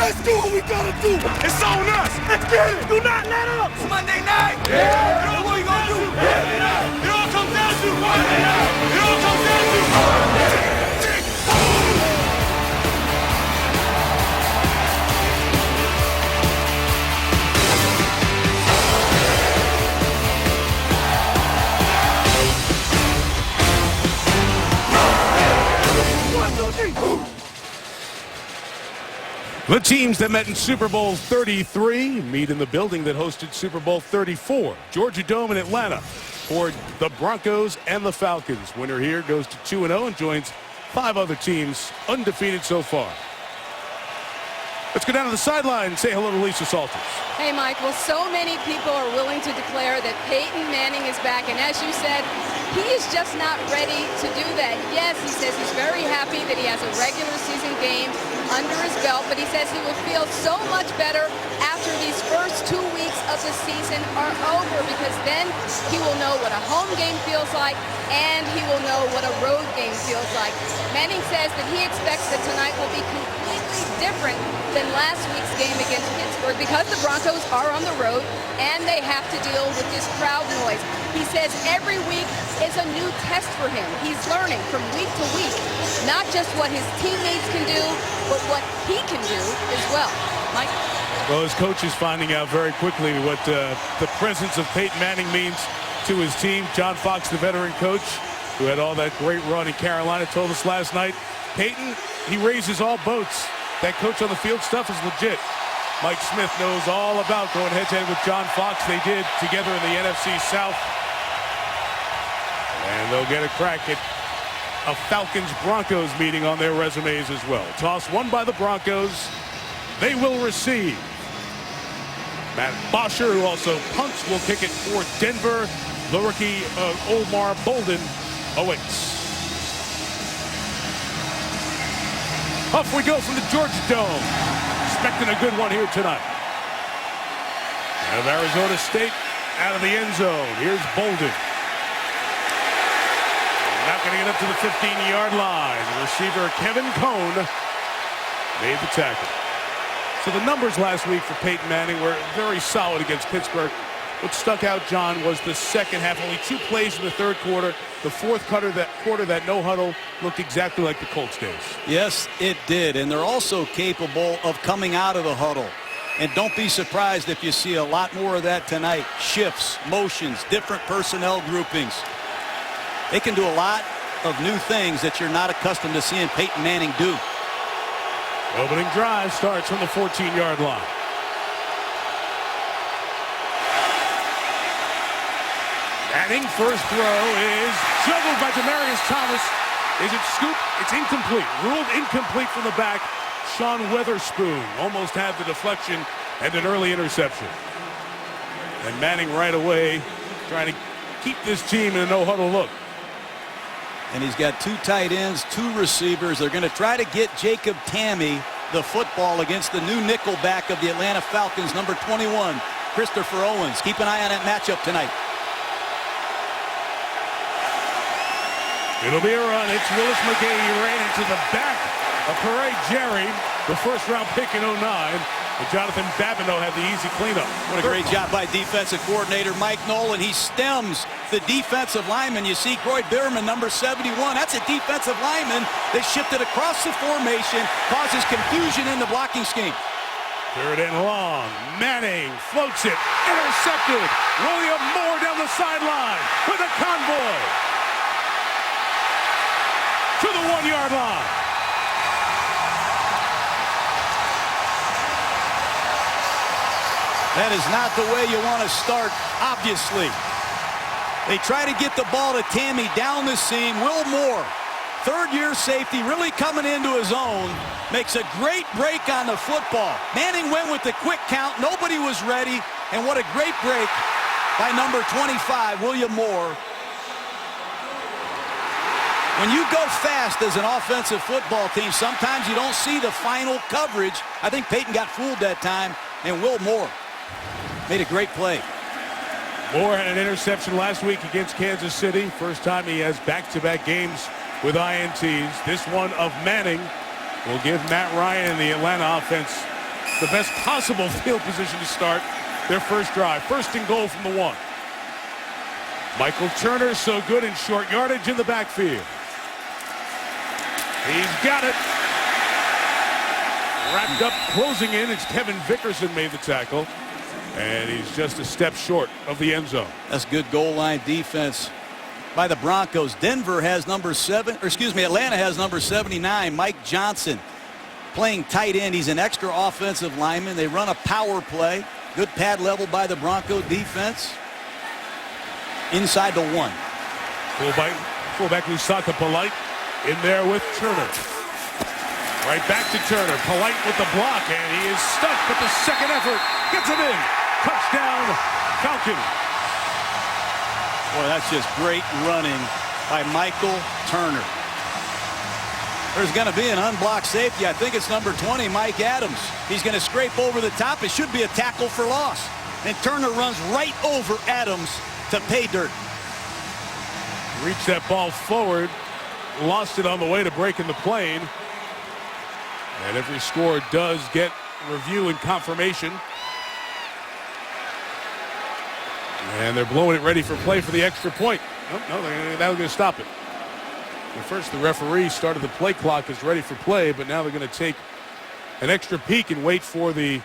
Let's do what we gotta do. It's on us. Let's get it. Do not let up. It's Monday night. Yeah. You know what we gonna do? Monday night. It all comes down to Monday night. It all comes down to Monday. The teams that met in Super Bowl 33 meet in the building that hosted Super Bowl 34. Georgia Dome in Atlanta for the Broncos and the Falcons. Winner here goes to 2-0 and joins 5 other teams undefeated so far. Let's go down to the sideline and say hello to Lisa Salters. Hey, Mike. Well, so many people are willing to declare that Peyton Manning is back. And as you said, he is just not ready to do that. Yes, he says he's very happy that he has a regular season game under his belt, but he says he will feel so much better after these first 2 weeks of the season are over, because then he will know what a home game feels like and he will know what a road game feels like. Manning says that he expects that tonight will be completely different than last week's game against Pittsburgh, because the Broncos are on the road and they have to deal with this crowd noise. He says every week is a new test for him. He's learning from week to week, not just what his teammates can do, but what he can do as well. Mike? Well, his coach is finding out very quickly what the presence of Peyton Manning means to his team. John Fox, the veteran coach, who had all that great run in Carolina, told us last night, Peyton, he raises all boats. That coach on the field stuff is legit. Mike Smith knows all about going head-to-head with John Fox. They did together in the NFC South. And they'll get a crack at a Falcons-Broncos meeting on their resumes as well. Toss won by the Broncos. They will receive. Matt Bosher, who also punts, will kick it for Denver. The rookie Omar Bolden awaits. Off we go from the Georgia Dome. Expecting a good one here tonight. Out of Arizona State, out of the end zone. Here's Bolden. Not going to get up to the 15-yard line. The receiver Kevin Cone made the tackle. So the numbers last week for Peyton Manning were very solid against Pittsburgh. What stuck out, John, was the second half. Only 2 plays in the third quarter. The fourth quarter, that no huddle, looked exactly like the Colts days. Yes, it did. And they're also capable of coming out of the huddle. And don't be surprised if you see a lot more of that tonight. Shifts, motions, different personnel groupings. They can do a lot of new things that you're not accustomed to seeing Peyton Manning do. Opening drive starts from the 14-yard line. Manning, first throw is juggled by Demaryius Thomas. Is it scooped? It's incomplete. Ruled incomplete from the back. Sean Weatherspoon almost had the deflection and an early interception. And Manning right away trying to keep this team in a no-huddle look. And he's got 2 tight ends, 2 receivers. They're going to try to get Jacob Tamme the football against the new nickelback of the Atlanta Falcons, number 21, Christopher Owens. Keep an eye on that matchup tonight. It'll be a run. It's Willis McGahee. He ran into the back of Parade Jerry, the first-round pick in 09. And Jonathan Babineau had the easy cleanup. What a great job by defensive coordinator Mike Nolan. He stems the defensive lineman. You see Croy Bierman, number 71. That's a defensive lineman. They shifted across the formation, causes confusion in the blocking scheme. Third and long. Manning floats it. Intercepted. William Moore down the sideline with a convoy to the 1-yard line. That is not the way you want to start, obviously. They try to get the ball to Tamme down the seam. Will Moore, third-year safety, really coming into his own, makes a great break on the football. Manning went with the quick count. Nobody was ready. And what a great break by number 25, William Moore. When you go fast as an offensive football team, sometimes you don't see the final coverage. I think Peyton got fooled that time, and Will Moore made a great play. Moore had an interception last week against Kansas City. First time he has back-to-back games with INTs. This one of Manning will give Matt Ryan and the Atlanta offense the best possible field position to start their first drive. First and goal from the 1. Michael Turner so good in short yardage in the backfield. He's got it. Wrapped up, closing in. It's Kevin Vickerson made the tackle. And he's just a step short of the end zone. That's good goal line defense by the Broncos. Atlanta has number 79, Mike Johnson, playing tight end. He's an extra offensive lineman. They run a power play. Good pad level by the Bronco defense. Inside the 1. Fullback Lusaka Polite in there with Turner. Right back to Turner. Polite with the block, and he is stuck, but the second effort gets it in. Touchdown, Falcon. Boy, that's just great running by Michael Turner. There's going to be an unblocked safety. I think it's number 20, Mike Adams. He's going to scrape over the top. It should be a tackle for loss. And Turner runs right over Adams to pay dirt. Reached that ball forward, lost it on the way to breaking the plane. And every score does get review and confirmation. And they're blowing it ready for play for the extra point. Oh, no, they're going to stop it. At first, the referee started the play clock as ready for play, but now they're going to take an extra peek and wait for the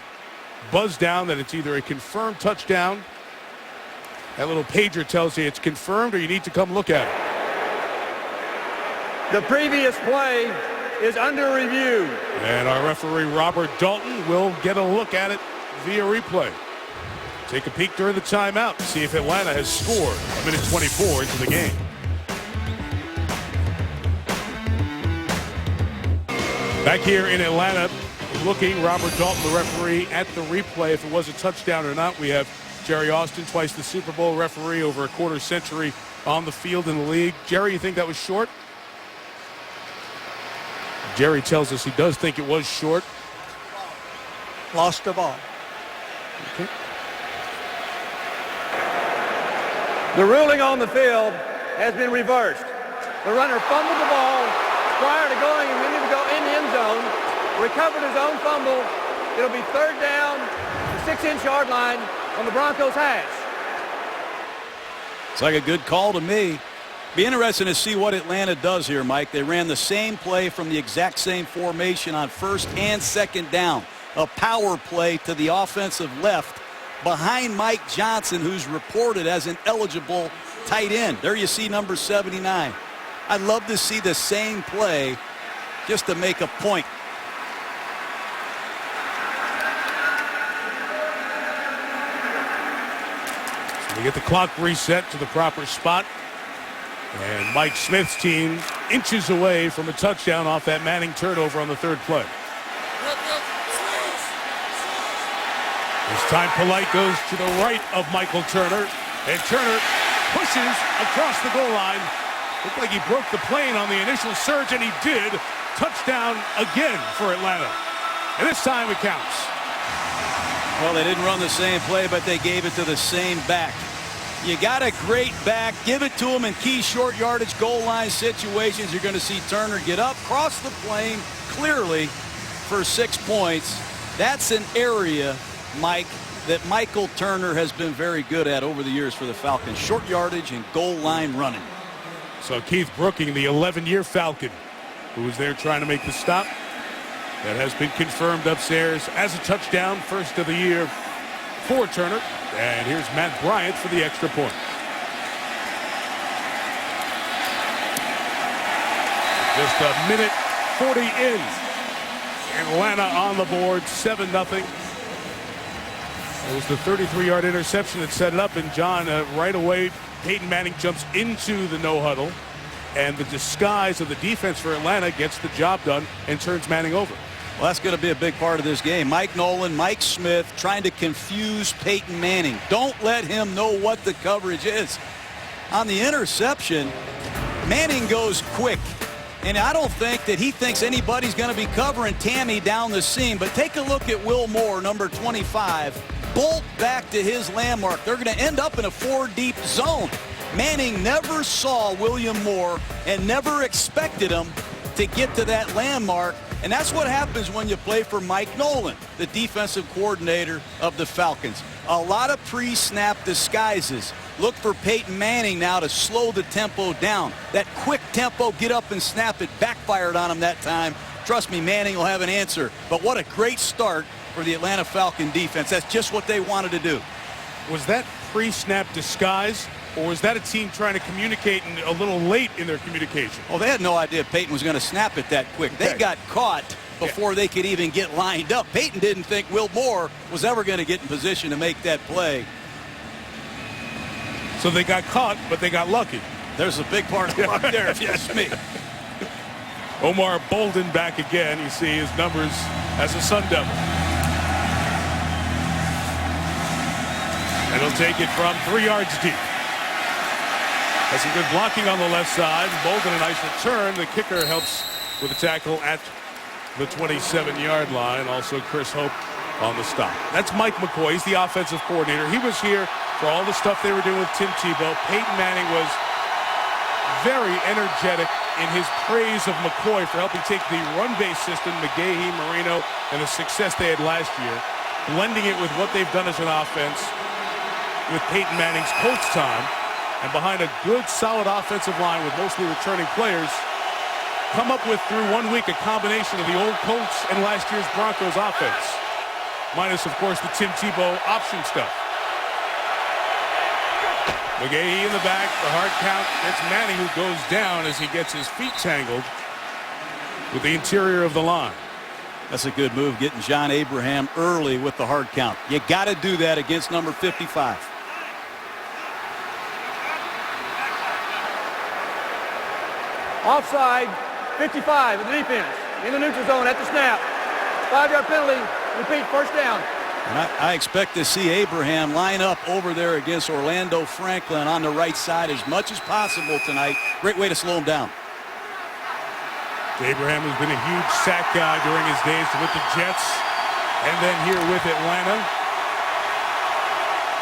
buzz down that it's either a confirmed touchdown. That little pager tells you it's confirmed or you need to come look at it. The previous play is under review. And our referee, Robert Dalton, will get a look at it via replay. Take a peek during the timeout, see if Atlanta has scored a minute 24 into the game. Back here in Atlanta, looking, Robert Dalton, the referee, at the replay, if it was a touchdown or not. We have Jerry Austin, twice the Super Bowl referee, over a quarter century on the field in the league. Jerry, you think that was short? Jerry tells us he does think it was short. Lost the ball. Okay. The ruling on the field has been reversed. The runner fumbled the ball prior to going and needed to go in the end zone, recovered his own fumble. It'll be third down, the 6-inch yard line on the Broncos hash. It's like a good call to me. Be interesting to see what Atlanta does here, Mike. They ran the same play from the exact same formation on first and second down. A power play to the offensive left behind Mike Johnson, who's reported as an eligible tight end. There you see number 79. I'd love to see the same play just to make a point. So we get the clock reset to the proper spot. And Mike Smith's team inches away from a touchdown off that Manning turnover on the third play. This time Polite goes to the right of Michael Turner. And Turner pushes across the goal line. Looked like he broke the plane on the initial surge, and he did. Touchdown again for Atlanta. And this time it counts. Well, they didn't run the same play, but they gave it to the same back. You got a great back. Give it to him in key short yardage goal line situations. You're going to see Turner get up, cross the plane clearly for 6 points. That's an area, Mike, that Michael Turner has been very good at over the years for the Falcons. Short yardage and goal line running. So Keith Brooking, the 11-year Falcon, who was there trying to make the stop. That has been confirmed upstairs as a touchdown, first of the year for Turner. And here's Matt Bryant for the extra point. Just a minute 40 in. Atlanta on the board, 7-0. It was the 33-yard interception that set it up. And John, right away, Peyton Manning jumps into the no huddle. And the disguise of the defense for Atlanta gets the job done and turns Manning over. Well, that's going to be a big part of this game. Mike Nolan, Mike Smith trying to confuse Peyton Manning. Don't let him know what the coverage is. On the interception, Manning goes quick. And I don't think that he thinks anybody's going to be covering Tammy down the seam. But take a look at Will Moore, number 25. Bolt back to his landmark. They're going to end up in a 4-deep zone. Manning never saw William Moore and never expected him to get to that landmark. And that's what happens when you play for Mike Nolan, the defensive coordinator of the Falcons. A lot of pre-snap disguises. Look for Peyton Manning now to slow the tempo down. That quick tempo, get up and snap it, backfired on him that time. Trust me, Manning will have an answer. But what a great start for the Atlanta Falcon defense. That's just what they wanted to do. Was that pre-snap disguise, or was that a team trying to communicate and a little late in their communication? Well, they had no idea Peyton was going to snap it that quick. They got caught before they could even get lined up. Peyton didn't think Will Moore was ever going to get in position to make that play. So they got caught, but they got lucky. There's a big part of luck there, if you ask me. Omar Bolden back again. You see his numbers as a Sun Devil. And he'll take it from 3 yards deep. Has some good blocking on the left side. Bolden a nice return. The kicker helps with a tackle at the 27-yard line. Also Chris Hope on the stop. That's Mike McCoy. He's the offensive coordinator. He was here for all the stuff they were doing with Tim Tebow. Peyton Manning was very energetic in his praise of McCoy for helping take the run-based system, McGahee, Marino, and the success they had last year, blending it with what they've done as an offense with Peyton Manning's Colts time, and behind a good, solid offensive line with mostly returning players, come up with, through 1 week, a combination of the old Colts and last year's Broncos offense, minus, of course, the Tim Tebow option stuff. McGahee in the back, the hard count. It's Manning who goes down as he gets his feet tangled with the interior of the line. That's a good move, getting John Abraham early with the hard count. You got to do that against number 55. Offside, 55 of the defense. In the neutral zone at the snap. 5-yard penalty. Repeat, first down. And I expect to see Abraham line up over there against Orlando Franklin on the right side as much as possible tonight. Great way to slow him down. Abraham has been a huge sack guy during his days with the Jets and then here with Atlanta.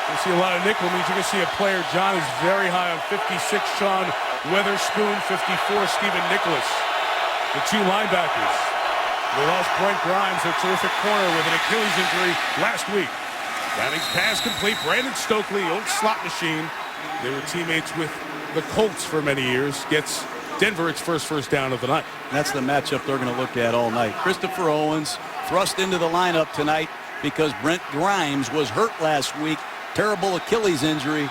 You see a lot of nickel means you can see a player. John is very high on 56, Sean Weatherspoon, 54, Stephen Nicholas. The two linebackers. They lost Brent Grimes, a terrific corner, with an Achilles injury last week. Manning's pass complete. Brandon Stokely, old slot machine. They were teammates with the Colts for many years. Gets Denver its first down of the night. That's the matchup they're going to look at all night. Christopher Owens thrust into the lineup tonight because Brent Grimes was hurt last week. Terrible Achilles injury.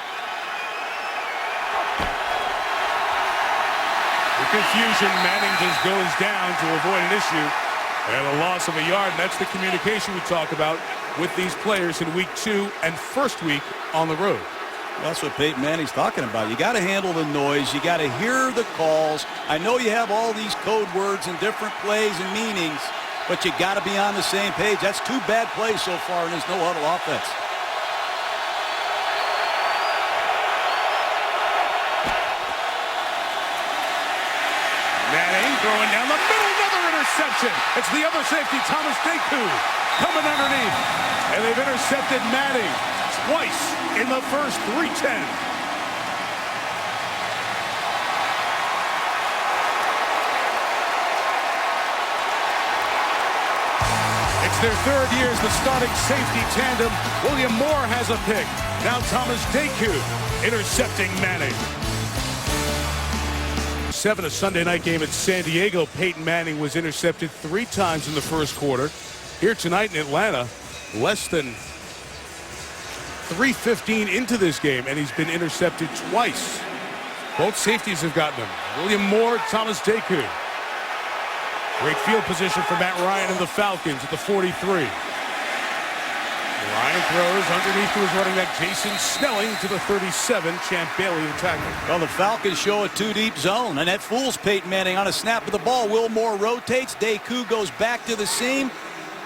The confusion, Manning just goes down to avoid an issue. And a loss of a yard, and that's the communication we talk about with these players in week 2 and first week on the road. That's what Peyton Manning's talking about. You got to handle the noise. You got to hear the calls. I know you have all these code words and different plays and meanings, but you got to be on the same page. That's 2 bad plays so far in this no-huddle offense. Manning throwing down the middle, another interception. It's the other safety, Thomas Deku, coming underneath. And they've intercepted Manning twice in the first 3-10. It's their 3rd year as the starting safety tandem. William Moore has a pick. Now Thomas Deku intercepting Manning. 7, a Sunday night game at San Diego. Peyton Manning was intercepted 3 times in the first quarter. Here tonight in Atlanta, less than 3:15 into this game, and he's been intercepted twice. Both safeties have gotten him. William Moore, Thomas Deku. Great field position for Matt Ryan and the Falcons at the 43. Ryan throws underneath to his running back Jason Snelling to the 37. Champ Bailey the tackle. Well, the Falcons show a 2-deep zone, and that fools Peyton Manning on a snap of the ball. Will Moore rotates. Deku goes back to the seam,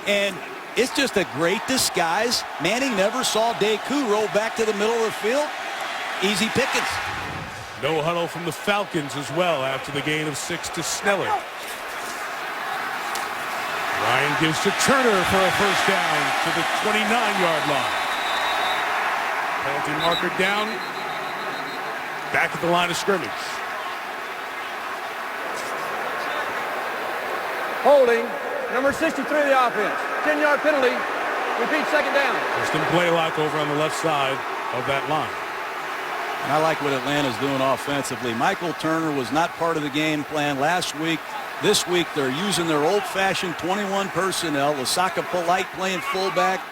and it's just a great disguise. Manning never saw Deku roll back to the middle of the field. Easy pickings. No huddle from the Falcons as well after the gain of 6 to Snelling. Ryan gives to Turner for a first down to the 29-yard line. Penalty marker down. Back at the line of scrimmage. Holding number 63 of the offense. 10-yard penalty. Repeat, second down. Justin Blaylock over on the left side of that line. And I like what Atlanta's doing offensively. Michael Turner was not part of the game plan last week. This week they're using their old-fashioned 21 personnel. Lasaka Polite playing fullback.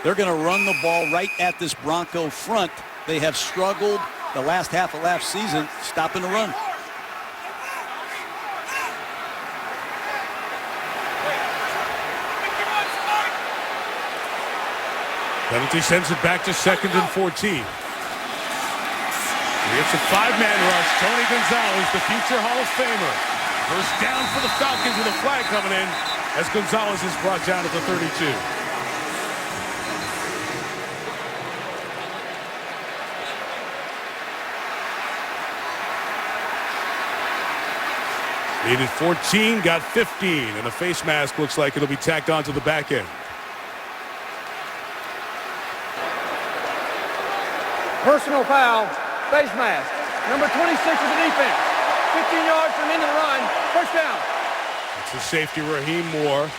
They're going to run the ball right at this Bronco front. They have struggled the last half of last season stopping the run. Penalty sends it back to 2nd and 14. It's a 5-man rush. Tony Gonzalez, the future Hall of Famer. First down for the Falcons with a flag coming in as Gonzalez is brought down at the 32. Needed 14, got 15, and a face mask looks like it'll be tacked onto the back end. Personal foul, face mask. Number 26 of the defense. 15 yards from into the run. First down. It's the safety, Raheem Moore.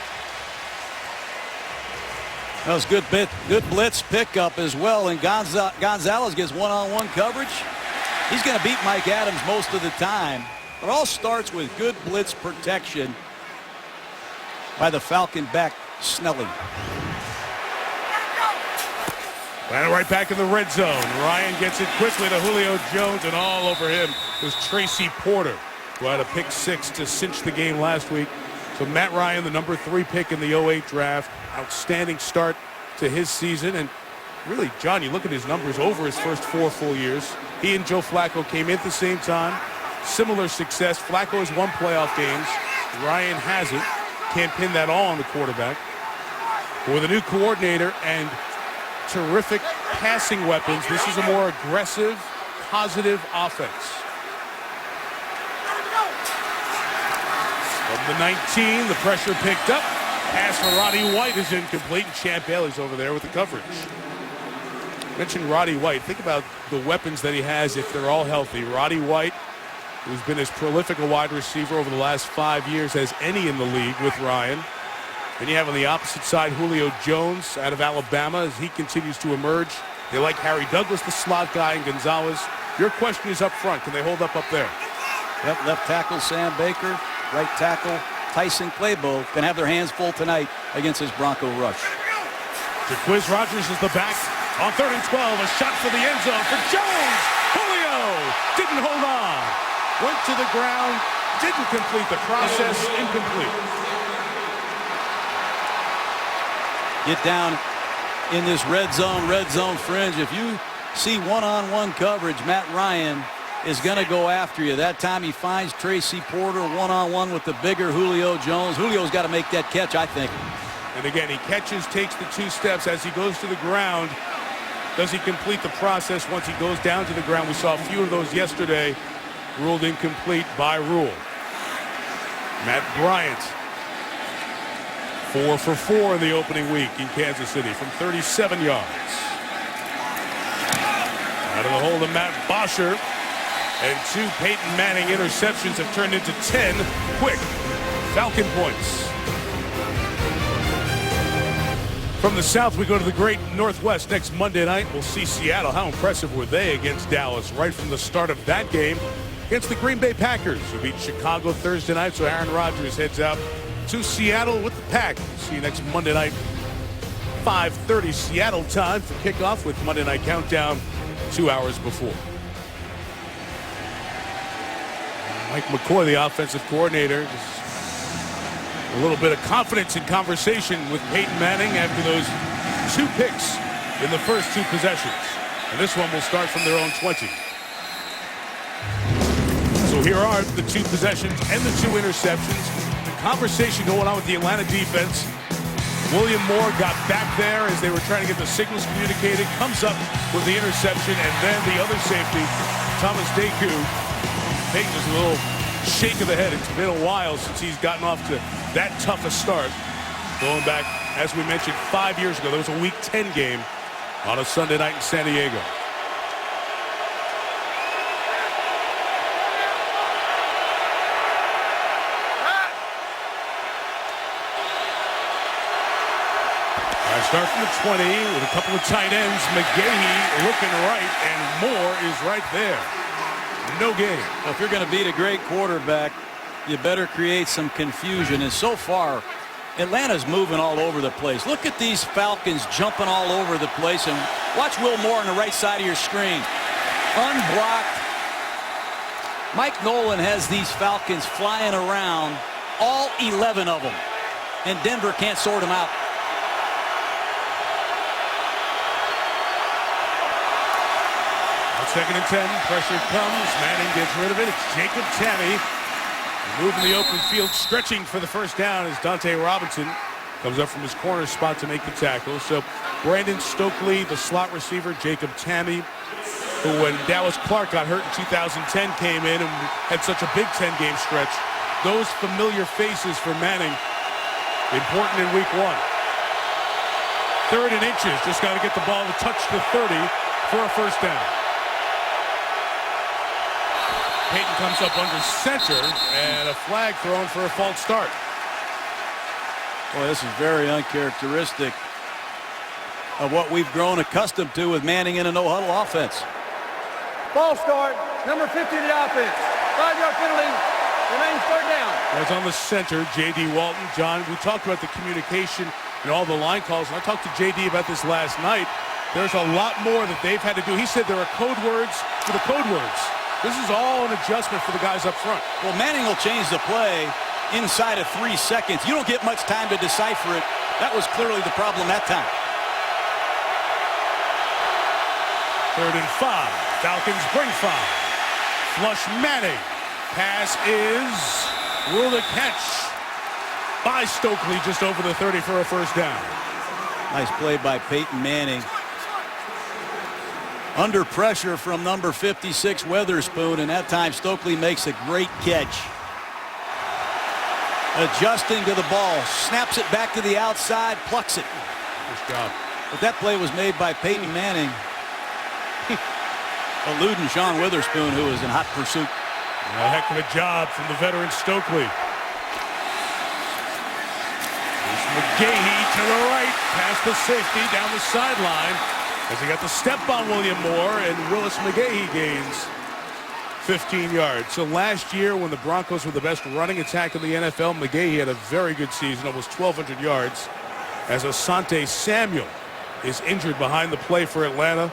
That was good blitz pickup as well, and Gonzalez gets one-on-one coverage. He's going to beat Mike Adams most of the time. It all starts with good blitz protection by the Falcon back Snelling. And right back in the red zone. Ryan gets it quickly to Julio Jones, and all over him was Tracy Porter, who had a pick 6 to cinch the game last week. So Matt Ryan, the number 3 pick in the 08 draft, outstanding start to his season. And really, John, you look at his numbers over his first 4 full years. He and Joe Flacco came in at the same time. Similar success. Flacco has won playoff games. Ryan hasn't. Can't pin that all on the quarterback. But with a new coordinator and terrific passing weapons, this is a more aggressive, positive offense. From the 19, the pressure picked up. Pass for Roddy White is incomplete, and Champ Bailey's over there with the coverage. Mentioned Roddy White. Think about the weapons that he has if they're all healthy. Roddy White, who's been as prolific a wide receiver over the last 5 years as any in the league with Ryan. Then you have on the opposite side Julio Jones out of Alabama as he continues to emerge. They like Harry Douglas, the slot guy, and Gonzalez. Your question is up front. Can they hold up there? Yep, left tackle Sam Baker, right tackle Tyson Claybo can have their hands full tonight against his Bronco rush. Jaquiz Rogers is the back on 3rd and 12. A shot for the end zone for Jones. Julio didn't hold on. Went to the ground, didn't complete the process, incomplete. Get down in this red zone fringe. If you see one-on-one coverage, Matt Ryan is going to go after you. That time he finds Tracy Porter one-on-one with the bigger Julio Jones. Julio's got to make that catch, I think. And again, he catches, takes the 2 steps as he goes to the ground. Does he complete the process once he goes down to the ground? We saw a few of those yesterday, ruled incomplete by rule. Matt Bryant, 4 for 4 in the opening week in Kansas City from 37 yards. Out of the hole to Matt Bosher, and 2 Peyton Manning interceptions have turned into 10 quick Falcon points. From the South, we go to the great Northwest next Monday night. We'll see Seattle. How impressive were they against Dallas right from the start of that game against the Green Bay Packers, who beat Chicago Thursday night. So Aaron Rodgers heads out to Seattle with the Pack. See you next Monday night, 5:30 Seattle time for kickoff with Monday Night Countdown 2 hours before. Mike McCoy, the offensive coordinator, just a little bit of confidence in conversation with Peyton Manning after those 2 picks in the first 2 possessions. And this one will start from their own 20. So here are the 2 possessions and the 2 interceptions. The conversation going on with the Atlanta defense. William Moore got back there as they were trying to get the signals communicated, comes up with the interception, and then the other safety, Thomas Deku, Peyton is a little shake of the head. It's been a while since he's gotten off to that tough a start. Going back, as we mentioned, 5 years ago, there was a Week 10 game on a Sunday night in San Diego. Start from the 20 with a couple of tight ends. McGahee looking right, and Moore is right there. No gain. Well, if you're going to beat a great quarterback, you better create some confusion. And so far, Atlanta's moving all over the place. Look at these Falcons jumping all over the place. And watch Will Moore on the right side of your screen. Unblocked. Mike Nolan has these Falcons flying around, all 11 of them. And Denver can't sort them out. Second and 10. Pressure comes. Manning gets rid of it. It's Jacob Tamme. Moving the open field, stretching for the first down as Dante Robinson comes up from his corner spot to make the tackle. So Brandon Stokely, the slot receiver, Jacob Tamme, who when Dallas Clark got hurt in 2010 came in and had such a big 10-game stretch. Those familiar faces for Manning, important in week 1. 3rd and inches, just got to get the ball to touch the 30 for a first down. Peyton comes up under center, and a flag thrown for a false start. Boy, this is very uncharacteristic of what we've grown accustomed to with Manning in a no-huddle offense. False start, number 50 to the offense. 5-yard penalty, remains 3rd down. That's on the center, J.D. Walton. John, we talked about the communication and all the line calls, and I talked to J.D. about this last night. There's a lot more that they've had to do. He said there are code words for the code words. This is all an adjustment for the guys up front. Well, Manning will change the play inside of 3 seconds. You don't get much time to decipher it. That was clearly the problem that time. 3rd and 5. Falcons bring 5. Flush Manning. Pass is ruled a catch by Stokely just over the 30 for a first down. Nice play by Peyton Manning. Under pressure from number 56 Weatherspoon, and that time Stokely makes a great catch. Adjusting to the ball, snaps it back to the outside, plucks it. Nice job. But that play was made by Peyton Manning, eluding Sean Witherspoon, who was in hot pursuit. A heck of a job from the veteran Stokely. There's McGahee to the right, past the safety, down the sideline. As he got the step on William Moore, and Willis McGahee gains 15 yards. So last year when the Broncos were the best running attack in the NFL, McGahee had a very good season, almost 1,200 yards, as Asante Samuel is injured behind the play for Atlanta.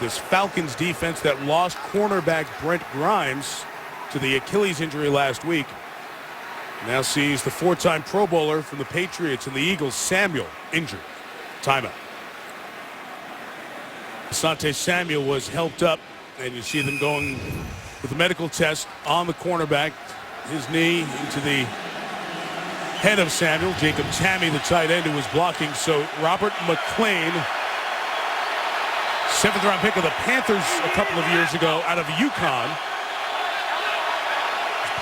This Falcons defense that lost cornerback Brent Grimes to the Achilles injury last week now sees the 4-time Pro Bowler from the Patriots and the Eagles, Samuel, injured. Timeout. Asante Samuel was helped up, and you see them going with the medical test on the cornerback. His knee into the head of Samuel. Jacob Tamme, the tight end, who was blocking. So Robert McClain, 7th-round pick of the Panthers a couple of years ago out of UConn.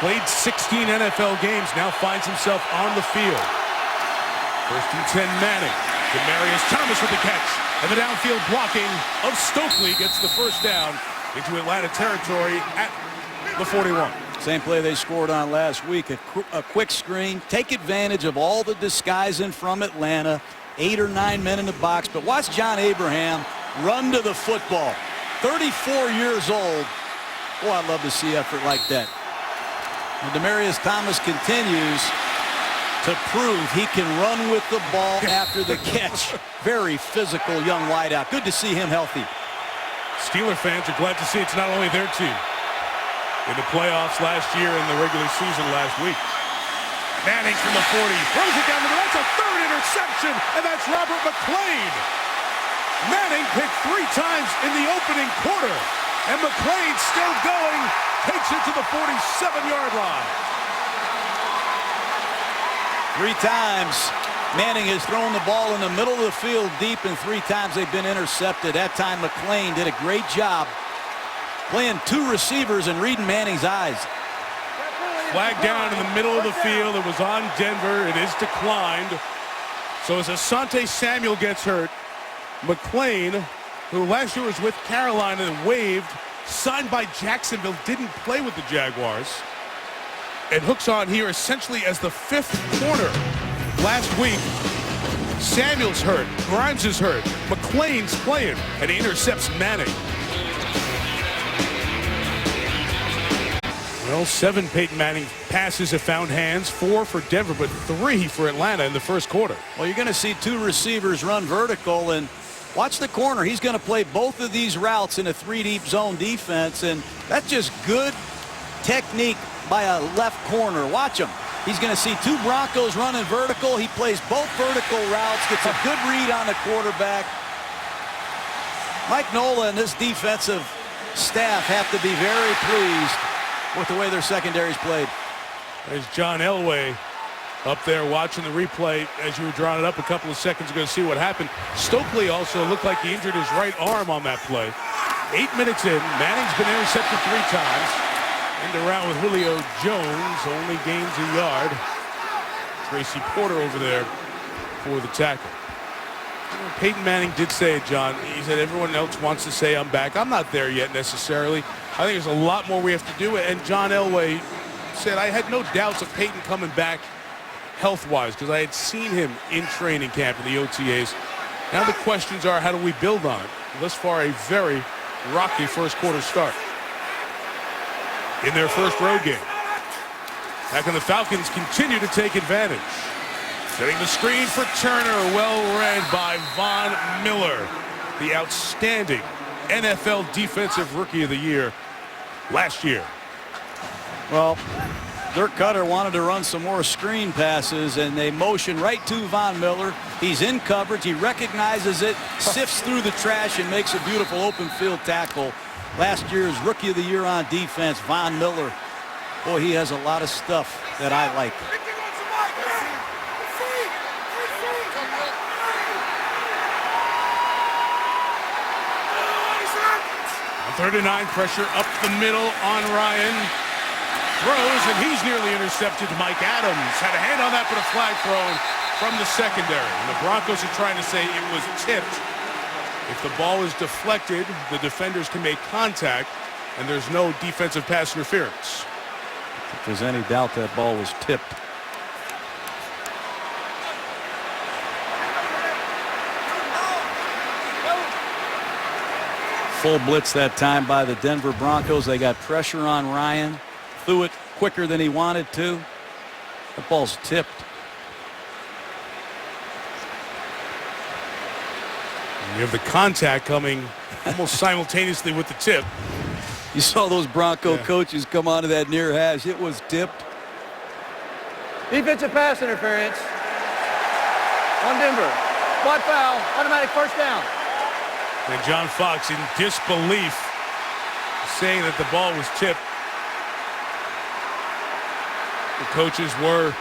Played 16 NFL games, now finds himself on the field. 1st and 10 Manning. Demarius Thomas with the catch. And the downfield blocking of Stokely gets the first down into Atlanta territory at the 41. Same play they scored on last week. A quick screen. Take advantage of all the disguising from Atlanta. 8 or 9 men in the box. But watch John Abraham run to the football. 34 years old. Boy, I'd love to see effort like that. And Demarius Thomas continues to prove he can run with the ball after the catch. Very physical young wideout. Good to see him healthy. Steeler fans are glad to see it's not only their team in the playoffs last year and the regular season last week. Manning from the 40, throws it down the middle. That's a 3rd interception, and that's Robert McClain. Manning picked 3 times in the opening quarter, and McClain still going, takes it to the 47-yard line. 3 times Manning has thrown the ball in the middle of the field deep, and 3 times they've been intercepted. That time McClain did a great job playing 2 receivers and reading Manning's eyes. Flag down in the middle of the field. It was on Denver. It is declined. So as Asante Samuel gets hurt, McClain, who last year was with Carolina and waived, signed by Jacksonville, didn't play with the Jaguars, and hooks on here essentially as the 5th corner last week Samuel's hurt. Grimes is hurt. McClain's playing, and he intercepts Manning. Well, 7 Peyton Manning passes have found hands, 4 for Denver, but 3 for Atlanta in the first quarter. Well, you're going to see 2 receivers run vertical, and watch the corner. He's going to play both of these routes in a 3-deep zone defense, and that's just good technique by a left corner. Watch him. He's going to see 2 Broncos running vertical. He plays both vertical routes, gets a good read on the quarterback. Mike Nola and this defensive staff have to be very pleased with the way their secondary's played. There's John Elway up there watching the replay as you were drawing it up a couple of seconds ago to see what happened. Stokely also looked like he injured his right arm on that play. 8 minutes in, Manning's been intercepted 3 times. End around with Julio Jones, only gains a yard. Tracy Porter over there for the tackle. Peyton Manning did say it, John. He said everyone else wants to say I'm back. I'm not there yet necessarily. I think there's a lot more we have to do. And John Elway said I had no doubts of Peyton coming back health-wise because I had seen him in training camp in the OTAs. Now the questions are, how do we build on it? Thus far, a very rocky first quarter start in their first road game. Back when the Falcons continue to take advantage. Setting the screen for Turner, well read by Von Miller, the outstanding NFL Defensive Rookie of the Year last year. Well, Dirk Cutter wanted to run some more screen passes, and they motion right to Von Miller. He's in coverage. He recognizes it, sifts through the trash, and makes a beautiful open field tackle. Last year's Rookie of the Year on defense, Von Miller. Boy, he has a lot of stuff that I like. On 39, pressure up the middle on Ryan. Throws, and he's nearly intercepted. Mike Adams had a hand on that, but a flag thrown from the secondary. And the Broncos are trying to say it was tipped. If the ball is deflected, the defenders can make contact, and there's no defensive pass interference. If there's any doubt that ball was tipped. Full blitz that time by the Denver Broncos. They got pressure on Ryan. Threw it quicker than he wanted to. The ball's tipped. And you have the contact coming almost simultaneously with the tip. You saw those Bronco coaches come onto that near hash. It was tipped. Defensive pass interference on Denver. Spot foul, automatic first down. And John Fox in disbelief saying that the ball was tipped. The coaches were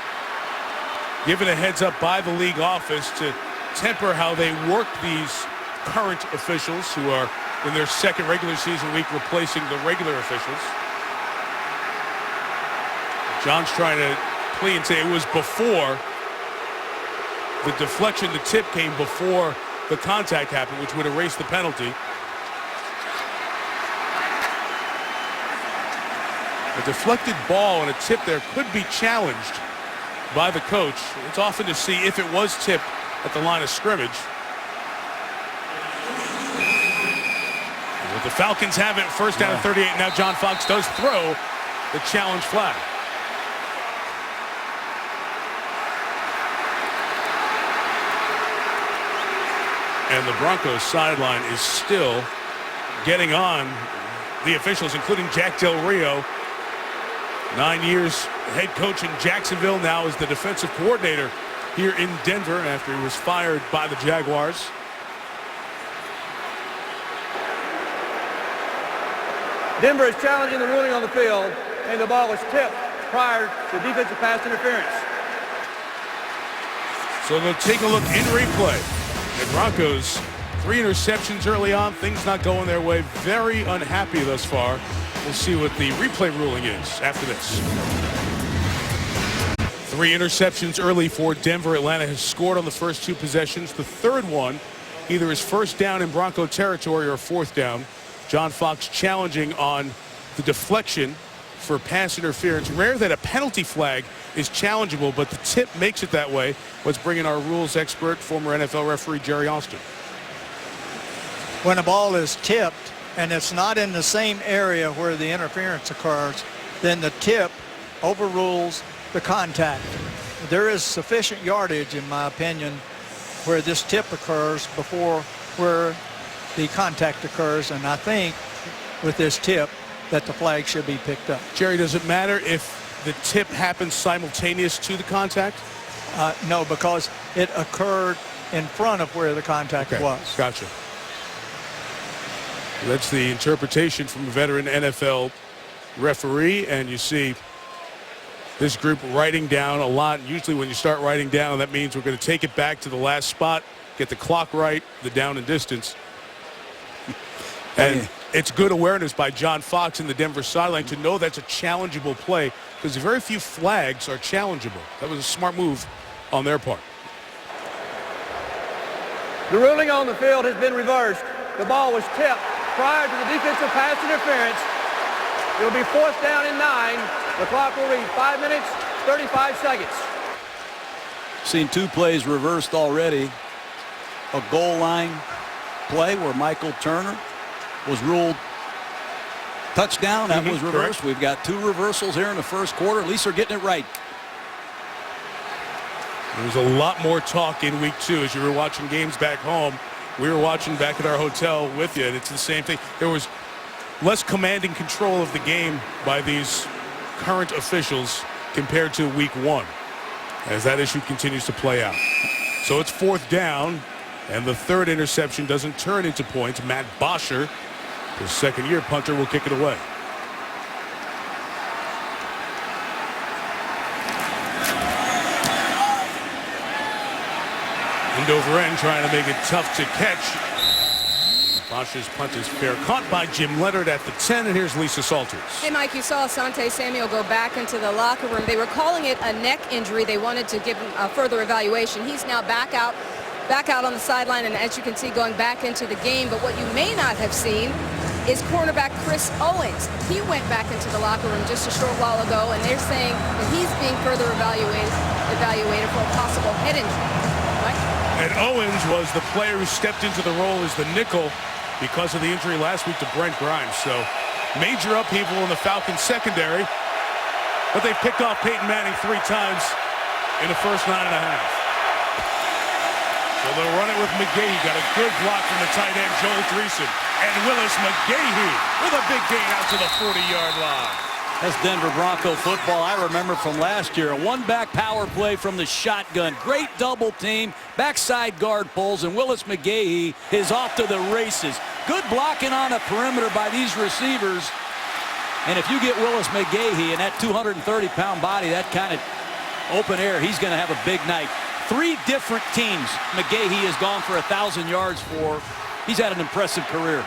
given a heads up by the league office to temper how they work these current officials who are in their second regular season week replacing the regular officials. John's trying to plea and say it was before the deflection. The tip came before the contact happened, which would erase the penalty. A deflected ball and a tip there could be challenged by the coach. It's often to see if it was tipped at the line of scrimmage. But the Falcons have it, first down at 38. Now John Fox does throw the challenge flag. And the Broncos sideline is still getting on the officials, including Jack Del Rio. 9 years head coach in Jacksonville, now is the defensive coordinator here in Denver after he was fired by the Jaguars. Denver is challenging the ruling on the field, and the ball was tipped prior to defensive pass interference. So they'll take a look in replay. The Broncos, 3 interceptions early on, things not going their way. Very unhappy thus far. We'll see what the replay ruling is after this. 3 interceptions early for Denver. Atlanta has scored on the first 2 possessions. The third one either is first down in Bronco territory or fourth down. John Fox challenging on the deflection. for pass interference. Rare that a penalty flag is challengeable, but the tip makes it that way. Let's bring in our rules expert, former NFL referee Jerry Austin. When a ball is tipped and it's not in the same area where the interference occurs, then the tip overrules the contact. There is sufficient yardage, in my opinion, where this tip occurs before where the contact occurs, and I think with this tip that the flag should be picked up. Jerry, does it matter if the tip happens simultaneous to the contact? No, because it occurred in front of where the contact was. Gotcha. That's the interpretation from a veteran NFL referee, and you see this group writing down a lot. Usually when you start writing down, that means we're going to take it back to the last spot, get the clock right, the down and distance. And it's good awareness by John Fox in the Denver sideline to know that's a challengeable play, because very few flags are challengeable. That was a smart move on their part. The ruling on the field has been reversed. The ball was tipped prior to the defensive pass interference. It'll be 4th down and 9. The clock will read 5 minutes, 35 seconds. Seen 2 plays reversed already. A goal line play where Michael Turner was ruled touchdown. That was reversed. Correct. We've got 2 reversals here in the first quarter. At least they're getting it right. There was a lot more talk in week 2 as you were watching games back home. We were watching back at our hotel with you, and it's the same thing. There was less commanding control of the game by these current officials compared to week 1 as that issue continues to play out. So it's 4th down, and the 3rd interception doesn't turn into points. Matt Bosher, his second-year punter, will kick it away. End over end, trying to make it tough to catch. Bosher's punt is fair. Caught by Jim Leonard at the 10, and here's Lisa Salters. Hey, Mike, you saw Asante Samuel go back into the locker room. They were calling it a neck injury. They wanted to give him a further evaluation. He's now back out on the sideline, and as you can see, going back into the game. But what you may not have seen is cornerback Chris Owens. He went back into the locker room just a short while ago, and they're saying that he's being further evaluated for a possible head injury. Mike? And Owens was the player who stepped into the role as the nickel because of the injury last week to Brent Grimes. So major upheaval in the Falcons secondary, but they picked off Peyton Manning 3 times in the first 9.5. So they'll run it with McGahee. Got a good block from the tight end Joel Dreesen, and Willis McGahee with a big gain out to the 40-yard line. That's Denver Bronco football I remember from last year. A 1-back power play from the shotgun. Great double team. Backside guard pulls, and Willis McGahee is off to the races. Good blocking on the perimeter by these receivers. And if you get Willis McGahee and that 230-pound body, that kind of open air, he's going to have a big night. 3 different teams McGahee has gone for 1,000 yards for. He's had an impressive career.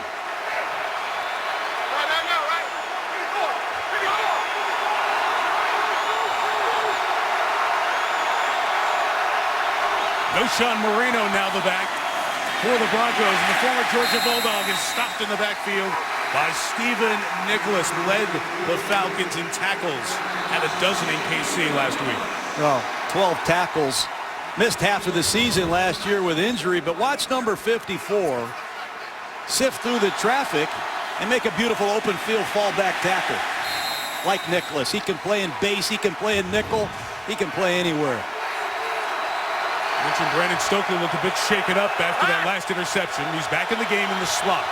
Sean Marino now the back for the Broncos, and the former Georgia Bulldog is stopped in the backfield by Stephen Nicholas. Led the Falcons in tackles, had a dozen in KC last week. Well, 12 tackles. Missed half of the season last year with injury, but watch number 54 sift through the traffic and make a beautiful open field fallback tackle. Like Nicholas, he can play in base, he can play in nickel, he can play anywhere. Mentioned Brandon Stokely looked a bit shaken up after that last interception. He's back in the game in the slot.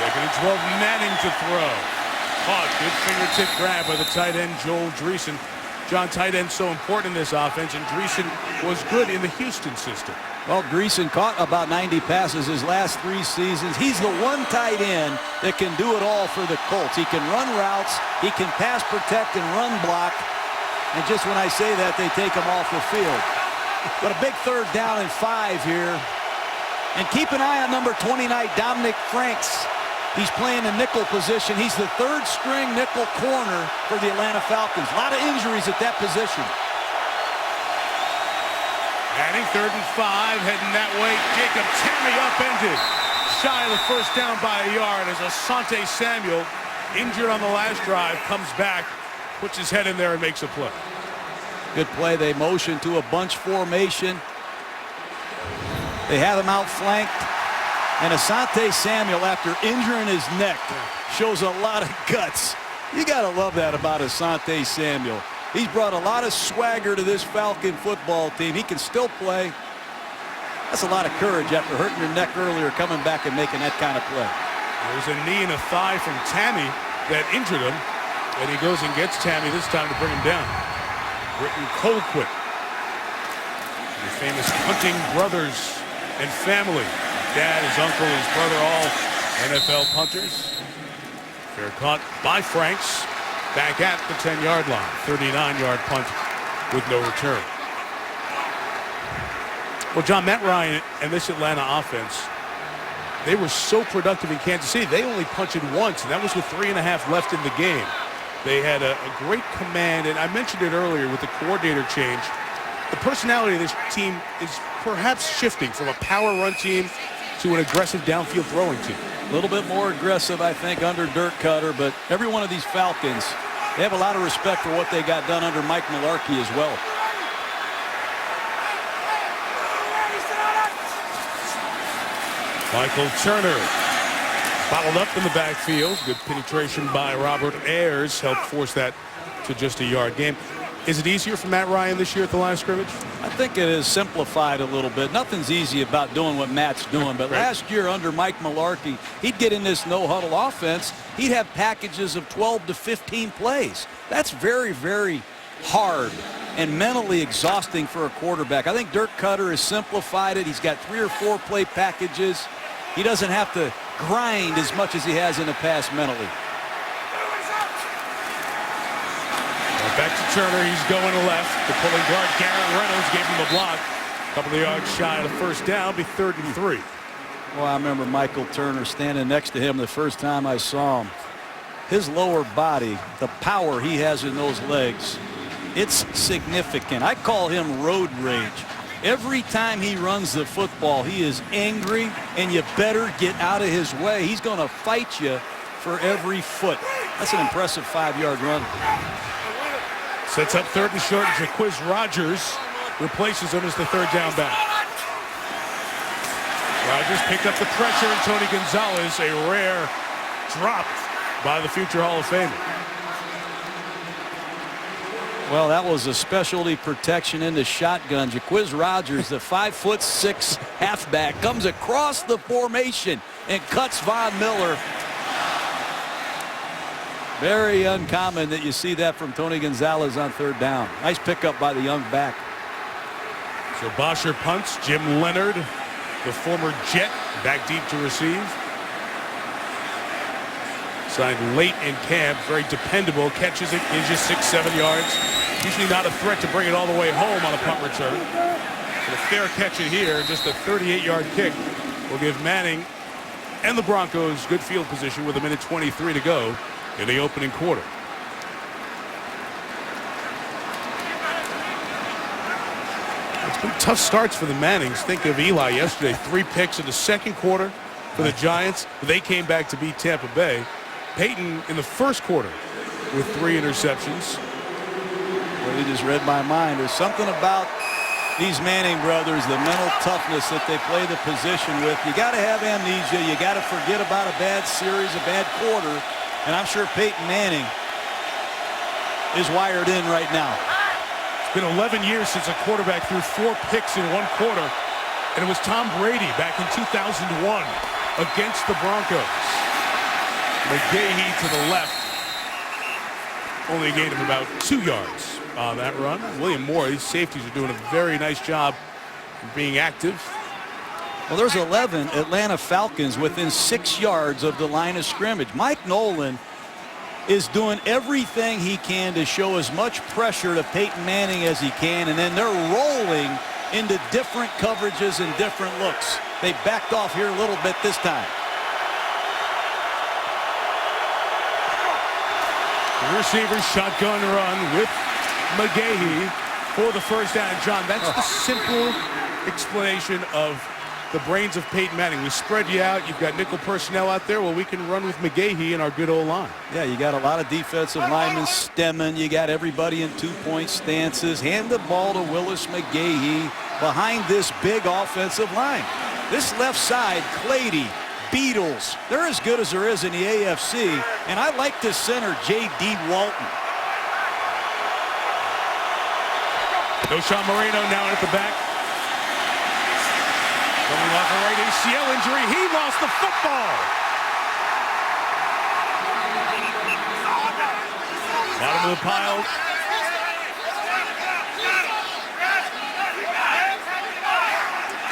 2nd and 12, Manning to throw. Caught, good fingertip grab by the tight end Joel Dreesen. John, tight end so important in this offense, and Dreesen was good in the Houston system. Well, Dreesen caught about 90 passes his last 3 seasons. He's the one tight end that can do it all for the Colts. He can run routes, he can pass protect and run block. And just when I say that, they take him off the field. But a big 3rd down and 5 here. And keep an eye on number 29, Dominic Franks. He's playing a nickel position. He's the 3rd string nickel corner for the Atlanta Falcons. A lot of injuries at that position. Manning 3rd and 5, heading that way. Jacob Tamme upended. Shy of the first down by a yard as Asante Samuel injured on the last drive, comes back, puts his head in there and makes a play. Good play. They motion to a bunch formation. They have him outflanked. And Asante Samuel, after injuring his neck, shows a lot of guts. You got to love that about Asante Samuel. He's brought a lot of swagger to this Falcon football team. He can still play. That's a lot of courage after hurting your neck earlier, coming back and making that kind of play. There's a knee and a thigh from Tammy that injured him. And he goes and gets Tammy this time to bring him down. Britton Colquitt, the famous hunting brothers and family. Dad, his uncle, his brother, all NFL punters. Fair caught by Franks. Back at the 10-yard line. 39-yard punt with no return. Well, John, Matt Ryan and this Atlanta offense, they were so productive in Kansas City. They only punted once, and that was with 3.5 left in the game. They had a great command, and I mentioned it earlier with the coordinator change. The personality of this team is perhaps shifting from a power run team to an aggressive downfield throwing team. A little bit more aggressive, I think, under Dirk Cutter, but every one of these Falcons, they have a lot of respect for what they got done under Mike Mularkey as well. Michael Turner bottled up in the backfield. Good penetration by Robert Ayers helped force that to just a yard game. Is it easier for Matt Ryan this year at the line of scrimmage? I think it is simplified a little bit. Nothing's easy about doing what Matt's doing. But last year under Mike Mularkey, he'd get in this no-huddle offense. He'd have packages of 12 to 15 plays. That's very, very hard and mentally exhausting for a quarterback. I think Dirk Cutter has simplified it. He's got 3 or 4 play packages. He doesn't have to grind as much as he has in the past mentally. Back to Turner. He's going left. The pulling guard, Garrett Reynolds, gave him the block. A couple of yards shy of the first down. Be 3rd and 3. Well, I remember Michael Turner standing next to him the first time I saw him. His lower body, the power he has in those legs, it's significant. I call him road rage. Every time he runs the football, he is angry, and you better get out of his way. He's going to fight you for every foot. That's an impressive 5-yard run. Sets up 3rd and short. Jaquiz Rogers replaces him as the 3rd down back. Rogers picked up the pressure, and Tony Gonzalez, a rare drop by the future Hall of Famer. Well, that was a specialty protection in the shotgun. Jaquiz Rogers, the 5'6" halfback, comes across the formation and cuts Von Miller. Very uncommon that you see that from Tony Gonzalez on 3rd down. Nice pickup by the young back. So Bosher punts. Jim Leonard, the former Jet, back deep to receive. Signed late in camp. Very dependable. Catches it in just 6-7 yards. Usually not a threat to bring it all the way home on a punt return. But a fair catch it here. Just a 38-yard kick will give Manning and the Broncos good field position with 1:23 to go in the opening quarter. It's been tough starts for the Mannings. Think of Eli yesterday. 3 picks in the second quarter for the Giants. They came back to beat Tampa Bay. Peyton in the first quarter with 3 interceptions. Well, you just read my mind. There's something about these Manning brothers, the mental toughness that they play the position with. You got to have amnesia. You got to forget about a bad series, a bad quarter. And I'm sure Peyton Manning is wired in right now. It's been 11 years since a quarterback threw 4 picks in 1 quarter. And it was Tom Brady back in 2001 against the Broncos. McGahee to the left. Only a gain of about 2 yards on that run. William Moore, these safeties are doing a very nice job of being active. Well, there's 11 Atlanta Falcons within 6 yards of the line of scrimmage. Mike Nolan is doing everything he can to show as much pressure to Peyton Manning as he can, and then they're rolling into different coverages and different looks. They backed off here a little bit this time. The receiver shotgun run with McGahee for the first down. John, that's the simple explanation of the brains of Peyton Manning. We spread you out. You've got nickel personnel out there. Well, we can run with McGahee and our good old line. Yeah, you got a lot of defensive linemen stemming. You got everybody in two-point stances. Hand the ball to Willis McGahee behind this big offensive line. This left side, Clady, Beatles, they're as good as there is in the AFC. And I like this center, J.D. Walton. Noshawn Moreno now at the back. Coming off a right ACL injury, he lost the football. Bottom of the pile.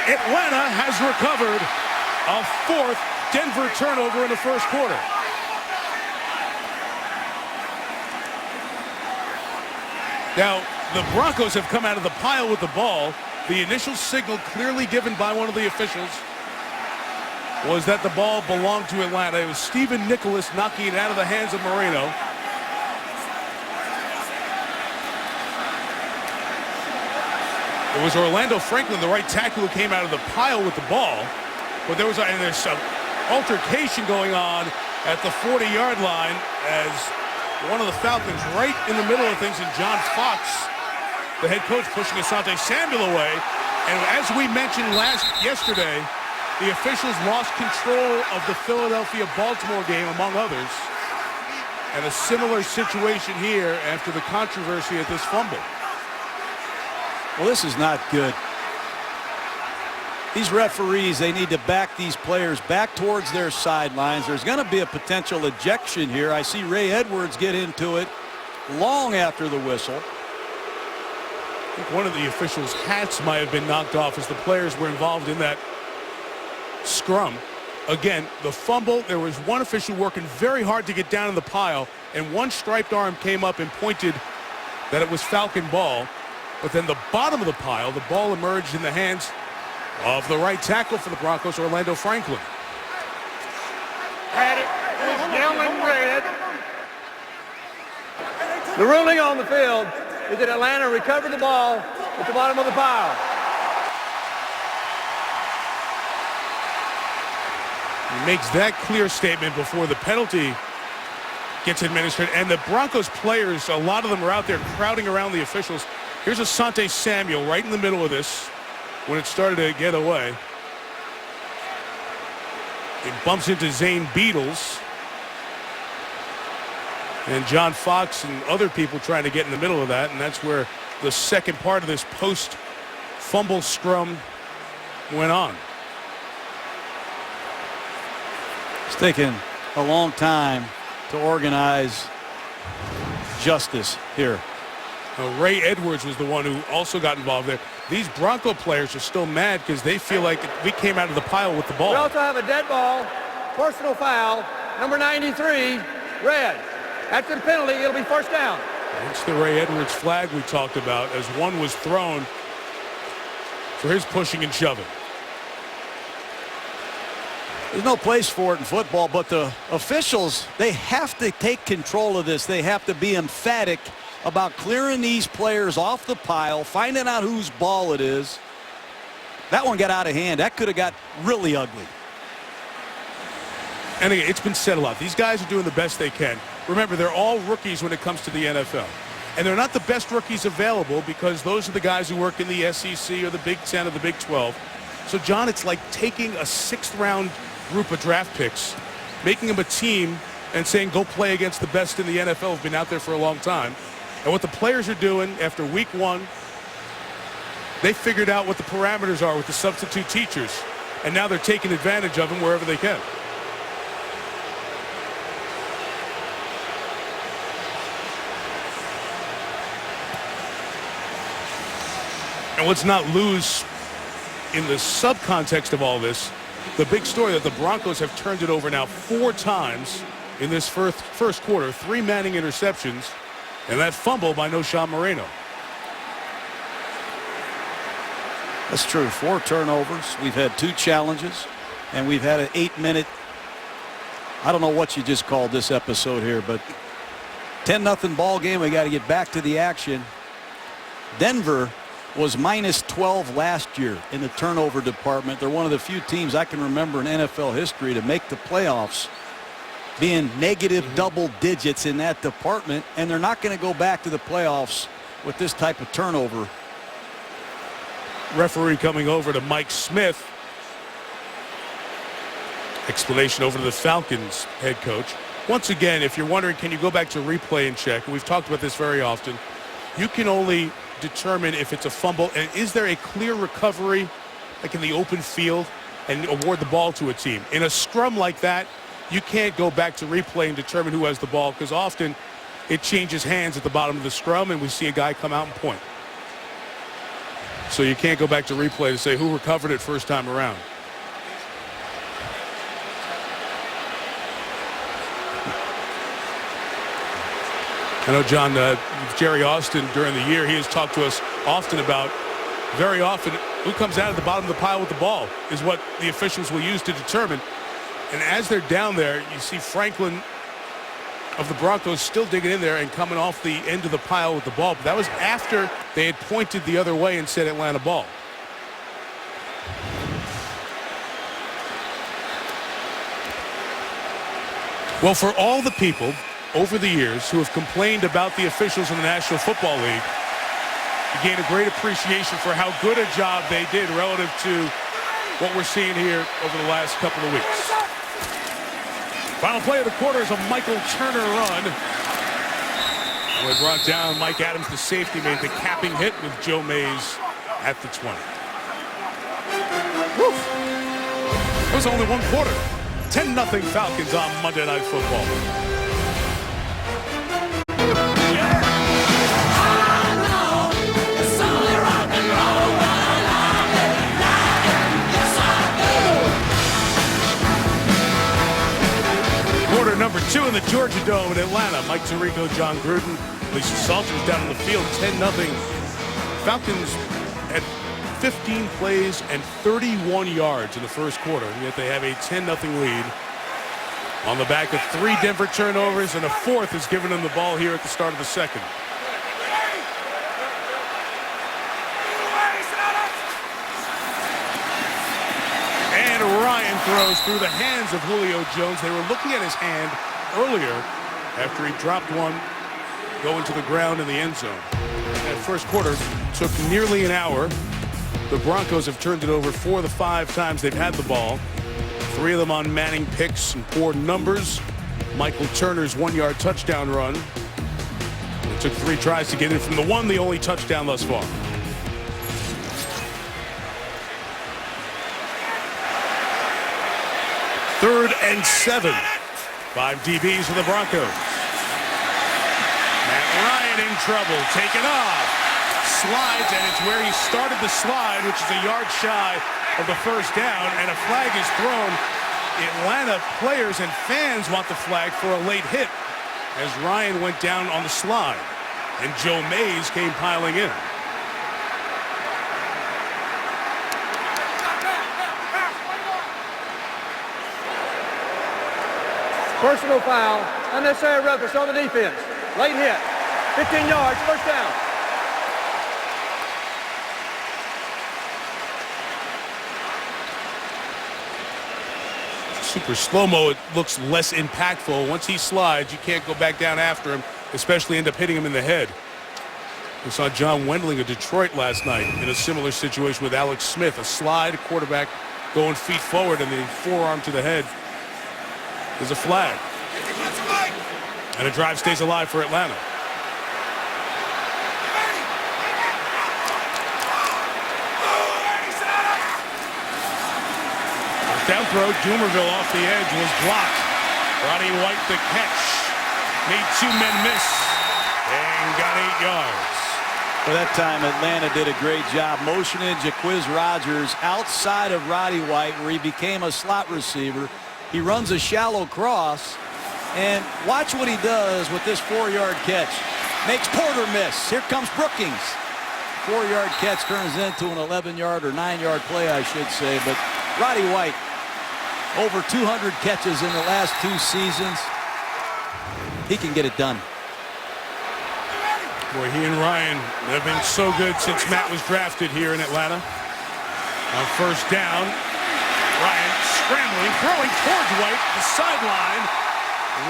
Atlanta has recovered a fourth Denver turnover in the first quarter. Now, the Broncos have come out of the pile with the ball. The initial signal clearly given by one of the officials was that the ball belonged to Atlanta. It was Stephen Nicholas knocking it out of the hands of Moreno. It was Orlando Franklin, the right tackle, who came out of the pile with the ball. But there's some altercation going on at the 40-yard line as one of the Falcons right in the middle of things, and John Fox, the head coach, pushing Asante Samuel away. And as we mentioned yesterday, the officials lost control of the Philadelphia-Baltimore game, among others. And a similar situation here after the controversy at this fumble. Well, this is not good. These referees, they need to back these players back towards their sidelines. There's going to be a potential ejection here. I see Ray Edwards get into it long after the whistle. I think one of the officials' hats might have been knocked off as the players were involved in that scrum. Again, the fumble, there was one official working very hard to get down in the pile, and one striped arm came up and pointed that it was Falcon ball. But then the bottom of the pile, the ball emerged in the hands of the right tackle for the Broncos, Orlando Franklin. Had it. It was yellow and red. The ruling on the field is that Atlanta recovered the ball at the bottom of the pile. He makes that clear statement before the penalty gets administered. And the Broncos players, a lot of them are out there crowding around the officials. Here's Asante Samuel right in the middle of this when it started to get away. It bumps into Zane Beatles. And John Fox and other people trying to get in the middle of that. And that's where the second part of this post-fumble scrum went on. It's taken a long time to organize justice here. Ray Edwards was the one who also got involved there. These Bronco players are still mad because they feel like we came out of the pile with the ball. We also have a dead ball, personal foul, number 93, red. After the penalty, it'll be first down. It's the Ray Edwards flag we talked about as one was thrown for his pushing and shoving. There's no place for it in football, but the officials, they have to take control of this. They have to be emphatic about clearing these players off the pile, finding out whose ball it is. That one got out of hand. That could have got really ugly. And again, it's been said a lot. These guys are doing the best they can. Remember, they're all rookies when it comes to the NFL. And they're not the best rookies available because those are the guys who work in the SEC or the Big Ten or the Big 12. So, John, it's like taking a sixth-round group of draft picks, making them a team, and saying, go play against the best in the NFL who've been out there for a long time. And what the players are doing after week one, they figured out what the parameters are with the substitute teachers. And now they're taking advantage of them wherever they can. And let's not lose in the subcontext of all this, the big story that the Broncos have turned it over now 4 times in this first quarter, 3 Manning interceptions, and that fumble by Noshawn Moreno. That's true. 4 turnovers. We've had 2 challenges, and we've had an 8-minute, I don't know what you just called this episode here, but 10-0 ball game. We got to get back to the action. Denver was minus 12 last year in the turnover department. They're one of the few teams I can remember in NFL history to make the playoffs being negative double digits in that department, and they're not going to go back to the playoffs with this type of turnover. Referee coming over to Mike Smith. Explanation over to the Falcons head coach. Once again, if you're wondering, can you go back to replay and check? And we've talked about this very often. You can only determine if it's a fumble and is there a clear recovery, like in the open field, and award the ball to a team. In a scrum like that, you can't go back to replay and determine who has the ball, because often it changes hands at the bottom of the scrum and we see a guy come out and point. So you can't go back to replay to say who recovered it first time around. I know, John, Jerry Austin during the year, he has talked to us often about, very often, who comes out at the bottom of the pile with the ball is what the officials will use to determine. And as they're down there, you see Franklin of the Broncos still digging in there and coming off the end of the pile with the ball. But that was after they had pointed the other way and said Atlanta ball. Well, for all the people over the years who have complained about the officials in the National Football League, you gain a great appreciation for how good a job they did relative to what we're seeing here over the last couple of weeks. Final play of the quarter is a Michael Turner run. They brought down Mike Adams, the safety, made the capping hit with Joe Mays at the 20. Woo. It was only one quarter. 10-0 Falcons on Monday Night Football. Quarter number 2 in the Georgia Dome in Atlanta. Mike Tirico, John Gruden, Lisa Salters down on the field. 10-0. Falcons had 15 plays and 31 yards in the first quarter, yet they have a 10-0 lead on the back of 3 Denver turnovers, and a 4th has given them the ball here at the start of the second. And Ryan throws through the hands of Julio Jones. They were looking at his hand earlier after he dropped one going to the ground in the end zone. That first quarter took nearly an hour. The Broncos have turned it over 4 of the 5 times they've had the ball. 3 of them on Manning picks and poor numbers. Michael Turner's 1-yard touchdown run. It took 3 tries to get it from the one, the only touchdown thus far. Third and 7. 5 DBs for the Broncos. Matt Ryan in trouble, taken off. Slides, and it's where he started the slide, which is a yard shy of the first down, and a flag is thrown. Atlanta players and fans want the flag for a late hit as Ryan went down on the slide, and Joe Mays came piling in. Personal foul, unnecessary roughness on the defense. Late hit, 15 yards, first down. Super slow-mo, it looks less impactful. Once he slides, you can't go back down after him, especially end up hitting him in the head. We saw John Wendling of Detroit last night in a similar situation with Alex Smith. A slide, quarterback going feet forward, and the forearm to the head. There's a flag. And a drive stays alive for Atlanta. Down throw, Doomerville off the edge was blocked. Roddy White the catch. Made 2 men miss and got 8 yards. For that time, Atlanta did a great job motioning Jaquiz Rodgers outside of Roddy White, where he became a slot receiver. He runs a shallow cross, and watch what he does with this 4-yard catch. Makes Porter miss. Here comes Brookings. 4-yard catch turns into an 11-yard or 9-yard play, I should say. But Roddy White, over 200 catches in the last 2 seasons. He can get it done. Boy, he and Ryan have been so good since Matt was drafted here in Atlanta. On first down, Ryan scrambling, throwing towards White, the sideline,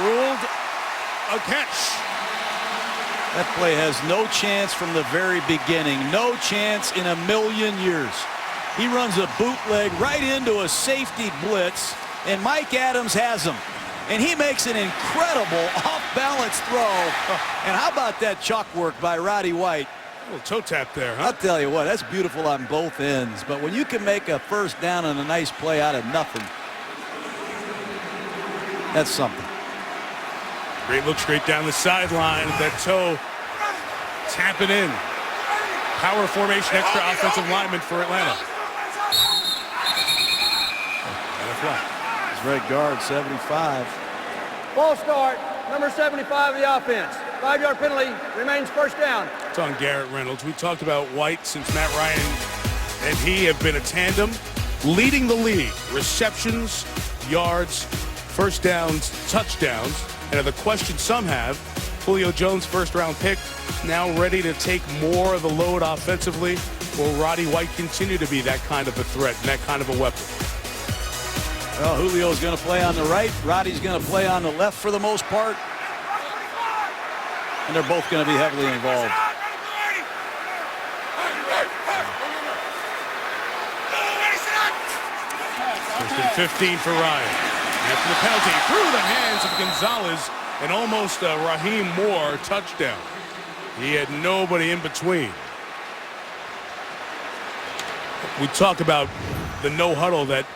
ruled a catch. That play has no chance from the very beginning. No chance in a million years. He runs a bootleg right into a safety blitz, and Mike Adams has him. And he makes an incredible off-balance throw. And how about that chalk work by Roddy White? A little toe tap there, huh? I'll tell you what, that's beautiful on both ends. But when you can make a first down and a nice play out of nothing, that's something. Great look straight down the sideline. That toe tapping in. Power formation, extra offensive lineman for Atlanta. And a flag. It's right guard, 75. False start, number 75 of the offense. 5-yard penalty, remains first down. It's on Garrett Reynolds. We talked about White since Matt Ryan and he have been a tandem leading the league. Receptions, yards, first downs, touchdowns. And the question some have, Julio Jones, first-round pick, now ready to take more of the load offensively. Will Roddy White continue to be that kind of a threat and that kind of a weapon? Well, Julio's going to play on the right. Roddy's going to play on the left for the most part. And they're both going to be heavily involved. First and 15 for Ryan. After the penalty, through the hands of Gonzalez, and almost a Raheem Moore touchdown. He had nobody in between. We talk about the no huddle that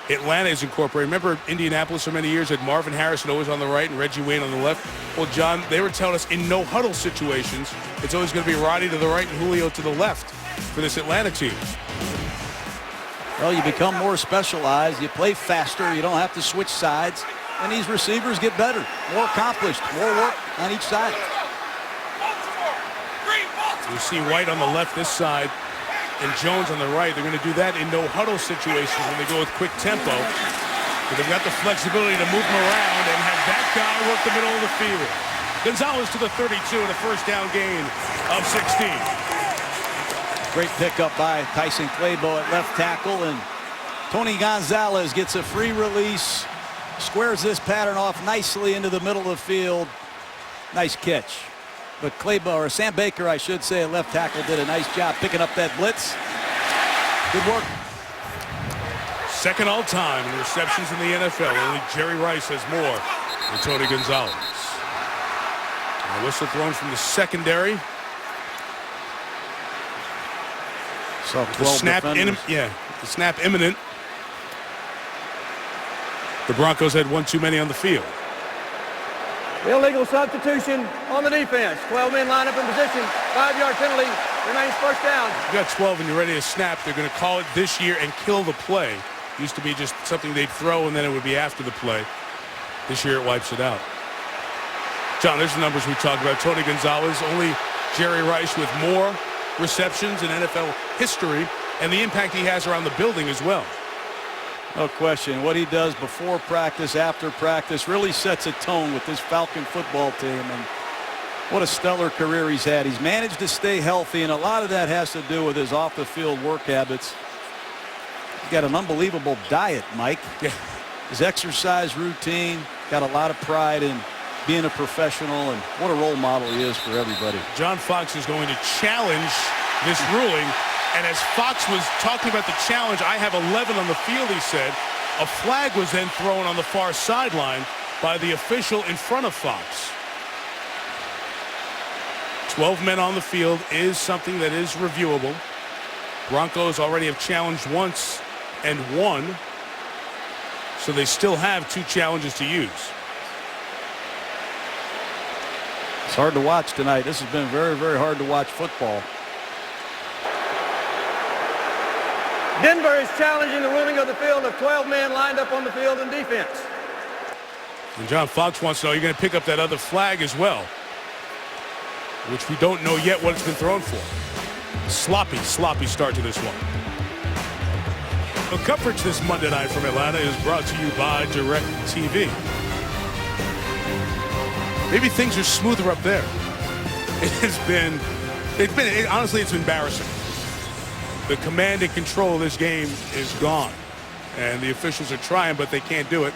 Atlanta is incorporating. Remember Indianapolis for many years had Marvin Harrison always on the right and Reggie Wayne on the left? Well, John, they were telling us in no huddle situations, it's always going to be Roddy to the right and Julio to the left for this Atlanta team. Well, you become more specialized. You play faster. You don't have to switch sides. And these receivers get better, more accomplished, more work on each side. You see White on the left this side and Jones on the right. They're going to do that in no huddle situations when they go with quick tempo. But they've got the flexibility to move them around and have that guy work the middle of the field. Gonzalez to the 32 and a first down gain of 16. Great pickup by Tyson Claybo at left tackle, and Tony Gonzalez gets a free release, squares this pattern off nicely into the middle of the field. Nice catch. But Claybo, or Sam Baker, I should say, at left tackle, did a nice job picking up that blitz. Good work. Second all-time in receptions in the NFL. Only Jerry Rice has more than Tony Gonzalez. And a whistle thrown from the secondary. So The snap imminent. The Broncos had one too many on the field. Illegal substitution on the defense. 12 men line up in position. 5-yard penalty, remains first down. You got 12 and you're ready to snap. They're going to call it this year and kill the play. Used to be just something they'd throw and then it would be after the play. This year it wipes it out. John, there's the numbers we talked about. Tony Gonzalez, only Jerry Rice with more receptions in NFL history, and the impact he has around the building as well. No question. What he does before practice, after practice, really sets a tone with this Falcon football team. And what a stellar career he's had. He's managed to stay healthy, and a lot of that has to do with his off-the-field work habits. He's got an unbelievable diet, Mike. Yeah. His exercise routine, got a lot of pride in being a professional, and what a role model he is for everybody. John Fox is going to challenge this ruling. And as Fox was talking about the challenge, I have 11 on the field, he said. A flag was then thrown on the far sideline by the official in front of Fox. 12 men on the field is something that is reviewable. Broncos already have challenged once and won, so they still have 2 challenges to use. It's hard to watch tonight. This has been very, very hard to watch football. Denver is challenging the ruling of the field of 12 men lined up on the field in defense. And John Fox wants to know, you're going to pick up that other flag as well, which we don't know yet what it's been thrown for. Sloppy start to this one. The coverage this Monday night from Atlanta is brought to you by DirecTV. Maybe things are smoother up there. Honestly, it's embarrassing. The command and control of this game is gone. And the officials are trying, but they can't do it.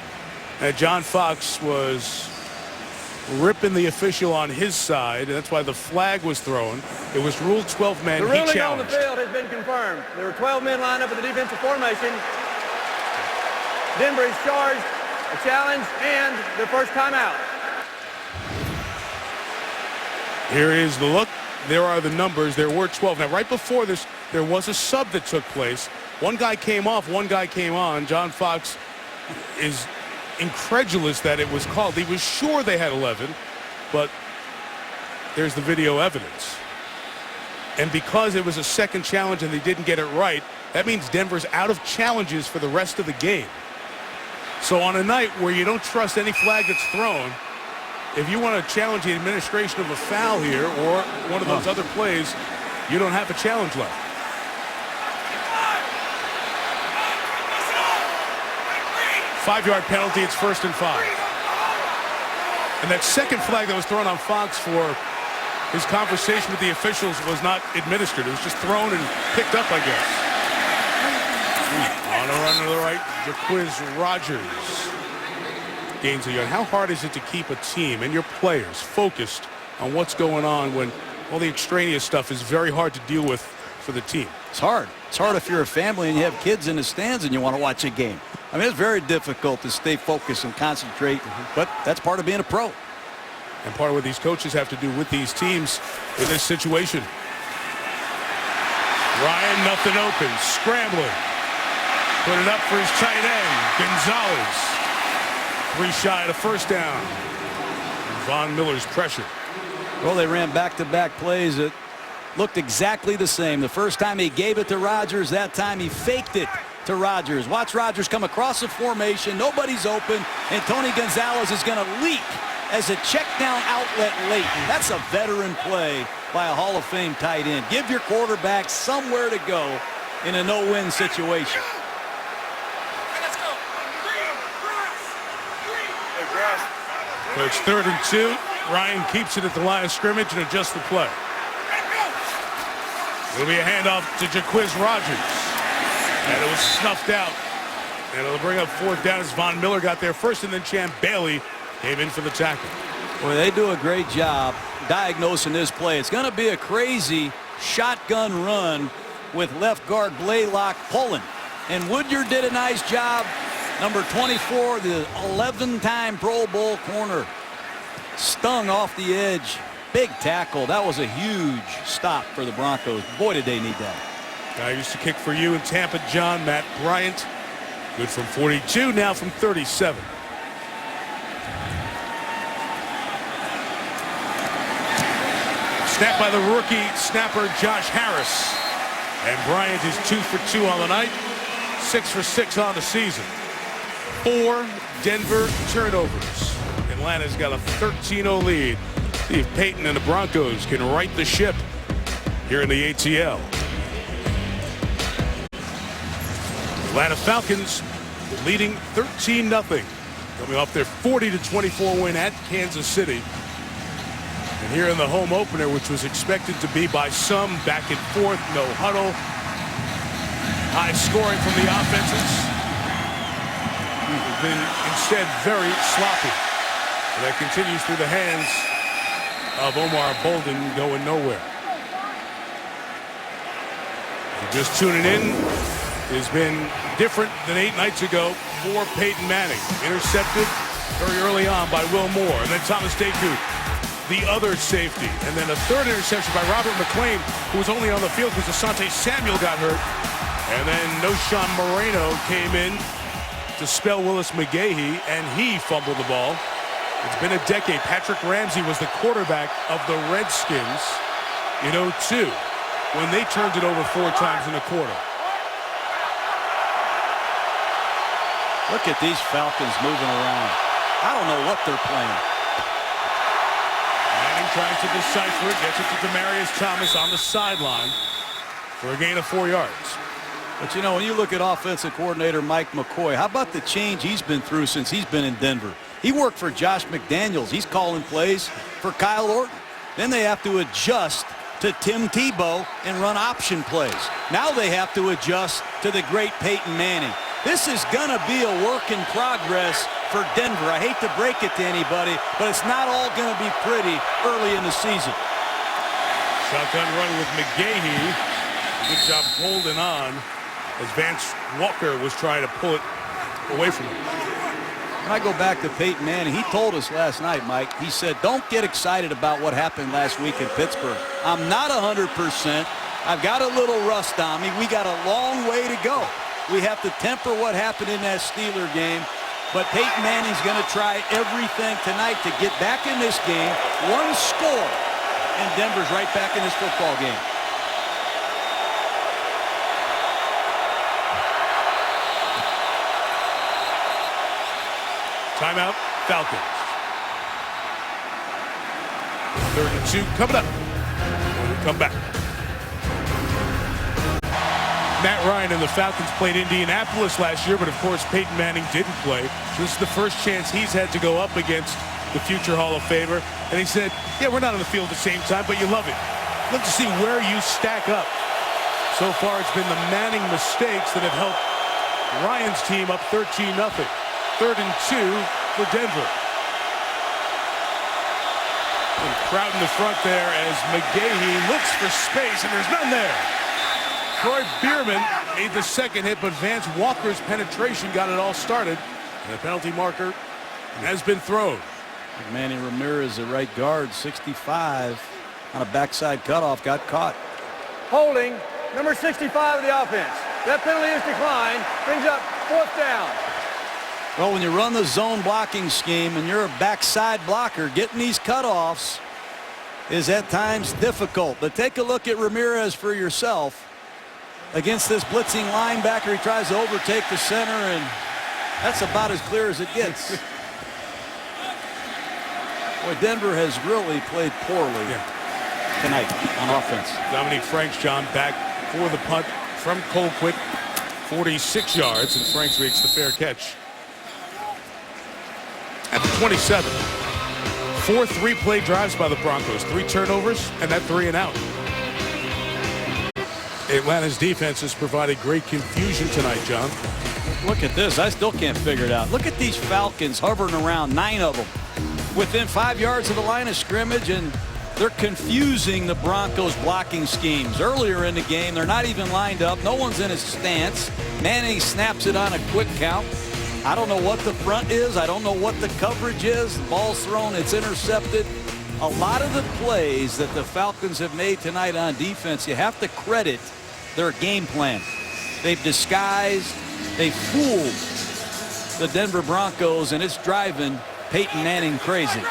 And John Fox was ripping the official on his side, and that's why the flag was thrown. It was ruled 12 men. The He ruling challenged. on the field has been confirmed. There were 12 men lined up in the defensive formation. Denver is charged a challenge and their first timeout. Here is the look. There are the numbers. There were 12. Now, right before this, there was a sub that took place. One guy came off, one guy came on. John Fox is incredulous that it was called. He was sure they had 11, but there's the video evidence. And because it was a second challenge and they didn't get it right, that means Denver's out of challenges for the rest of the game. So on a night where you don't trust any flag that's thrown, if you want to challenge the administration of a foul here or one of those other plays, you don't have a challenge left. Five-yard penalty, it's 1st and 5. And that second flag that was thrown on Fox for his conversation with the officials was not administered. It was just thrown and picked up, I guess. On a run to the right, Jaquiz Rogers gains a yard. How hard is it to keep a team and your players focused on what's going on when all the extraneous stuff is very hard to deal with for the team? It's hard. It's hard if you're a family and you have kids in the stands and you want to watch a game. I mean, it's very difficult to stay focused and concentrate, but that's part of being a pro. And part of what these coaches have to do with these teams in this situation. Ryan, nothing open, scrambling. Put it up for his tight end, Gonzalez. 3 shy of a first down. Von Miller's pressure. Well, they ran back-to-back plays that looked exactly the same. The first time he gave it to Rodgers, that time he faked it to Rodgers. Watch Rodgers come across the formation. Nobody's open, and Tony Gonzalez is going to leap as a check down outlet late. That's a veteran play by a Hall of Fame tight end. Give your quarterback somewhere to go in a no-win situation. So it's 3rd and 2. Ryan keeps it at the line of scrimmage and adjusts the play. It'll be a handoff to Jaquiz Rogers. And it was snuffed out. And it'll bring up 4th down as Von Miller got there first, and then Champ Bailey came in for the tackle. Boy, they do a great job diagnosing this play. It's going to be a crazy shotgun run with left guard Blaylock pulling. And Woodyard did a nice job. Number 24, the 11-time Pro Bowl corner, stung off the edge. Big tackle. That was a huge stop for the Broncos. Boy, did they need that. Guy used to kick for you in Tampa, John, Matt Bryant. Good from 42, now from 37. Snap by the rookie snapper Josh Harris. And Bryant is 2 for 2 on the night, 6 for 6 on the season. 4 Denver turnovers. Atlanta's got a 13-0 lead. See if Peyton and the Broncos can right the ship here in the ATL. Atlanta Falcons leading 13-0. Coming off their 40-24 win at Kansas City. And here in the home opener, which was expected to be by some back and forth, no huddle. High scoring from the offenses. Been instead very sloppy. And that continues through the hands of Omar Bolden, going nowhere. If you're just tuning in, it has been different than 8 nights ago for Peyton Manning. Intercepted very early on by Will Moore, and then Thomas Deku, the other safety, and then a 3rd interception by Robert McClain, who was only on the field because Asante Samuel got hurt, and then Noshawn Moreno came in to spell Willis McGahee, and he fumbled the ball. It's been a decade. Patrick Ramsey was the quarterback of the Redskins in 2002 when they turned it over 4 times in a quarter. Look at these Falcons moving around. I don't know what they're playing. Manning trying to decipher it, gets it to Demaryius Thomas on the sideline for a gain of 4 yards. But, you know, when you look at offensive coordinator Mike McCoy, how about the change he's been through since he's been in Denver? He worked for Josh McDaniels. He's calling plays for Kyle Orton. Then they have to adjust to Tim Tebow and run option plays. Now they have to adjust to the great Peyton Manning. This is going to be a work in progress for Denver. I hate to break it to anybody, but it's not all going to be pretty early in the season. Shotgun run with McGahee. Good job holding on as Vance Walker was trying to pull it away from him. When I go back to Peyton Manning, he told us last night, Mike, he said, don't get excited about what happened last week in Pittsburgh. I'm not 100%. I've got a little rust on me. We got a long way to go. We have to temper what happened in that Steeler game. But Peyton Manning's going to try everything tonight to get back in this game. One score, and Denver's right back in this football game. Timeout, Falcons. 3rd and 2 coming up when we come back. Matt Ryan and the Falcons played Indianapolis last year, but of course Peyton Manning didn't play. So this is the first chance he's had to go up against the future Hall of Famer. And he said, yeah, we're not on the field at the same time, but you love it. Love to see where you stack up. So far it's been the Manning mistakes that have helped Ryan's team up 13-0. 3rd and 2 for Denver. And crowd in the front there as McGahee looks for space, and there's none there. Troy Bierman made the second hit, but Vance Walker's penetration got it all started. And the penalty marker has been thrown. Manny Ramirez, the right guard, 65, on a backside cutoff, got caught. Holding, number 65 of the offense. That penalty is declined. Brings up 4th down. Well, when you run the zone blocking scheme and you're a backside blocker, getting these cutoffs is at times difficult. But take a look at Ramirez for yourself. Against this blitzing linebacker, he tries to overtake the center, and that's about as clear as it gets. Boy, Denver has really played poorly tonight on offense. Dominic Franks, John, back for the punt from Colquitt. 46 yards, and Franks makes the fair catch. At the 27. 4 3-play drives by the Broncos. 3 turnovers, and that 3 and out. Atlanta's defense has provided great confusion tonight, John. Look at this. I still can't figure it out. Look at these Falcons hovering around, 9 of them, within 5 yards of the line of scrimmage, and they're confusing the Broncos blocking schemes. Earlier in the game, they're not even lined up. No one's in a stance. Manning snaps it on a quick count. I don't know what the front is. I don't know what the coverage is. The ball's thrown. It's intercepted. A lot of the plays that the Falcons have made tonight on defense, you have to credit their game plan. They've disguised, they've fooled the Denver Broncos, and it's driving Peyton Manning crazy.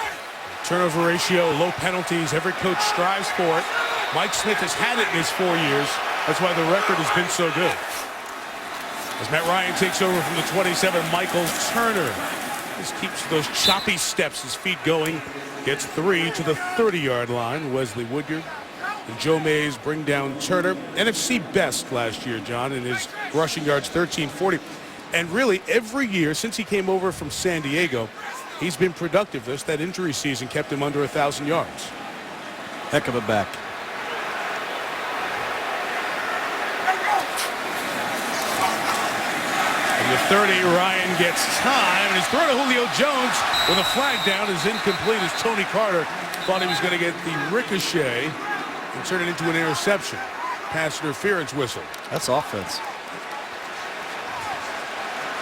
Turnover ratio, low penalties. Every coach strives for it. Mike Smith has had it in his 4 years. That's why the record has been so good. As Matt Ryan takes over from the 27, Michael Turner just keeps those choppy steps, his feet going. Gets 3 to the 30-yard line. Wesley Woodyard and Joe Mays bring down Turner. NFC best last year, John, in his rushing yards, 1340. And really, every year since he came over from San Diego, he's been productive. That injury season kept him under 1,000 yards. Heck of a back. And the 30, Ryan gets time, and his throw to Julio Jones with a flag down is incomplete as Tony Carter thought he was going to get the ricochet and turn it into an interception. Pass interference whistle. That's offense.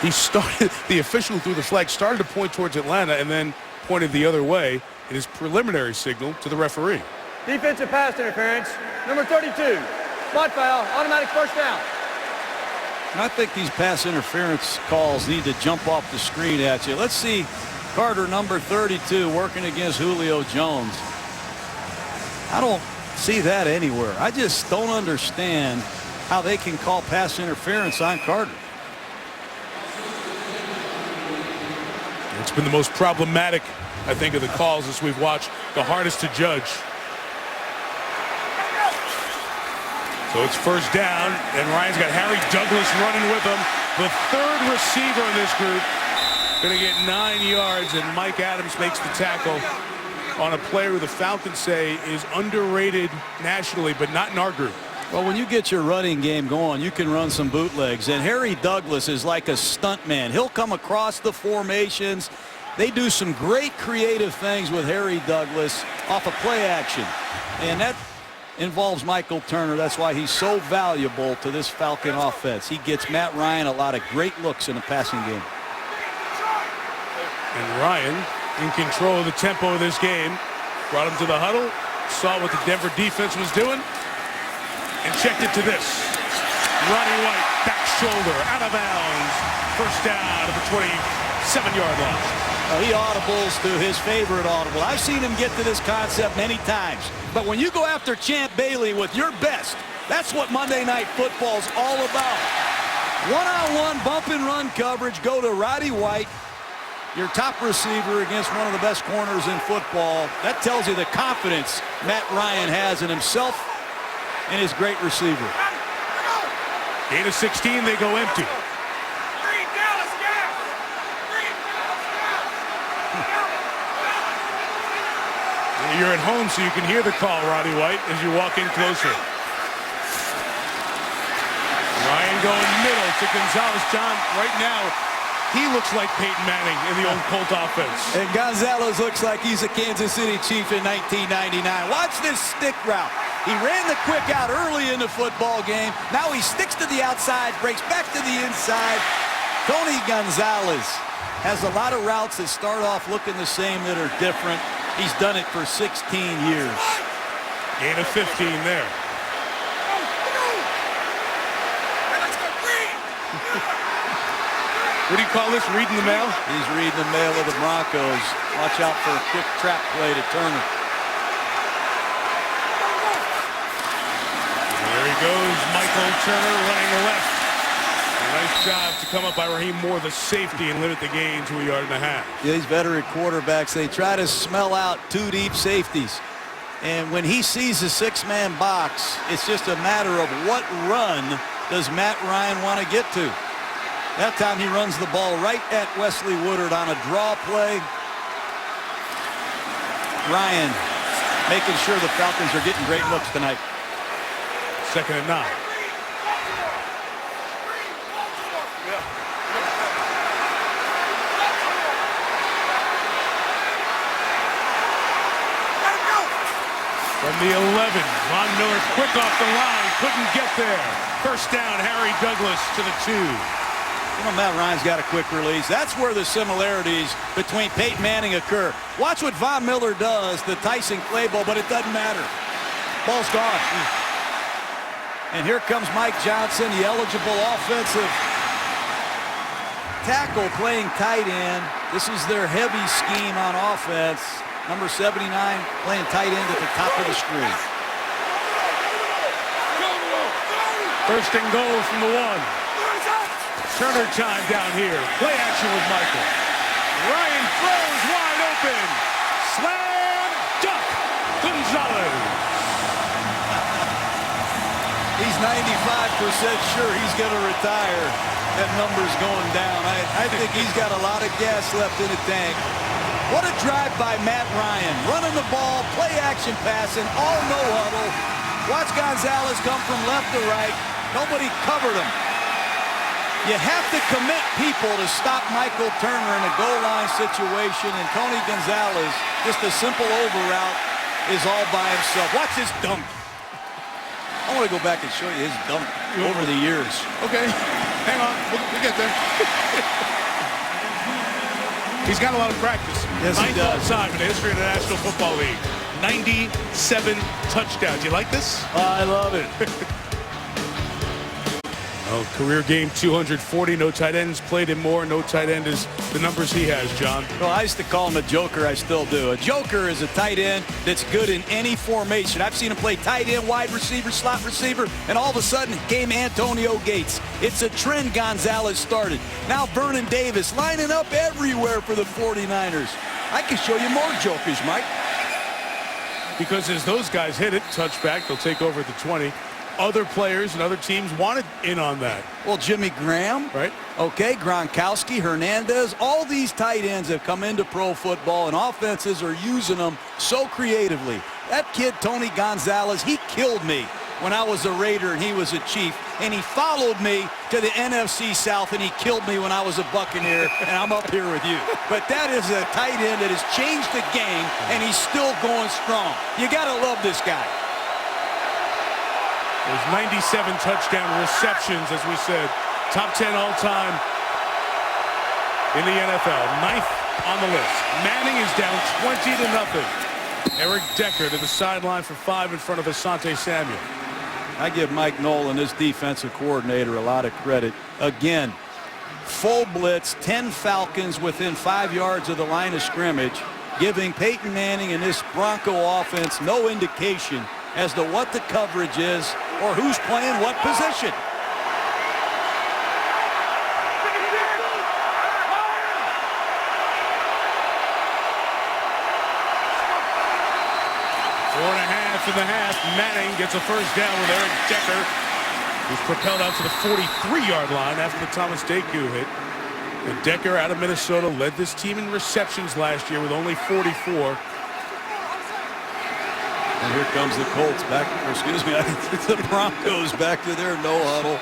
He started, the official threw the flag, started to point towards Atlanta and then pointed the other way in his preliminary signal to the referee. Defensive pass interference, number 32. Spot foul, automatic 1st down. And I think these pass interference calls need to jump off the screen at you. Let's see Carter, number 32, working against Julio Jones. I don't see that anywhere. I just don't understand how they can call pass interference on Carter. It's been the most problematic, I think, of the calls as we've watched, the hardest to judge. So it's 1st down, and Ryan's got Harry Douglas running with him. The 3rd receiver in this group going to get 9 yards, and Mike Adams makes the tackle on a player who the Falcons say is underrated nationally, but not in our group. Well, when you get your running game going, you can run some bootlegs. And Harry Douglas is like a stuntman. He'll come across the formations. They do some great creative things with Harry Douglas off of play action. And that involves Michael Turner. That's why he's so valuable to this Falcon offense. He gets Matt Ryan a lot of great looks in the passing game. And Ryan in control of the tempo of this game. Brought him to the huddle. Saw what the Denver defense was doing. And checked it to this. Roddy White, back shoulder, out of bounds. First down at the 27-yard line. He audibles to his favorite audible. I've seen him get to this concept many times. But when you go after Champ Bailey with your best, that's what Monday Night Football's all about. One-on-one bump and run coverage. Go to Roddy White, your top receiver, against one of the best corners in football. That tells you the confidence Matt Ryan has in himself and his great receiver. Gain of 16, they go empty. You're at home, so you can hear the call, Roddy White, as you walk in closer. Ryan going middle to Gonzalez. John, right now, he looks like Peyton Manning in the old Colt offense. And Gonzalez looks like he's a Kansas City Chief in 1999. Watch this stick route. He ran the quick out early in the football game. Now he sticks to the outside, breaks back to the inside. Tony Gonzalez has a lot of routes that start off looking the same that are different. He's done it for 16 years. Gain of 15 there. What do you call this? Reading the mail? He's reading the mail of the Broncos. Watch out for a quick trap play to Turner. There he goes, Michael Turner running left. Nice job to come up by Raheem Moore, the safety, and limit the gain to a yard and a half. Yeah, these veteran quarterbacks, they try to smell out two deep safeties. And when he sees a six-man box, it's just a matter of what run does Matt Ryan want to get to. That time he runs the ball right at Wesley Woodard on a draw play. Ryan making sure the Falcons are getting great looks tonight. 2nd and 9. From the 11, Von Miller quick off the line, couldn't get there. First down, Harry Douglas to the 2. You know, Matt Ryan's got a quick release. That's where the similarities between Peyton Manning occur. Watch what Von Miller does, the Tyson Clay ball, but it doesn't matter. Ball's gone. And here comes Mike Johnson, the eligible offensive tackle, playing tight end. This is their heavy scheme on offense. Number 79 playing tight end at the top of the screen. First and goal from the 1. Turner time down here. Play action with Michael. Ryan throws wide open. Slam dunk. Gonzalez. He's 95% sure he's going to retire. That number's going down. I think he's got a lot of gas left in the tank. What a drive by Matt Ryan. Running the ball, play action passing, all no huddle. Watch Gonzalez come from left to right. Nobody covered him. You have to commit people to stop Michael Turner in a goal line situation, and Tony Gonzalez, just a simple over route, is all by himself. Watch his dunk. I want to go back and show you his dunk over the years. Okay, hang on, we'll get there. He's got a lot of practice. Yes, he does. 9th all-time in the history of the National Football League. 97 touchdowns. You like this? I love it. Oh, career game 240. No tight ends played him more. No tight end is the numbers he has, John. Well, I used to call him a joker. I still do. A joker is a tight end that's good in any formation. I've seen him play tight end, wide receiver, slot receiver, and all of a sudden came Antonio Gates. It's a trend Gonzalez started. Now Vernon Davis lining up everywhere for the 49ers. I can show you more jokers, Mike. Because as those guys hit it, touchback, they'll take over at the 20. other players and other teams wanted in on that. Well, Jimmy Graham, right? Okay, Gronkowski, Hernandez, all these tight ends have come into pro football, and offenses are using them so creatively. That kid, Tony Gonzalez, he killed me when I was a Raider and he was a Chief, and he followed me to the NFC South, and he killed me when I was a Buccaneer, and I'm up here with you. But that is a tight end that has changed the game, and he's still going strong. You got to love this guy. There's 97 touchdown receptions, as we said. Top 10 all-time in the NFL. 9th on the list. Manning is down 20-0. Eric Decker to the sideline for 5 in front of Asante Samuel. I give Mike Nolan, this defensive coordinator, a lot of credit. Again, full blitz, 10 Falcons within 5 yards of the line of scrimmage, giving Peyton Manning and this Bronco offense no indication as to what the coverage is or who's playing what position. In the half, Manning gets a first down with Eric Decker, who's propelled out to the 43-yard line after the Thomas Deku hit. And Decker out of Minnesota led this team in receptions last year with only 44. And here comes the Colts back, or excuse me, the Broncos back to their no huddle,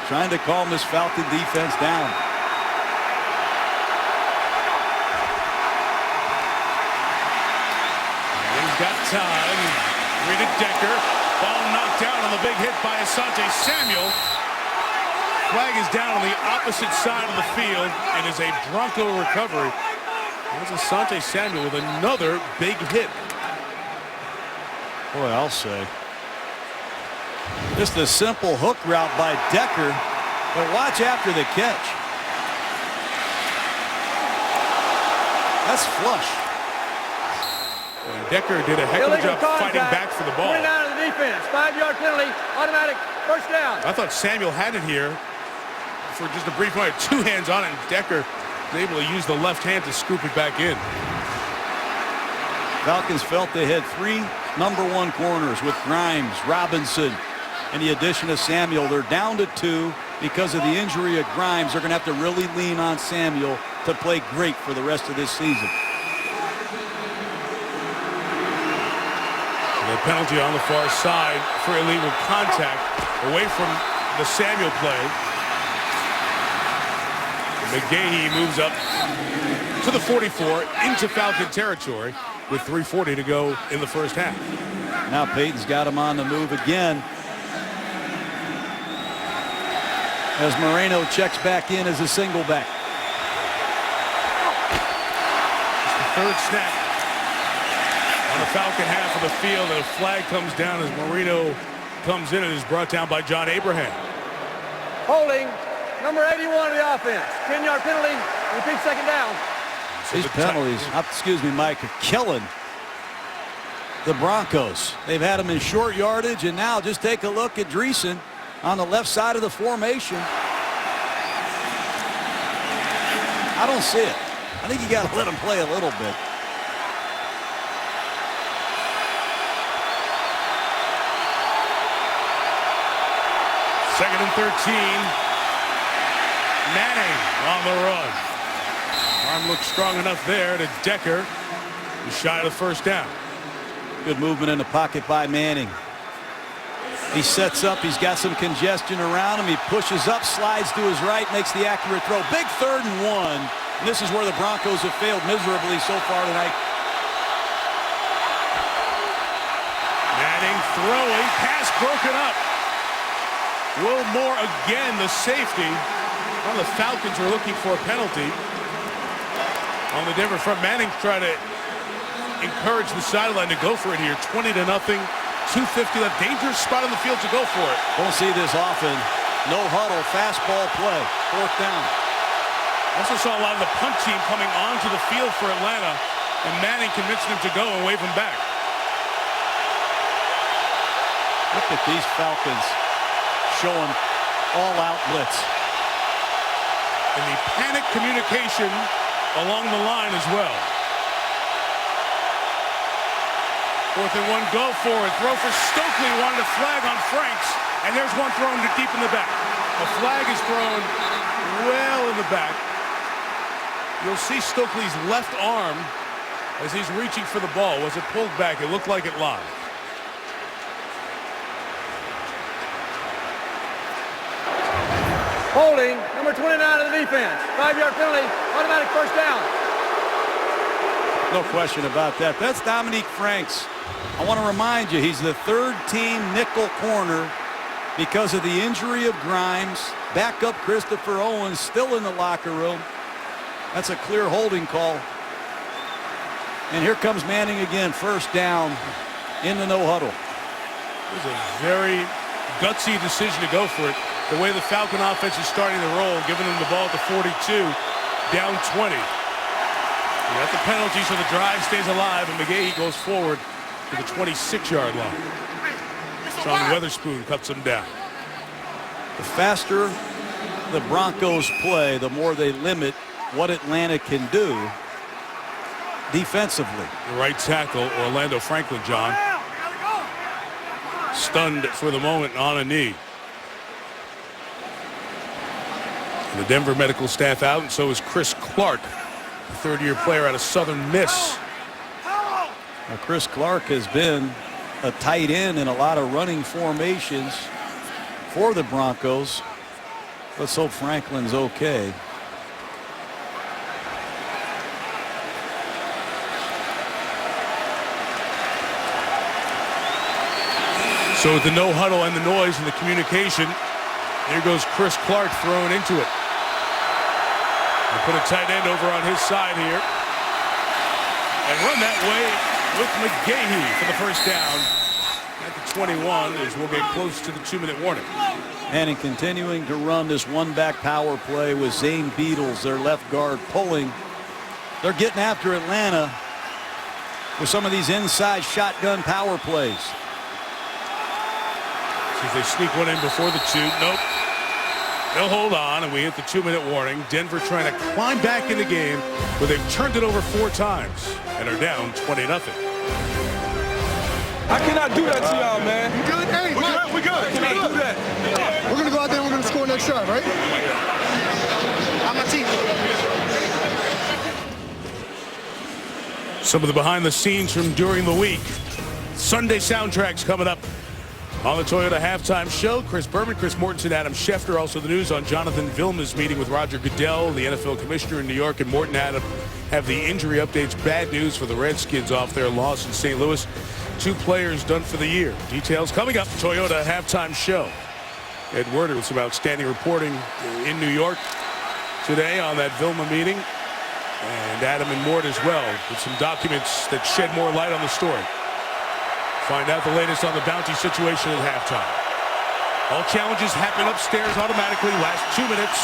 trying to calm this Falcon defense down. He's got time. Read it, Decker. Ball knocked down on the big hit by Asante Samuel. Flag is down on the opposite side of the field. It is a Bronco recovery. There's Asante Samuel with another big hit. Boy, I'll say. Just a simple hook route by Decker, but watch after the catch. That's flush. And Decker did a heck of a job fighting back for the ball. 29 of the defense, 5-yard penalty, automatic first down. I thought Samuel had it here for just a brief moment. 2 hands on it, and Decker was able to use the left hand to scoop it back in. Falcons felt they had 3 #1 corners with Grimes, Robinson, and the addition of Samuel. They're down to 2 because of the injury of Grimes. They're going to have to really lean on Samuel to play great for the rest of this season. The penalty on the far side for illegal contact away from the Samuel play. McGahee moves up to the 44 into Falcon territory with 3:40 to go in the first half. Now Peyton's got him on the move again as Moreno checks back in as a single back. It's the third snap on the Falcon half of the field, and a flag comes down as Moreno comes in and is brought down by John Abraham. Holding number 81 of the offense. 10-yard penalty, repeat second down. These penalties, excuse me, Mike, are killing the Broncos. They've had them in short yardage, and now just take a look at Dreesen on the left side of the formation. I don't see it. I think you got to let him play a little bit. Second and 13. Manning on the run. Arm looks strong enough there to Decker. He's shy of the first down. Good movement in the pocket by Manning. He sets up. He's got some congestion around him. He pushes up, slides to his right, makes the accurate throw. Big 3rd and 1. And this is where the Broncos have failed miserably so far tonight. Manning throwing. Pass broken up. Will Moore again, the safety. One of the Falcons were looking for a penalty on the Denver front. Manning tried to encourage the sideline to go for it here. 20-0. 2:50 left. Dangerous spot on the field to go for it. Don't see this often. No huddle, fastball play. 4th down. Also saw a lot of the punt team coming onto the field for Atlanta, and Manning convinced them to go and wave them back. Look at these Falcons showing all-out blitz. And the panic communication along the line as well. 4th and 1, go for it. Throw for Stokely, wanted a flag on Franks, and there's one thrown to deep in the back. A flag is thrown well in the back. You'll see Stokely's left arm as he's reaching for the ball. Was it pulled back? It looked like it lined. Holding, number 29 of the defense. 5-yard penalty, automatic first down. No question about that. That's Dominic Franks. I want to remind you, he's the 3rd-team nickel corner because of the injury of Grimes. Backup Christopher Owens still in the locker room. That's a clear holding call. And here comes Manning again, first down in the no huddle. It was a very gutsy decision to go for it. The way the Falcon offense is starting to roll, giving them the ball at the 42, down 20. You got the penalty, so the drive stays alive, and McGahee goes forward to the 26-yard line. Sean Weatherspoon cuts him down. The faster the Broncos play, the more they limit what Atlanta can do defensively. The right tackle, Orlando Franklin, John, stunned for the moment on a knee. The Denver medical staff out, and so is Chris Clark, the 3rd-year player out of Southern Miss. Now, Chris Clark has been a tight end in a lot of running formations for the Broncos. Let's hope Franklin's okay. So with the no huddle and the noise and the communication, here goes Chris Clark thrown into it. They put a tight end over on his side here. And run that way with McGahee for the first down at the 21 as we'll get close to the 2-minute warning. Manning continuing to run this one-back power play with Zane Beadles, their left guard, pulling. They're getting after Atlanta with some of these inside shotgun power plays. See if they sneak one in before the 2. Nope. They'll hold on, and we hit the 2-minute warning. Denver trying to climb back in the game, where they've turned it over 4 times and are down 20-0. I cannot do that to y'all, man. You good? Hey, We good. I cannot do that. we're going to go out there and we're going to score next drive, right? I'm my team. Some of the behind-the-scenes from during the week. Sunday soundtracks coming up on the Toyota Halftime Show. Chris Berman, Chris Mortensen, Adam Schefter. Also the news on Jonathan Vilma's meeting with Roger Goodell, the NFL commissioner in New York, and Morton Adam have the injury updates. Bad news for the Redskins off their loss in St. Louis. 2 players done for the year. Details coming up. Toyota Halftime Show. Ed Werder with some outstanding reporting in New York today on that Vilma meeting. And Adam and Mort as well with some documents that shed more light on the story. Find out the latest on the bounty situation at halftime. All challenges happen upstairs automatically. Last 2 minutes.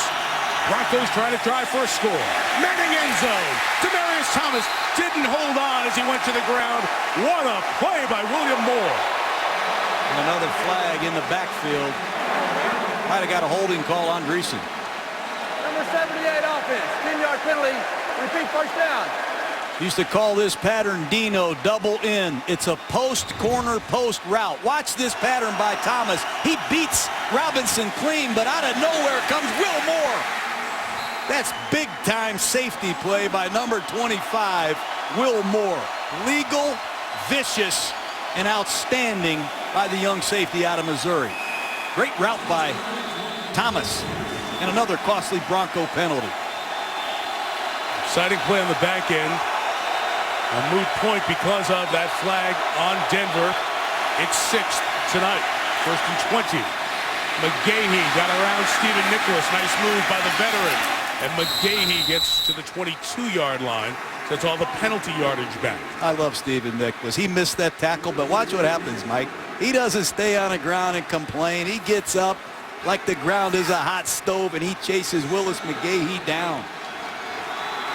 Broncos trying to drive for a score. Manning end zone. Demaryius Thomas didn't hold on as he went to the ground. What a play by William Moore. And another flag in the backfield. Might have got a holding call on Greason. Number 78 offense, 10-yard penalty, repeat first down. Used to call this pattern Dino double in. It's a post corner post route. Watch this pattern by Thomas. He beats Robinson clean, but out of nowhere comes Will Moore. That's big time safety play by number 25, Will Moore. Legal, vicious, and outstanding by the young safety out of Missouri. Great route by Thomas, and another costly Bronco penalty. Exciting play on the back end. A moot point because of that flag on Denver. It's 6th tonight. 1st and 20. McGahee got around Stephen Nicholas. Nice move by the veteran. And McGahee gets to the 22-yard line. So that's all the penalty yardage back. I love Stephen Nicholas. He missed that tackle, but watch what happens, Mike. He doesn't stay on the ground and complain. He gets up like the ground is a hot stove, and he chases Willis McGahee down.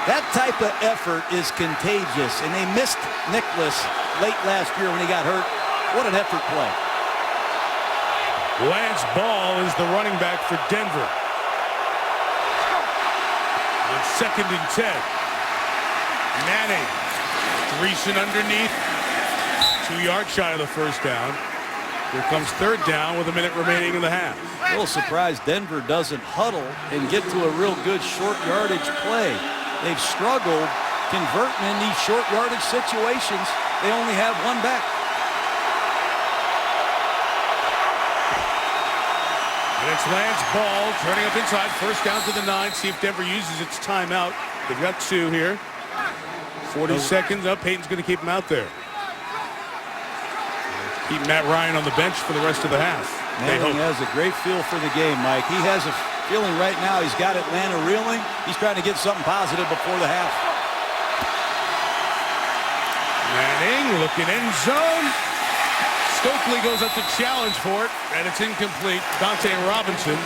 That type of effort is contagious, and they missed Nicholas late last year when he got hurt. What an effort play. Lance Ball is the running back for Denver. On 2nd and 10. Manning. Greason underneath. 2 yards shy of the first down. Here comes third down with a minute remaining in the half. A little surprised Denver doesn't huddle and get to a real good short yardage play. They've struggled converting in these short yardage situations. They only have one back. And it's Lance Ball turning up inside. First down to the 9. See if Denver uses its timeout. They've got 2 here. 40 seconds up. Peyton's going to keep him out there. Keep Matt Ryan on the bench for the rest of the half. Manning has a great feel for the game, Mike. He has a feeling right now he's got Atlanta reeling. He's trying to get something positive before the half. Manning looking end zone. Stokely goes up to challenge for it, and it's incomplete. Dante Robinson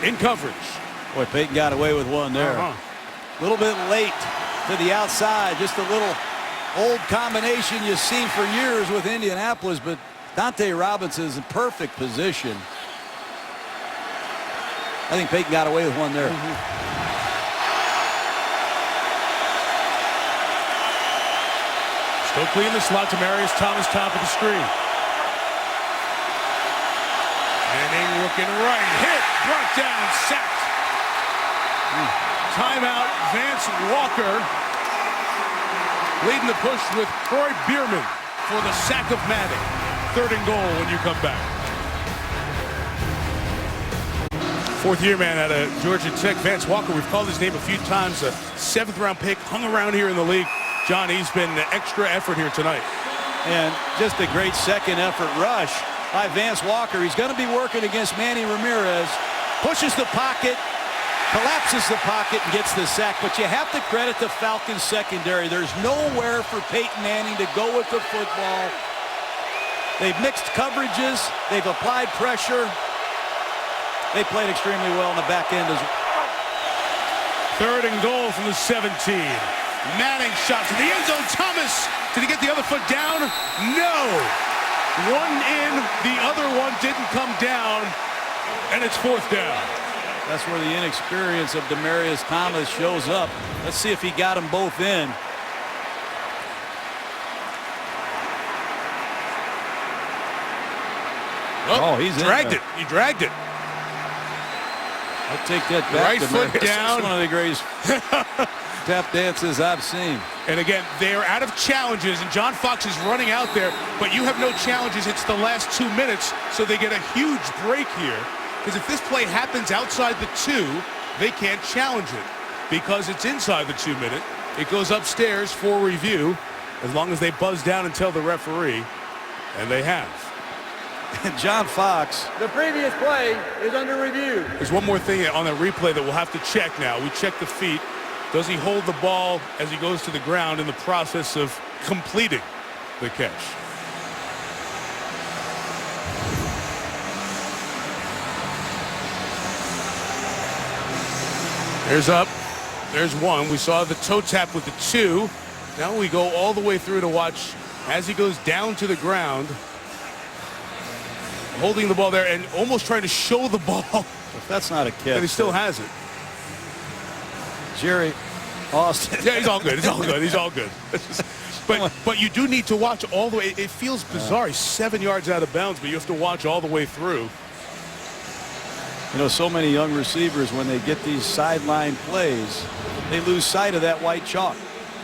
in coverage. Boy, Peyton got away with one there. A little bit late to the outside. Just a little old combination you've seen for years with Indianapolis, but Dante Robinson is in perfect position. I think Peyton got away with one there. Stokely in the slot to Marius Thomas, top of the screen. Manning looking right, hit, brought down, sacked. Timeout, Vance Walker leading the push with Troy Bierman for the sack of Manning. 3rd and goal when you come back. 4th year man out of Georgia Tech, Vance Walker. We've called his name a few times. A 7th round pick, hung around here in the league. John, he's been extra effort here tonight. And just a great second effort rush by Vance Walker. He's going to be working against Manny Ramirez. Pushes the pocket, collapses the pocket, and gets the sack. But you have to credit the Falcons secondary. There's nowhere for Peyton Manning to go with the football. They've mixed coverages. They've applied pressure. They played extremely well in the back end as well. 3rd and goal from the 17. Manning shot to the end zone. Thomas, did he get the other foot down? No. One in, the other one didn't come down, and it's 4th down. That's where the inexperience of Demaryius Thomas shows up. Let's see if he got them both in. Oh, he's dragged it. He dragged it. I'll take that back. Right foot down. That's one of the greatest tap dances I've seen. And again, they are out of challenges, and John Fox is running out there, but you have no challenges. It's the last 2 minutes, so they get a huge break here. Because if this play happens outside the 2, they can't challenge it. Because it's inside the 2 minute, it goes upstairs for review, as long as they buzz down and tell the referee, and they have. And John Fox. The previous play is under review. There's one more thing on that replay that we'll have to check now. We check the feet. Does he hold the ball as he goes to the ground in the process of completing the catch? There's up. There's one. We saw the toe tap with the 2. Now we go all the way through to watch as he goes down to the ground, holding the ball there and almost trying to show the ball. If that's not a catch. But he still has it. Jerry Austin. Yeah, he's all good. He's all good. He's all good. But you do need to watch all the way. It feels bizarre. He's 7 yards out of bounds, but you have to watch all the way through. You know, so many young receivers, when they get these sideline plays, they lose sight of that white chalk.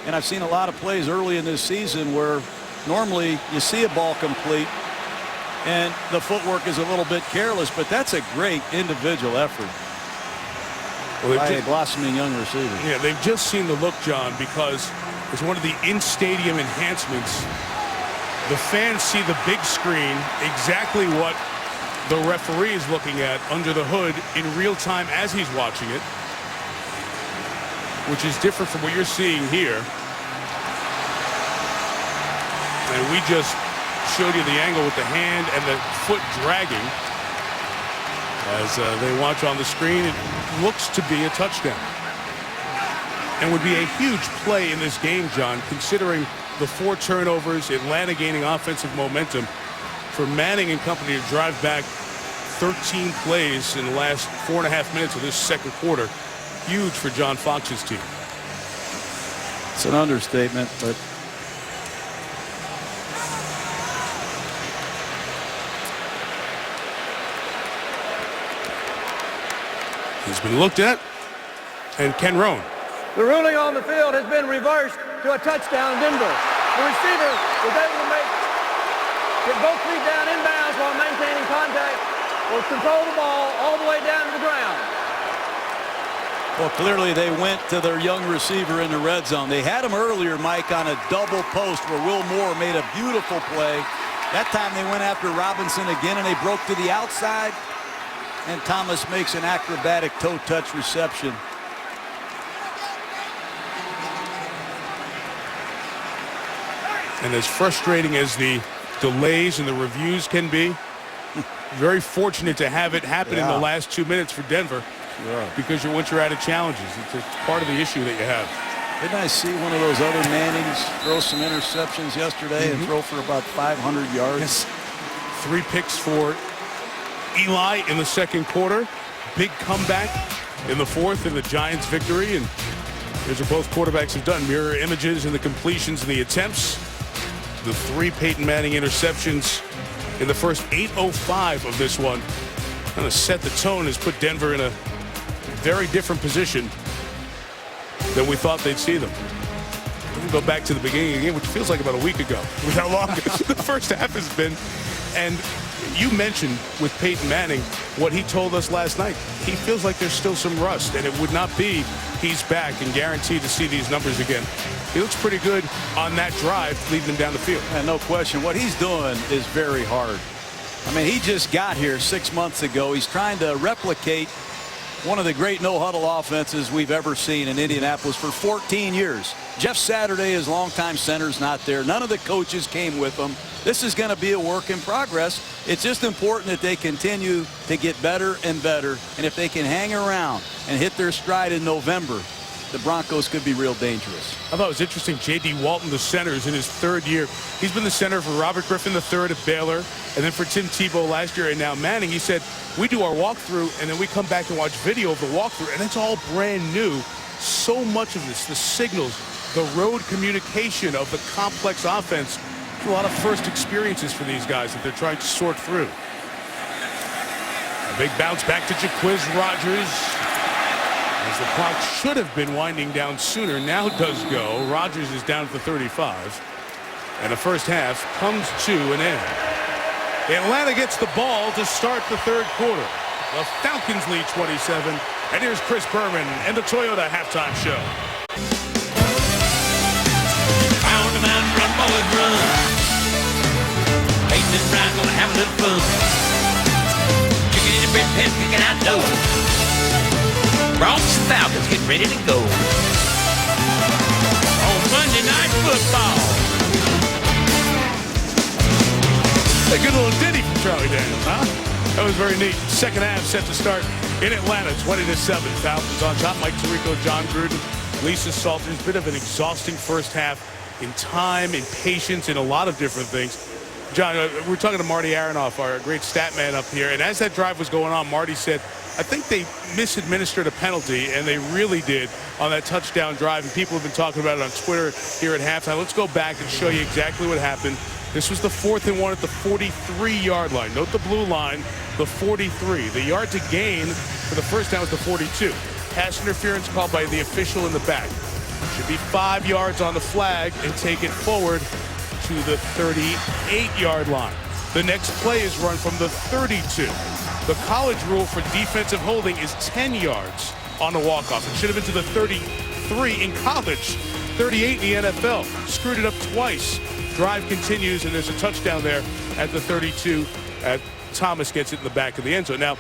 And I've seen a lot of plays early in this season where normally you see a ball complete and the footwork is a little bit careless, but that's a great individual effort by a blossoming young receiver. Yeah, they've just seen the look, John, because it's one of the in-stadium enhancements. The fans see the big screen, exactly what the referee is looking at under the hood in real time as he's watching it, which is different from what you're seeing here. And we just showed you the angle with the hand and the foot dragging. As they watch on the screen, it looks to be a touchdown. And would be a huge play in this game, John, considering the 4 turnovers, Atlanta gaining offensive momentum. For Manning and company to drive back 13 plays in the last 4.5 minutes of this second quarter. Huge for John Fox's team. It's an understatement, but He's been looked at. And Ken Roan. The ruling on the field has been reversed to a touchdown, Denver. The receiver was able to get both feet down inbounds while maintaining contact, will control the ball all the way down to the ground. Well, clearly they went to their young receiver in the red zone. They had him earlier, Mike, on a double post where Will Moore made a beautiful play. That time they went after Robinson again, and they broke to the outside. And Thomas makes an acrobatic toe touch reception. And as frustrating as the delays and the reviews can be, very fortunate to have it happen in the last 2 minutes for Denver. Because once you're out of challenges, it's part of the issue that you have. Didn't I see one of those other Mannings throw some interceptions yesterday and throw for about 500 yards? Yes. 3 picks for Eli in the second quarter. Big comeback in the fourth in the Giants' victory. And here's what both quarterbacks have done. Mirror images in the completions and the attempts. The 3 Peyton Manning interceptions in the first 8:05 of this one. Kind of set the tone, has put Denver in a very different position than we thought they'd see them. We can go back to the beginning of the game, which feels like about a week ago, with how long the first half has been. And you mentioned with Peyton Manning what he told us last night. He feels like there's still some rust, and it would not be he's back and guaranteed to see these numbers again. He looks pretty good on that drive, leading them down the field. And no question, what he's doing is very hard. I mean, he just got here 6 months ago. He's trying to replicate one of the great no-huddle offenses we've ever seen in Indianapolis for 14 years. Jeff Saturday, his longtime center, is not there. None of the coaches came with him. This is going to be a work in progress. It's just important that they continue to get better and better. And if they can hang around and hit their stride in November, the Broncos could be real dangerous. I thought it was interesting. J.D. Walton, the center, is in his 3rd year. He's been the center for Robert Griffin III at Baylor, and then for Tim Tebow last year, and now Manning. He said, we do our walkthrough, and then we come back and watch video of the walkthrough, and it's all brand new. So much of this, the signals, the road communication of the complex offense, a lot of first experiences for these guys that they're trying to sort through. A big bounce back to Jaquiz Rodgers. As the clock should have been winding down sooner, now does go. Rodgers is down at the 35. And the first half comes to an end. Atlanta gets the ball to start the 3rd quarter. The Falcons lead 27. And here's Chris Berman and the Toyota halftime show. Round and round, run, boys, run. Peyton and Brian gonna have a little fun. Chicken in the bread pen, kicking out doors. Broncos Falcons get ready to go. On Monday Night Football. A good little ditty from Charlie Daniels, huh? That was very neat. Second half set to start in Atlanta, 20-7. Falcons on top. Mike Tirico, John Gruden, Lisa Salter. It's been of an exhausting first half in time, in patience, in a lot of different things. John, we're talking to Marty Aronoff, our great stat man up here, and as that drive was going on, Marty said, I think they misadministered a penalty, and they really did on that touchdown drive, and people have been talking about it on Twitter here at halftime. Let's go back and show you exactly what happened. This was the 4th and 1 at the 43-yard line. Note the blue line, the 43. The yard to gain for the first down was the 42. Pass interference called by the official in the back. Should be 5 yards on the flag and take it forward to the 38-yard line. The next play is run from the 32. The college rule for defensive holding is 10 yards on a walk-off. It should have been to the 33 in college, 38 in the NFL. Screwed it up twice. Drive continues, and there's a touchdown there at the 32. Thomas gets it in the back of the end zone. Now,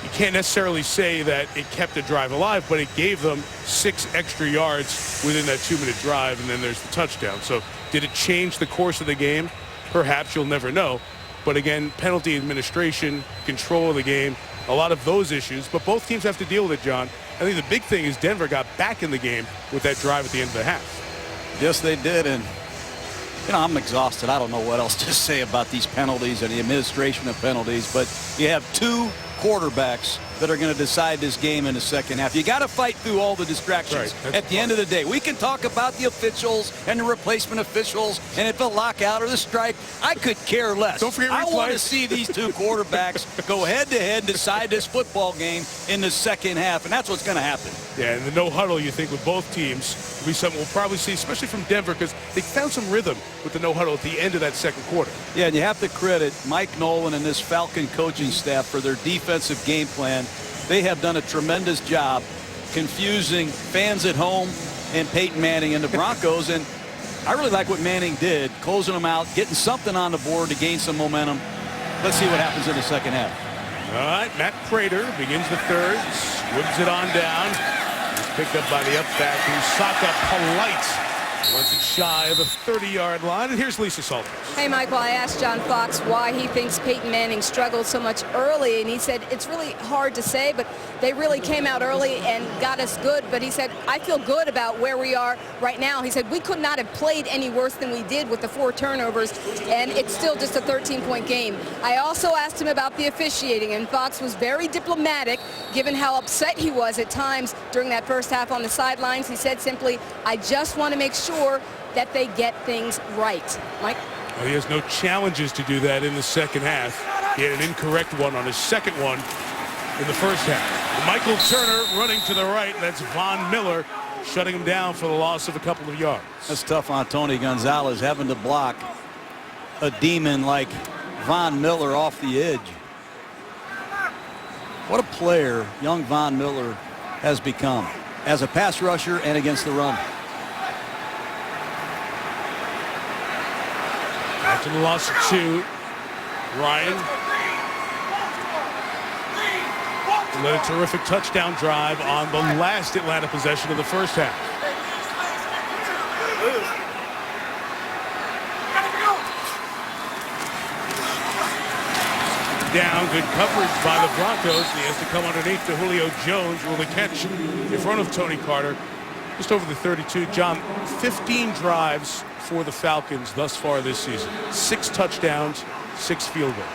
you can't necessarily say that it kept the drive alive, but it gave them 6 extra yards within that 2-minute drive, and then there's the touchdown. So did it change the course of the game? Perhaps, you'll never know. But again, penalty administration, control of the game, a lot of those issues. But both teams have to deal with it, John. I think the big thing is Denver got back in the game with that drive at the end of the half. Yes, they did. And, you know, I'm exhausted. I don't know what else to say about these penalties and the administration of penalties. But you have 2 quarterbacks that are going to decide this game in the second half. You got to fight through all the distractions. Right, at the end of the day. We can talk about the officials and the replacement officials and if the lockout or the strike. I could care less. Don't forget I want to replays. see these two quarterbacks go head-to-head and decide this football game in the second half, and that's what's going to happen. Yeah, and the no huddle, you think, with both teams will be something we'll probably see, especially from Denver, because they found some rhythm with the no huddle at the end of that second quarter. Yeah, and you have to credit Mike Nolan and this Falcon coaching staff for their defensive game plan. They have done a tremendous job confusing fans at home and Peyton Manning and the Broncos. And I really like what Manning did, closing them out, getting something on the board to gain some momentum. Let's see what happens in the second half. All right, Matt Prater begins the third, squibs it on down. He's picked up by the up back, Usaka Polite. Once it's shy of the 30-yard line. And here's Lisa Salters. Hey, Michael, I asked John Fox why he thinks Peyton Manning struggled so much early, and he said it's really hard to say, but they really came out early and got us good. But he said, I feel good about where we are right now. He said, we could not have played any worse than we did with the 4 turnovers, and it's still just a 13-point game. I also asked him about the officiating, and Fox was very diplomatic, given how upset he was at times during that first half on the sidelines. He said simply, I just want to make sure that they get things right. Mike? Well, he has no challenges to do that in the second half. He had an incorrect one on his second one in the first half. Michael Turner running to the right. That's Von Miller shutting him down for the loss of a couple of yards. That's tough on Tony Gonzalez having to block a demon like Von Miller off the edge. What a player young Von Miller has become as a pass rusher and against the run. After the loss of 2, Ryan led a terrific touchdown drive on the last Atlanta possession of the first half. Down, good coverage by the Broncos. He has to come underneath to Julio Jones with a catch in front of Tony Carter. Just over the 32. John, 15 drives for the Falcons thus far this season. 6 touchdowns, 6 field goals.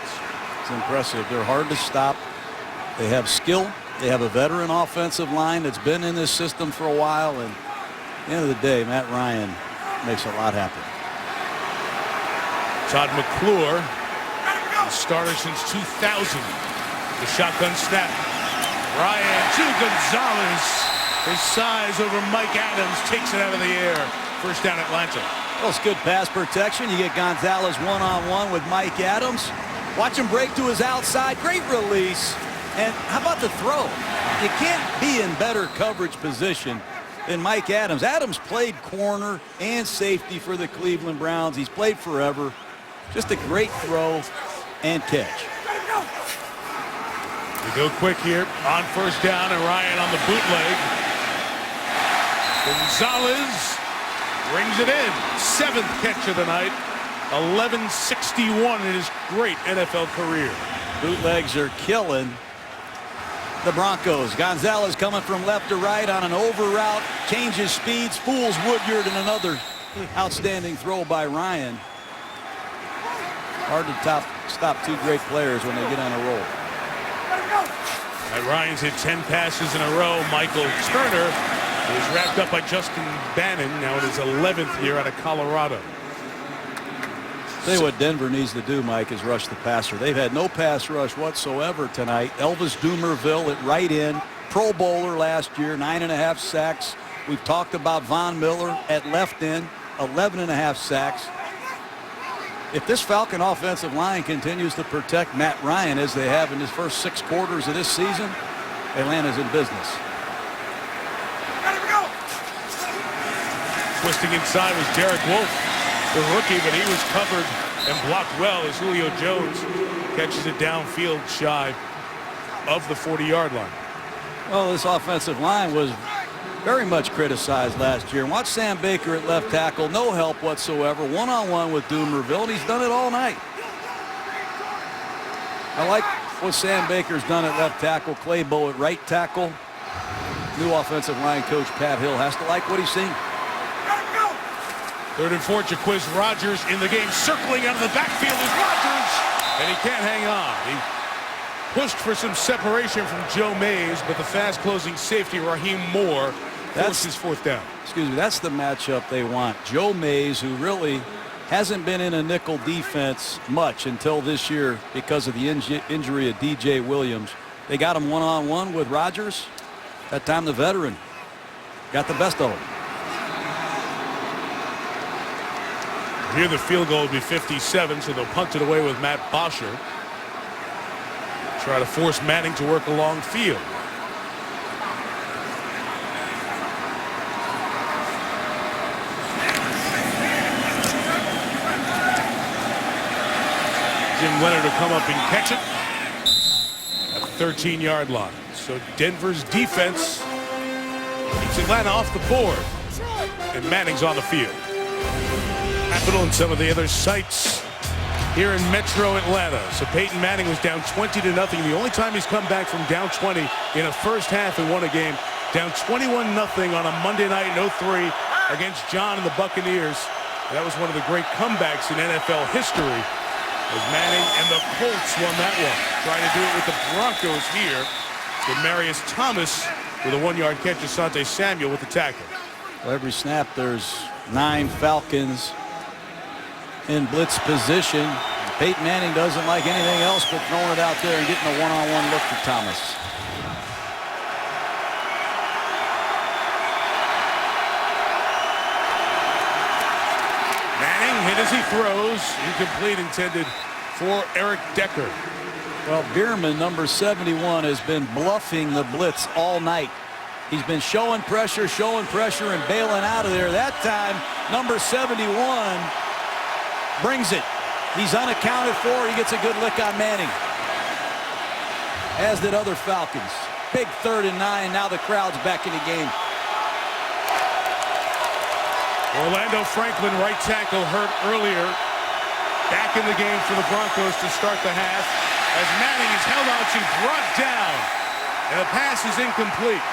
It's impressive. They're hard to stop. They have skill. They have a veteran offensive line that's been in this system for a while. And at the end of the day, Matt Ryan makes a lot happen. Todd McClure, the starter since 2000. The shotgun snap. Ryan to Gonzalez. His size over Mike Adams takes it out of the air. First down, Atlanta. Well, it's good pass protection. You get Gonzalez one-on-one with Mike Adams. Watch him break to his outside. Great release. And how about the throw? You can't be in better coverage position than Mike Adams. Adams played corner and safety for the Cleveland Browns. He's played forever. Just a great throw and catch. We go quick here on first down, and Ryan on the bootleg. Gonzalez brings it in. 7th catch of the night. 1161 in his great NFL career. Bootlegs are killing the Broncos. Gonzalez coming from left to right on an over route. Changes speeds. Fools Woodyard, and another outstanding throw by Ryan. Hard to stop 2 great players when they get on a roll. Ryan's hit 10 passes in a row. Michael Turner is wrapped up by Justin Bannon, now in his 11th year out of Colorado. Tell you what Denver needs to do, Mike, is rush the passer. They've had no pass rush whatsoever tonight. Elvis Dumerville at right end, Pro Bowler last year, 9.5 sacks. We've talked about Von Miller at left end, 11.5 sacks. If this Falcon offensive line continues to protect Matt Ryan as they have in his first 6 quarters of this season, Atlanta's in business. Twisting inside was Derek Wolfe, the rookie, but he was covered and blocked well as Julio Jones catches it downfield shy of the 40-yard line. Well, this offensive line was very much criticized last year. And watch Sam Baker at left tackle. No help whatsoever. One-on-one with Dumerville, and he's done it all night. I like what Sam Baker's done at left tackle. Claybo at right tackle. New offensive line coach Pat Hill has to like what he's seen. 3rd and 4, Jaquiz Rodgers in the game. Circling out of the backfield is Rodgers, and he can't hang on. He pushed for some separation from Joe Mays, but the fast-closing safety, Raheem Moore, forces fourth down. Excuse me, that's the matchup they want. Joe Mays, who really hasn't been in a nickel defense much until this year because of the injury of DJ Williams. They got him one-on-one with Rodgers. That time the veteran got the best of him. Here the field goal will be 57, so they'll punt it away with Matt Bosher. Try to force Manning to work along field. Jim Leonard will come up and catch it at the 13-yard line. So Denver's defense keeps Atlanta off the board, and Manning's on the field. Capital and some of the other sites here in Metro Atlanta. So Peyton Manning was down 20-0. The only time he's come back from down 20 in a first half and won a game. Down 21-0 on a Monday night in 03 against John and the Buccaneers. That was one of the great comebacks in NFL history, as Manning and the Colts won that one. Trying to do it with the Broncos here with Marius Thomas with a 1-yard catch. Asante Samuel with the tackle. Well, every snap there's 9 Falcons in blitz position. Peyton Manning doesn't like anything else but throwing it out there and getting a one-on-one look for Thomas. Manning hit as he throws. Incomplete, intended for Eric Decker. Well, Bierman, number 71, has been bluffing the blitz all night. He's been showing pressure and bailing out of there. That time, number 71 brings it. He's unaccounted for. He gets a good lick on Manning, as did other Falcons. Big 3rd and 9. Now the crowd's back in the game. Orlando Franklin, right tackle, hurt earlier. Back in the game for the Broncos to start the half, as Manning is held on to, brought down, and the pass is incomplete.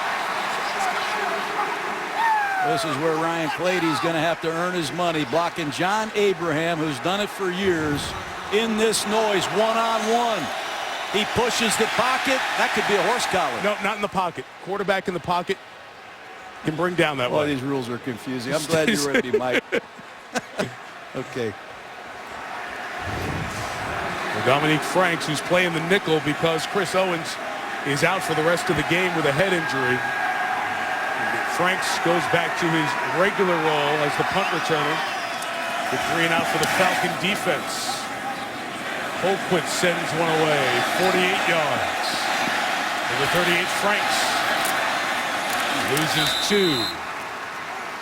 This is where Ryan Clady's going to have to earn his money, blocking John Abraham, who's done it for years, in this noise, one-on-one. He pushes the pocket. That could be a horse collar. No, not in the pocket. Quarterback in the pocket can bring down that way. These rules are confusing. I'm glad you're with me, Mike. Okay. Well, Dominic Franks, who's playing the nickel because Chris Owens is out for the rest of the game with a head injury. Franks goes back to his regular role as the punt returner. With 3 and out for the Falcon defense. Colquitt sends one away, 48 yards. Number 38, Franks loses 2.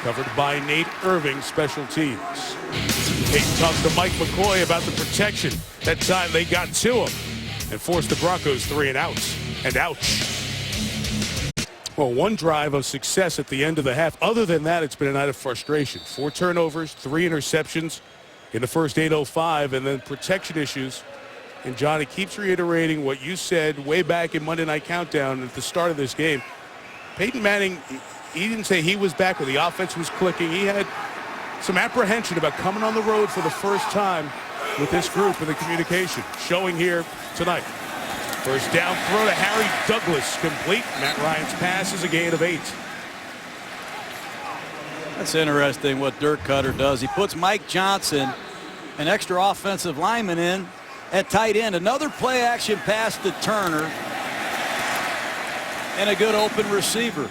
Covered by Nate Irving, special teams. Peyton talks to Mike McCoy about the protection. That time they got to him and forced the Broncos 3 and outs. And ouch. Well, one drive of success at the end of the half. Other than that, it's been a night of frustration. 4 turnovers, 3 interceptions in the first 8:05, and then protection issues. And Johnny keeps reiterating what you said way back in Monday Night Countdown at the start of this game. Peyton Manning, he didn't say he was back or the offense was clicking. He had some apprehension about coming on the road for the first time with this group in the communication. Showing here tonight. First down throw to Harry Douglas, complete. Matt Ryan's pass is a gain of 8. That's interesting what Dirk Cutter does. He puts Mike Johnson, an extra offensive lineman, in at tight end. Another play action pass to Turner, and a good open receiver.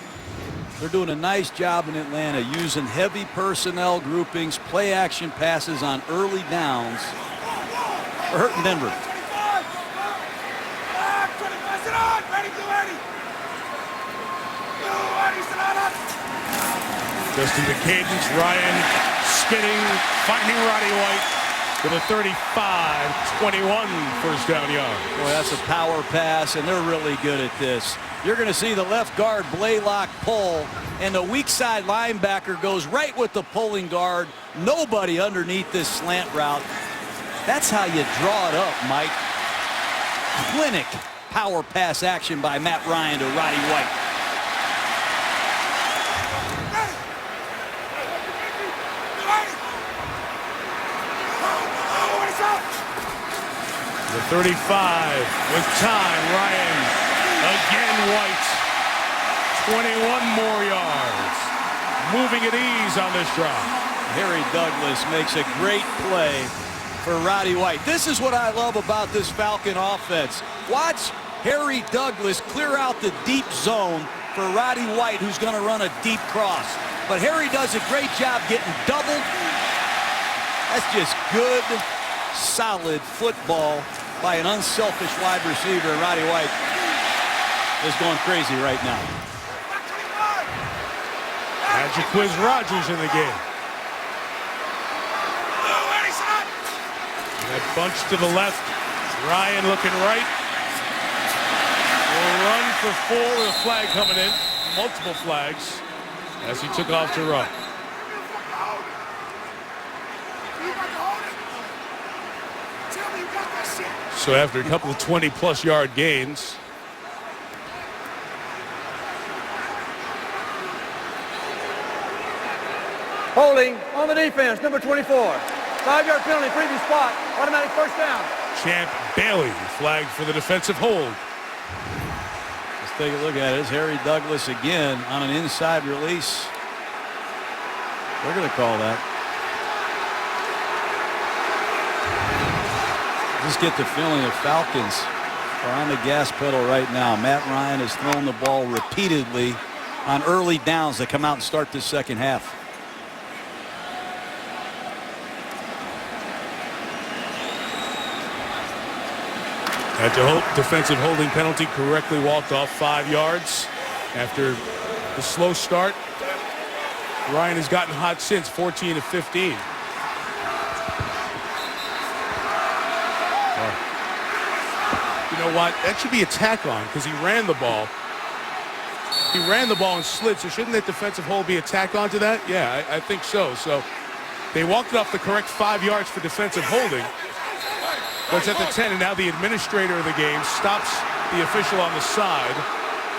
They're doing a nice job in Atlanta using heavy personnel groupings, play action passes on early downs. We're hurting Denver. Just in the cadence, Ryan spinning, finding Roddy White with a 35-21 first down yard. Boy, that's a power pass, and they're really good at this. You're going to see the left guard Blaylock pull, and the weak side linebacker goes right with the pulling guard. Nobody underneath this slant route. That's how you draw it up, Mike. Clinic power pass action by Matt Ryan to Roddy White. The 35 with time. Ryan again. White. 21 more yards. Moving at ease on this drive. Harry Douglas makes a great play for Roddy White. This is what I love about this Falcon offense. Watch Harry Douglas clear out the deep zone for Roddy White, who's going to run a deep cross. But Harry does a great job getting doubled. That's just good, solid football by an unselfish wide receiver. Roddy White is going crazy right now. Magic Quiz Rogers in the game. That bunch to the left. Ryan looking right. Will run for 4 with a flag coming in. Multiple flags as he took off to run. So after a couple of 20-plus yard gains, Holding on the defense, number 24. 5-yard penalty, previous spot, automatic first down. Champ Bailey flagged for the defensive hold. Let's take a look at it. It's Harry Douglas again on an inside release. They're going to call that. Just get the feeling the Falcons are on the gas pedal right now. Matt Ryan has thrown the ball repeatedly on early downs that come out and start this second half. At the defensive holding penalty, correctly walked off 5 yards after the slow start. Ryan has gotten hot since, 14 of 15. You know what? That should be a tack on because he ran the ball. He ran the ball and slid, so shouldn't that defensive hold be a tack on to that? Yeah, I think so. So they walked it off the correct 5 yards for defensive holding. But it's at the 10, and now the administrator of the game stops the official on the side.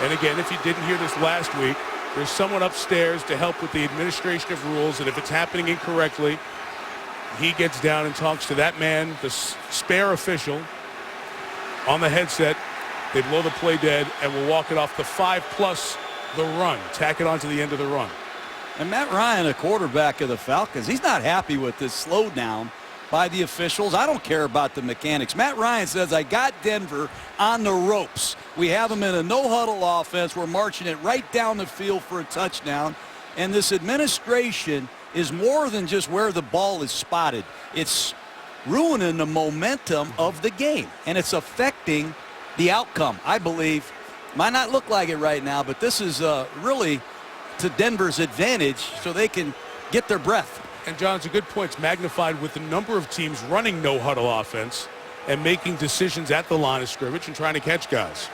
And again, if you didn't hear this last week, there's someone upstairs to help with the administration of rules, and if it's happening incorrectly, he gets down and talks to that man, the spare official, on the headset. They blow the play dead and will walk it off the 5+ the run, tack it on to the end of the run. And Matt Ryan, a quarterback of the Falcons, he's not happy with this slowdown by the officials. I don't care about the mechanics. Matt Ryan says, I got Denver on the ropes. We have them in a no-huddle offense. We're marching it right down the field for a touchdown. And this administration is more than just where the ball is spotted. It's ruining the momentum of the game, and it's affecting the outcome, I believe. Might not look like it right now, but this is really to Denver's advantage so they can get their breath. And John, it's a good point. It's magnified with the number of teams running no-huddle offense and making decisions at the line of scrimmage and trying to catch guys.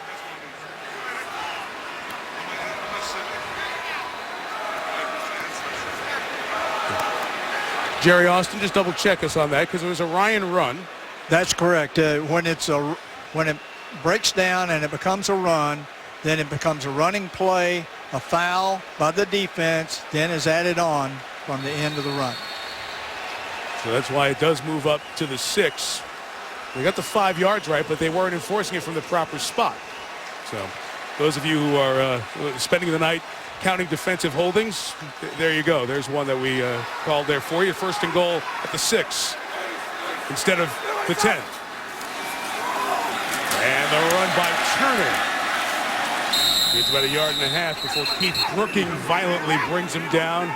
Jerry Austin, just double check us on that because it was a Ryan run. That's correct. When it breaks down and it becomes a run, then it becomes a running play, a foul by the defense, then is added on from the end of the run. So that's why it does move up to the 6. They got the 5 yards right, but they weren't enforcing it from the proper spot. So those of you who are spending the night counting defensive holdings, there you go. There's one that we called there for you. 1st and goal at the 6 instead of the 10. And the run by Turner. It's about 1.5 yards before Keith Brooking violently brings him down.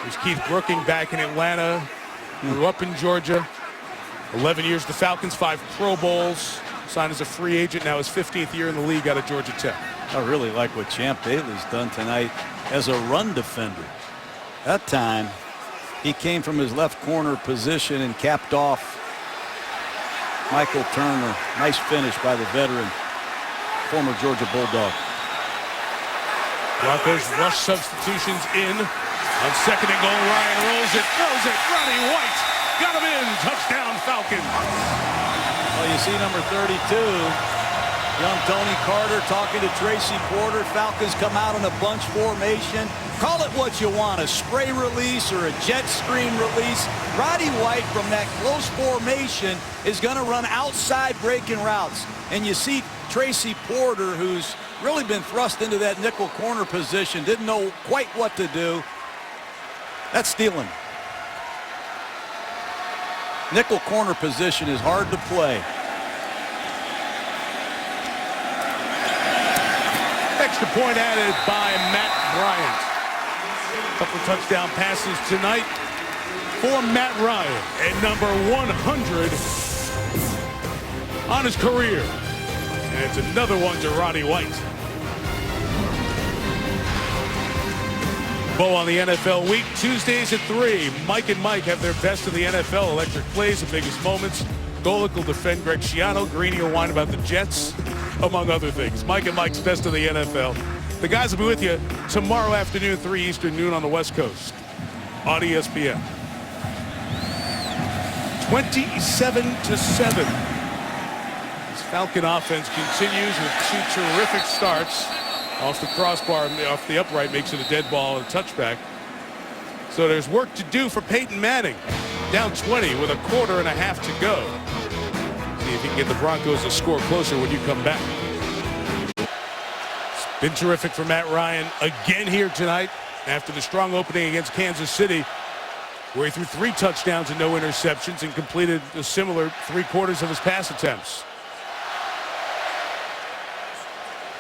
There's Keith Brooking back in Atlanta. Grew up in Georgia. 11 years the Falcons, 5 Pro Bowls. Signed as a free agent. Now his 15th year in the league out of Georgia Tech. I really like what Champ Bailey's done tonight as a run defender. That time, he came from his left corner position and capped off Michael Turner. Nice finish by the veteran, former Georgia Bulldog. Broncos rush substitutions in. On 2nd and goal, Ryan rolls it, throws it. Roddy White got him in. Touchdown, Falcons. Well, you see number 32 Young Tony Carter talking to Tracy Porter. Falcons come out in a bunch formation. Call it what you want, a spray release or a jet stream release. Roddy White from that close formation is going to run outside breaking routes. And you see Tracy Porter, who's really been thrust into that nickel corner position, didn't know quite what to do. That's stealing. Nickel corner position is hard to play. Extra point added by Matt Bryant. Couple touchdown passes tonight for Matt Ryan at number 100 on his career. And it's another one to Roddy White. Bo on the NFL week, Tuesdays at 3. Mike and Mike have their best of the NFL. Electric plays, the biggest moments. Golick will defend Greg Schiano. Greeny will whine about the Jets, among other things. Mike and Mike's best of the NFL. The guys will be with you tomorrow afternoon, 3 Eastern, noon on the West Coast on ESPN. 27-7. This Falcon offense continues with 2 terrific starts. Off the crossbar, off the upright, makes it a dead ball and a touchback. So there's work to do for Peyton Manning. Down 20 with a quarter and a half to go. See if he can get the Broncos to score closer when you come back. It's been terrific for Matt Ryan again here tonight after the strong opening against Kansas City, where he threw 3 touchdowns and no interceptions and completed a similar 3/4 of his pass attempts.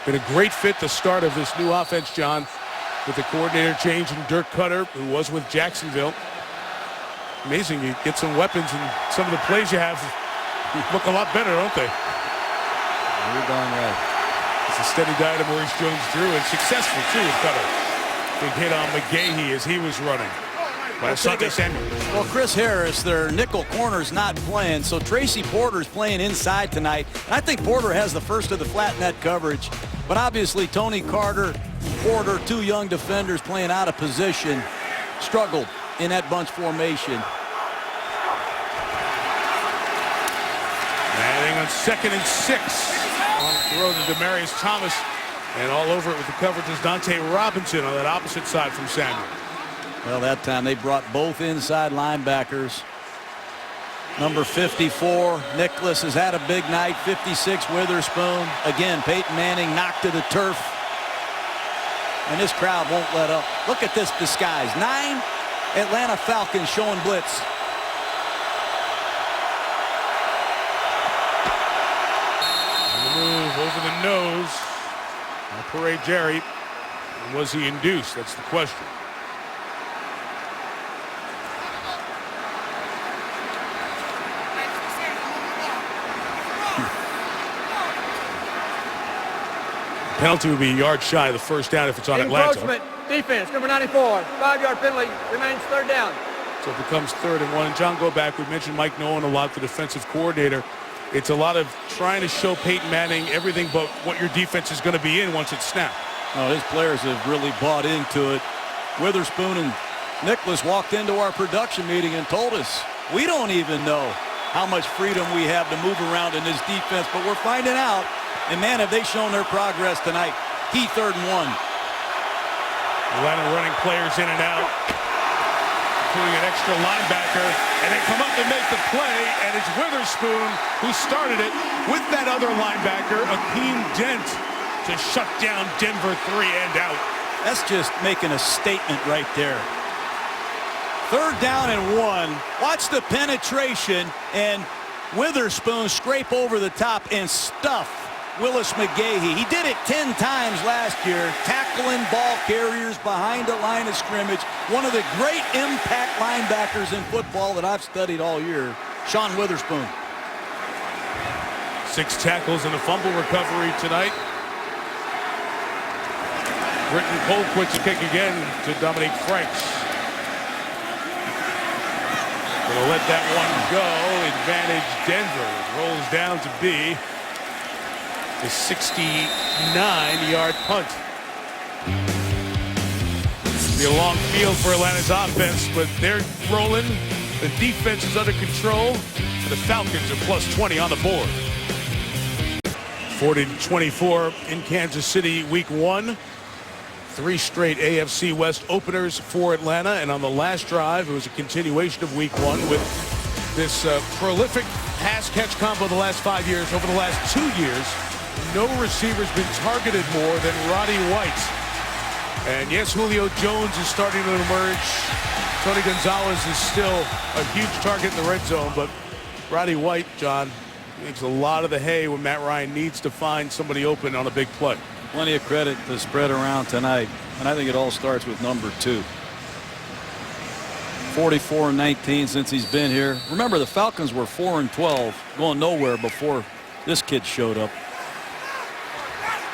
Been a great fit, the start of this new offense, John, with the coordinator change in Dirk Cutter, who was with Jacksonville. Amazing, you get some weapons and some of the plays you have look a lot better, don't they? You're darn right. It's a steady diet of Maurice Jones-Drew, and successful too with Cutter. Big hit on McGahee as he was running. By Asante Samuel. Well, Chris Harris, their nickel corner's not playing, so Tracy Porter's playing inside tonight. And I think Porter has the first of the flat net coverage. But obviously Tony Carter, Porter, 2 young defenders playing out of position, struggled in that bunch formation. Manning on 2nd and 6. On the throw to Demaryius Thomas. And all over it with the coverage is Dante Robinson on that opposite side from Samuel. Well, that time they brought both inside linebackers. Number 54, Nicholas has had a big night. 56, Witherspoon. Again, Peyton Manning knocked to the turf. And this crowd won't let up. Look at this disguise. 9 Atlanta Falcons showing blitz. On the move over the nose. Parade Jerry. And was he induced? That's the question. Penalty would be a yard shy of the first down if it's on Atlanta. Encroachment, defense, number 94, 5-yard penalty, remains 3rd down. So it becomes 3rd and 1. And John, go back. We mentioned Mike Nolan a lot, the defensive coordinator. It's a lot of trying to show Peyton Manning everything but what your defense is going to be in once it's snapped. Oh, his players have really bought into it. Witherspoon and Nicholas walked into our production meeting and told us we don't even know how much freedom we have to move around in this defense, but we're finding out. And man, have they shown their progress tonight. Key 3rd and 1. Atlanta running players in and out, including an extra linebacker, and they come up and make the play, and it's Witherspoon who started it with that other linebacker, Akeem Dent, to shut down Denver 3 and out. That's just making a statement right there. 3rd down and 1. Watch the penetration, and Witherspoon scrape over the top and stuff Willis McGahee. He did it 10 times last year, tackling ball carriers behind the line of scrimmage. One of the great impact linebackers in football that I've studied all year, Sean Witherspoon. 6 tackles and a fumble recovery tonight. Britton Colquitt's a kick again to Dominic Franks. Gonna let that one go. Advantage Denver. It rolls down to be the 69-yard punt. It'll be a long field for Atlanta's offense, but they're rolling. The defense is under control. And the Falcons are +20 on the board. 40-24 in Kansas City, week 1. 3 straight AFC West openers for Atlanta, and on the last drive, it was a continuation of week 1 with this prolific pass-catch combo the last 5 years. Over the last 2 years, no receiver's been targeted more than Roddy White. And yes, Julio Jones is starting to emerge. Tony Gonzalez is still a huge target in the red zone, but Roddy White, John, makes a lot of the hay when Matt Ryan needs to find somebody open on a big play. Plenty of credit to spread around tonight, and I think it all starts with number 2. 44-19 since he's been here. Remember, the Falcons were 4-12, going nowhere before this kid showed up.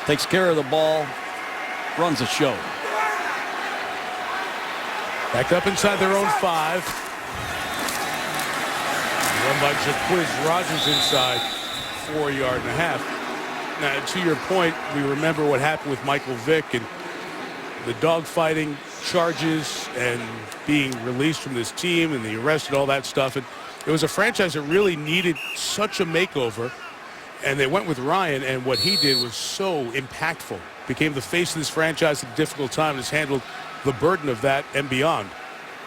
Takes care of the ball, runs the show. Back up inside their own 5. Run by Jacquizz Rodgers inside 4.5 yards. Now, to your point, we remember what happened with Michael Vick and the dogfighting charges and being released from this team and the arrest and all that stuff. And it was a franchise that really needed such a makeover, and they went with Ryan, and what he did was so impactful. Became the face of this franchise at a difficult time and has handled the burden of that and beyond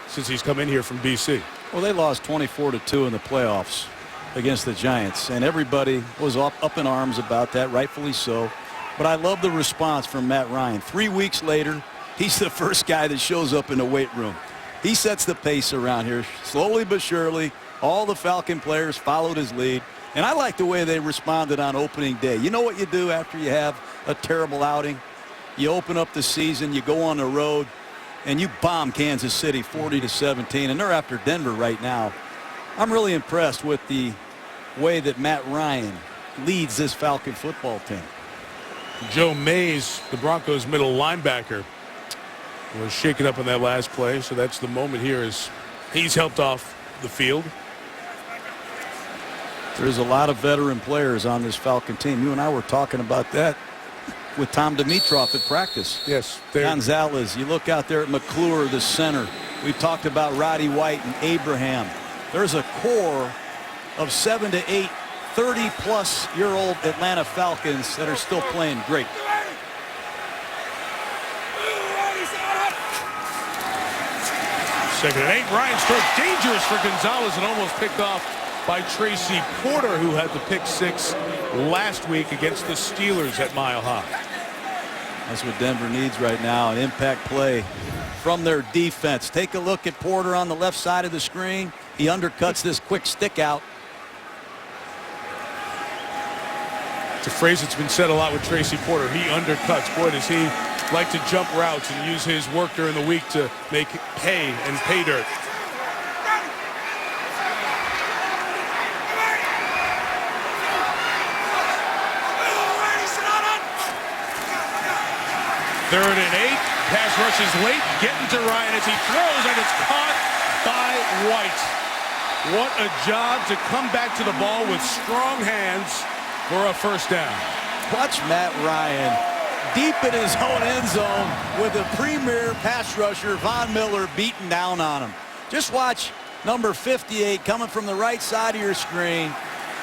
since he's come in here from BC. Well, they lost 24-2 in the playoffs against the Giants, and everybody was up in arms about that, rightfully so. But I love the response from Matt Ryan. 3 weeks later, he's the first guy that shows up in the weight room. He sets the pace around here, slowly but surely. All the Falcon players followed his lead, and I like the way they responded on opening day. You know what you do after you have a terrible outing? You open up the season, you go on the road, and you bomb Kansas City 40-17, and they're after Denver right now. I'm really impressed with the way that Matt Ryan leads this Falcon football team. Joe Mays, the Broncos middle linebacker, was shaken up in that last play, so that's the moment here as he's helped off the field. There's a lot of veteran players on this Falcon team. You and I were talking about that with Tom Dimitroff at practice. Yes. Gonzalez, you look out there at McClure, the center. We've talked about Roddy White and Abraham. There's a core of 7 to 8 30-plus-year-old Atlanta Falcons that are still playing great. Second and 8. Ryan's throw dangerous for Gonzalez and almost picked off by Tracy Porter, who had the pick 6 last week against the Steelers at Mile High. That's what Denver needs right now, an impact play from their defense. Take a look at Porter on the left side of the screen. He undercuts this quick stick out. It's a phrase that's been said a lot with Tracy Porter. He undercuts. Boy, does he like to jump routes and use his work during the week to make hay and pay dirt. Third and 8. Pass rush is late. Getting to Ryan as he throws, and it's caught by White. What a job to come back to the ball with strong hands for a first down. Watch Matt Ryan deep in his own end zone with a premier pass rusher, Von Miller, beating down on him. Just watch number 58 coming from the right side of your screen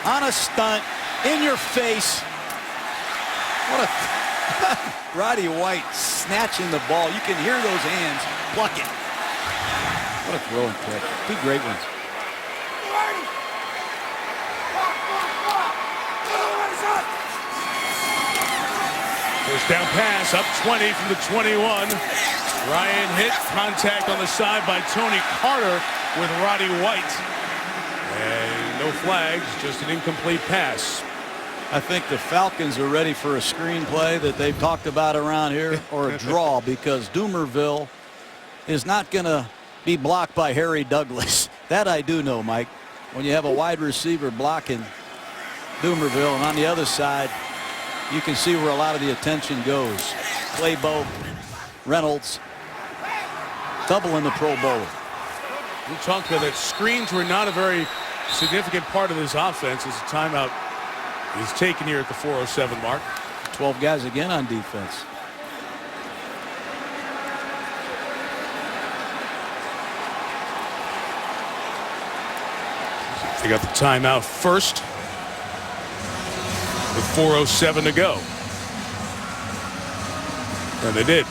on a stunt in your face. What a Roddy White snatching the ball. You can hear those hands plucking. What a throw and catch. 2 great ones. First down pass, up 20 from the 21. Ryan hit, contact on the side by Tony Carter with Roddy White. And no flags, just an incomplete pass. I think the Falcons are ready for a screenplay that they've talked about around here, or a draw, because Doomerville is not going to be blocked by Harry Douglas. That I do know, Mike. When you have a wide receiver blocking Doomerville, and on the other side, you can see where a lot of the attention goes. Claybo, Reynolds, doubling the Pro Bowler. We talked about that screens were not a very significant part of this offense as a timeout is taken here at the 4:07 mark. 12 guys again on defense. They got the timeout first. with 4:07 to go. And they did.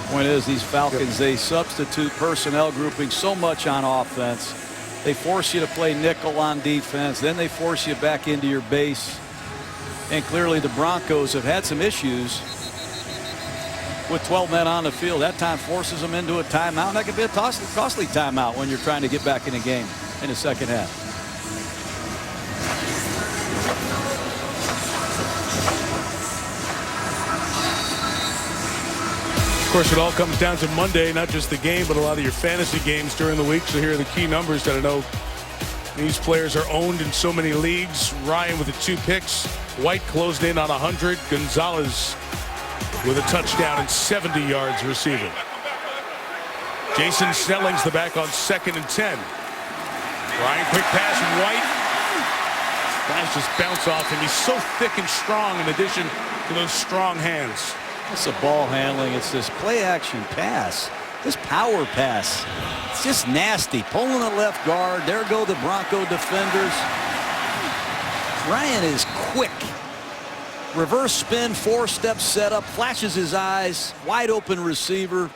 Point is, these Falcons, they substitute personnel grouping so much on offense. They force you to play nickel on defense. Then they force you back into your base. And clearly the Broncos have had some issues with 12 men on the field. That time forces them into a timeout. That could be a costly timeout when you're trying to get back in the game in the second half. Of course, it all comes down to Monday, not just the game, but a lot of your fantasy games during the week. So here are the key numbers that I know these players are owned in so many leagues. Ryan with the 2 picks. White closed in on 100. Gonzalez with a touchdown and 70 yards receiving. Jason Snelling's the back on 2nd and 10. Ryan, quick pass, and White. Guys just bounce off him. He's so thick and strong in addition to those strong hands. It's the ball handling. It's this play action pass. This power pass. It's just nasty. Pulling the left guard. There go the Bronco defenders. Ryan is quick. Reverse spin, 4-step setup, flashes his eyes, wide open receiver.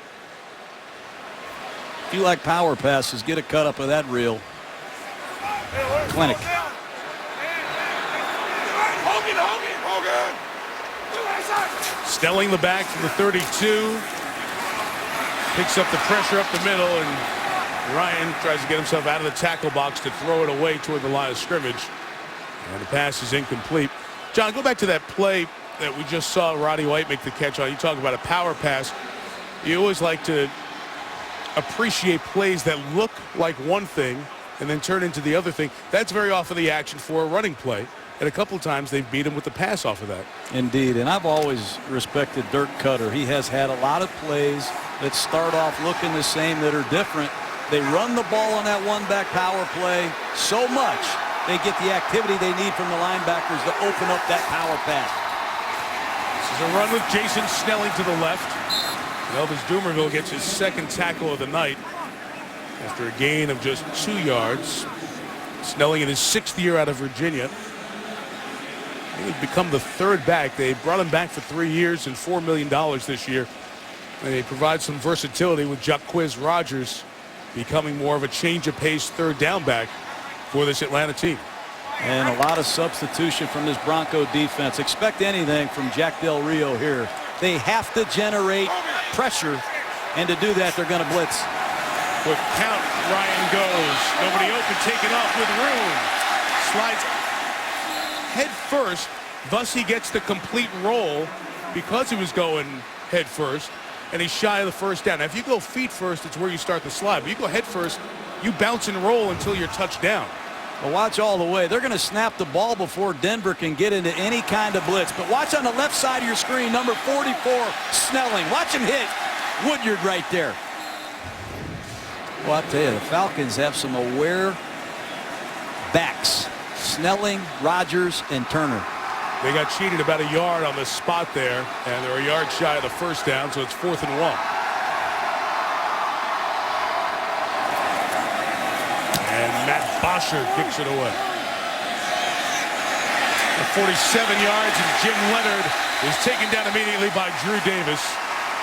If you like power passes, get a cut up of that reel. Clinic. Snelling the back from the 32. Picks up the pressure up the middle, and Ryan tries to get himself out of the tackle box to throw it away toward the line of scrimmage. And the pass is incomplete. John, go back to that play that we just saw Roddy White make the catch on. You talk about a power pass. You always like to appreciate plays that look like one thing and then turn into the other thing. That's very often the action for a running play. And a couple times they've beat him with the pass off of that. Indeed. And I've always respected Dirk Cutter. He has had a lot of plays that start off looking the same that are different. They run the ball on that one-back power play so much they get the activity they need from the linebackers to open up that power pass. This is a run with Jason Snelling to the left. Elvis Dumervil gets his 2nd tackle of the night after a gain of just 2 yards. Snelling in his 6th year out of Virginia. He's become the 3rd back. They brought him back for 3 years and $4 million this year. And they provide some versatility with Jacquizz Rodgers becoming more of a change of pace 3rd down back for this Atlanta team. And a lot of substitution from this Bronco defense. Expect anything from Jack Del Rio here. They have to generate pressure, and to do that, they're going to blitz. Quick count, Ryan goes. Nobody open, taken off with room. Slides head first, thus he gets the complete roll because he was going head first, and he's shy of the 1st down. Now, if you go feet first, it's where you start the slide. But you go head first, you bounce and roll until you're touched down. Well, watch all the way. They're going to snap the ball before Denver can get into any kind of blitz. But watch on the left side of your screen, number 44, Snelling. Watch him hit Woodyard right there. Well, I'll tell you, the Falcons have some aware backs. Snelling, Rodgers, and Turner. They got cheated about a yard on the spot there, and they're a yard shy of the 1st down, so it's 4th and 1. And Matt Bosher kicks it away. 47 yards, and Jim Leonard is taken down immediately by Drew Davis.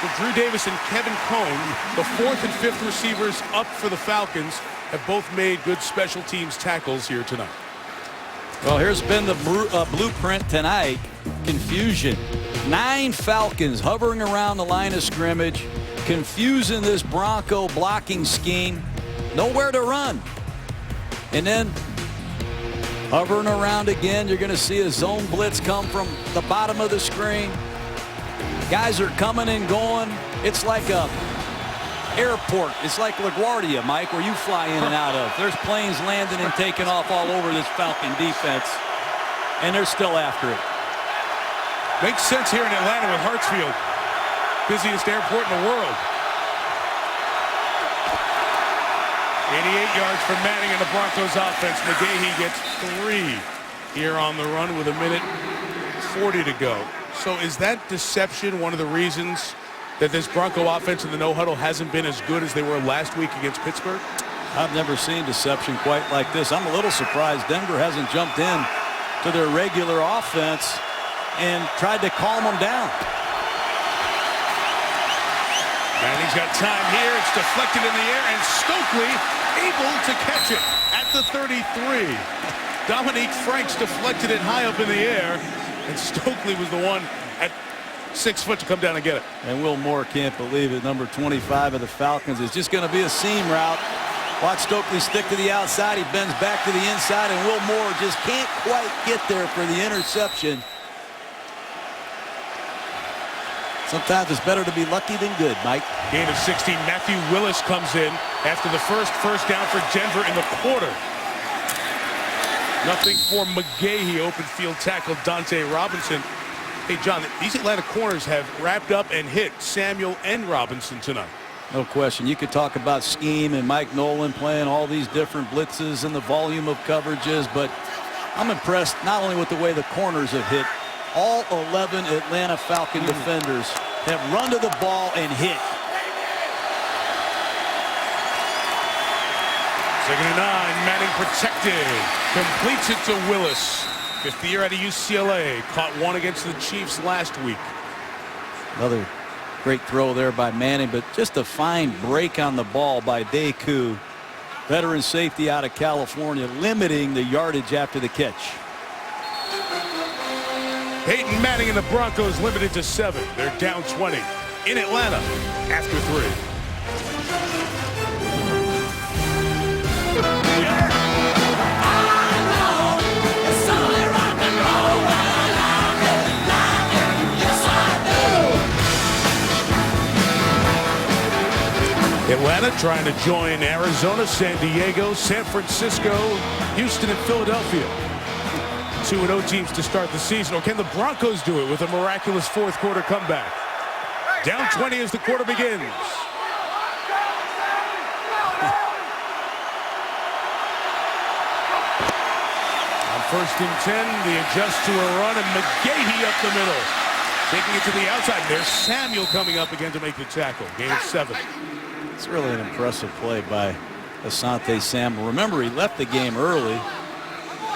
So Drew Davis and Kevin Cone, the 4th and 5th receivers up for the Falcons, have both made good special teams tackles here tonight. Well, here's been the blueprint tonight. Confusion. 9 Falcons hovering around the line of scrimmage, confusing this Bronco blocking scheme. Nowhere to run. And then hovering around again, you're going to see a zone blitz come from the bottom of the screen. Guys are coming and going. It's like a airport. It's like LaGuardia, Mike, where you fly in and out of. There's planes landing and taking off all over this Falcon defense, and they're still after it. Makes sense here in Atlanta with Hartsfield, busiest airport in the world. 88 yards for Manning and the Broncos offense. McGahee gets 3 here on the run with 1:40 to go. So is that deception one of the reasons that this Bronco offense in the no-huddle hasn't been as good as they were last week against Pittsburgh? I've never seen deception quite like this. I'm a little surprised Denver hasn't jumped in to their regular offense and tried to calm them down. Manning's got time here. It's deflected in the air, and Stokely able to catch it at the 33. Dominic Franks deflected it high up in the air, and Stokely was the one at 6 foot to come down and get it. And Will Moore can't believe it. Number 25 of the Falcons is just going to be a seam route. Watch Stokely stick to the outside. He bends back to the inside, and Will Moore just can't quite get there for the interception. Sometimes it's better to be lucky than good, Mike. Gain of 16. Matthew Willis comes in after the first down for Denver in the quarter. Nothing for McGahee. Open field tackle Dante Robinson. Hey, John, these Atlanta corners have wrapped up and hit Samuel and Robinson tonight. No question. You could talk about scheme and Mike Nolan playing all these different blitzes and the volume of coverages, but I'm impressed not only with the way the corners have hit. All 11 Atlanta Falcon defenders have run to the ball and hit. 2nd and 9. Manning protected. Completes it to Willis. 5th year out of UCLA. Caught one against the Chiefs last week. Another great throw there by Manning, but just a fine break on the ball by Deku. Veteran safety out of California, limiting the yardage after the catch. Peyton Manning and the Broncos limited to 7. They're down 20 in Atlanta after 3. Atlanta trying to join Arizona, San Diego, San Francisco, Houston, and Philadelphia. 2-0 teams to start the season. Or can the Broncos do it with a miraculous fourth quarter comeback? Down 20 as the quarter begins. On 1st and 10, they adjust to a run, and McGahee up the middle. Taking it to the outside. There's Samuel coming up again to make the tackle. Gain of 7. It's really an impressive play by Asante Samuel. Remember, he left the game early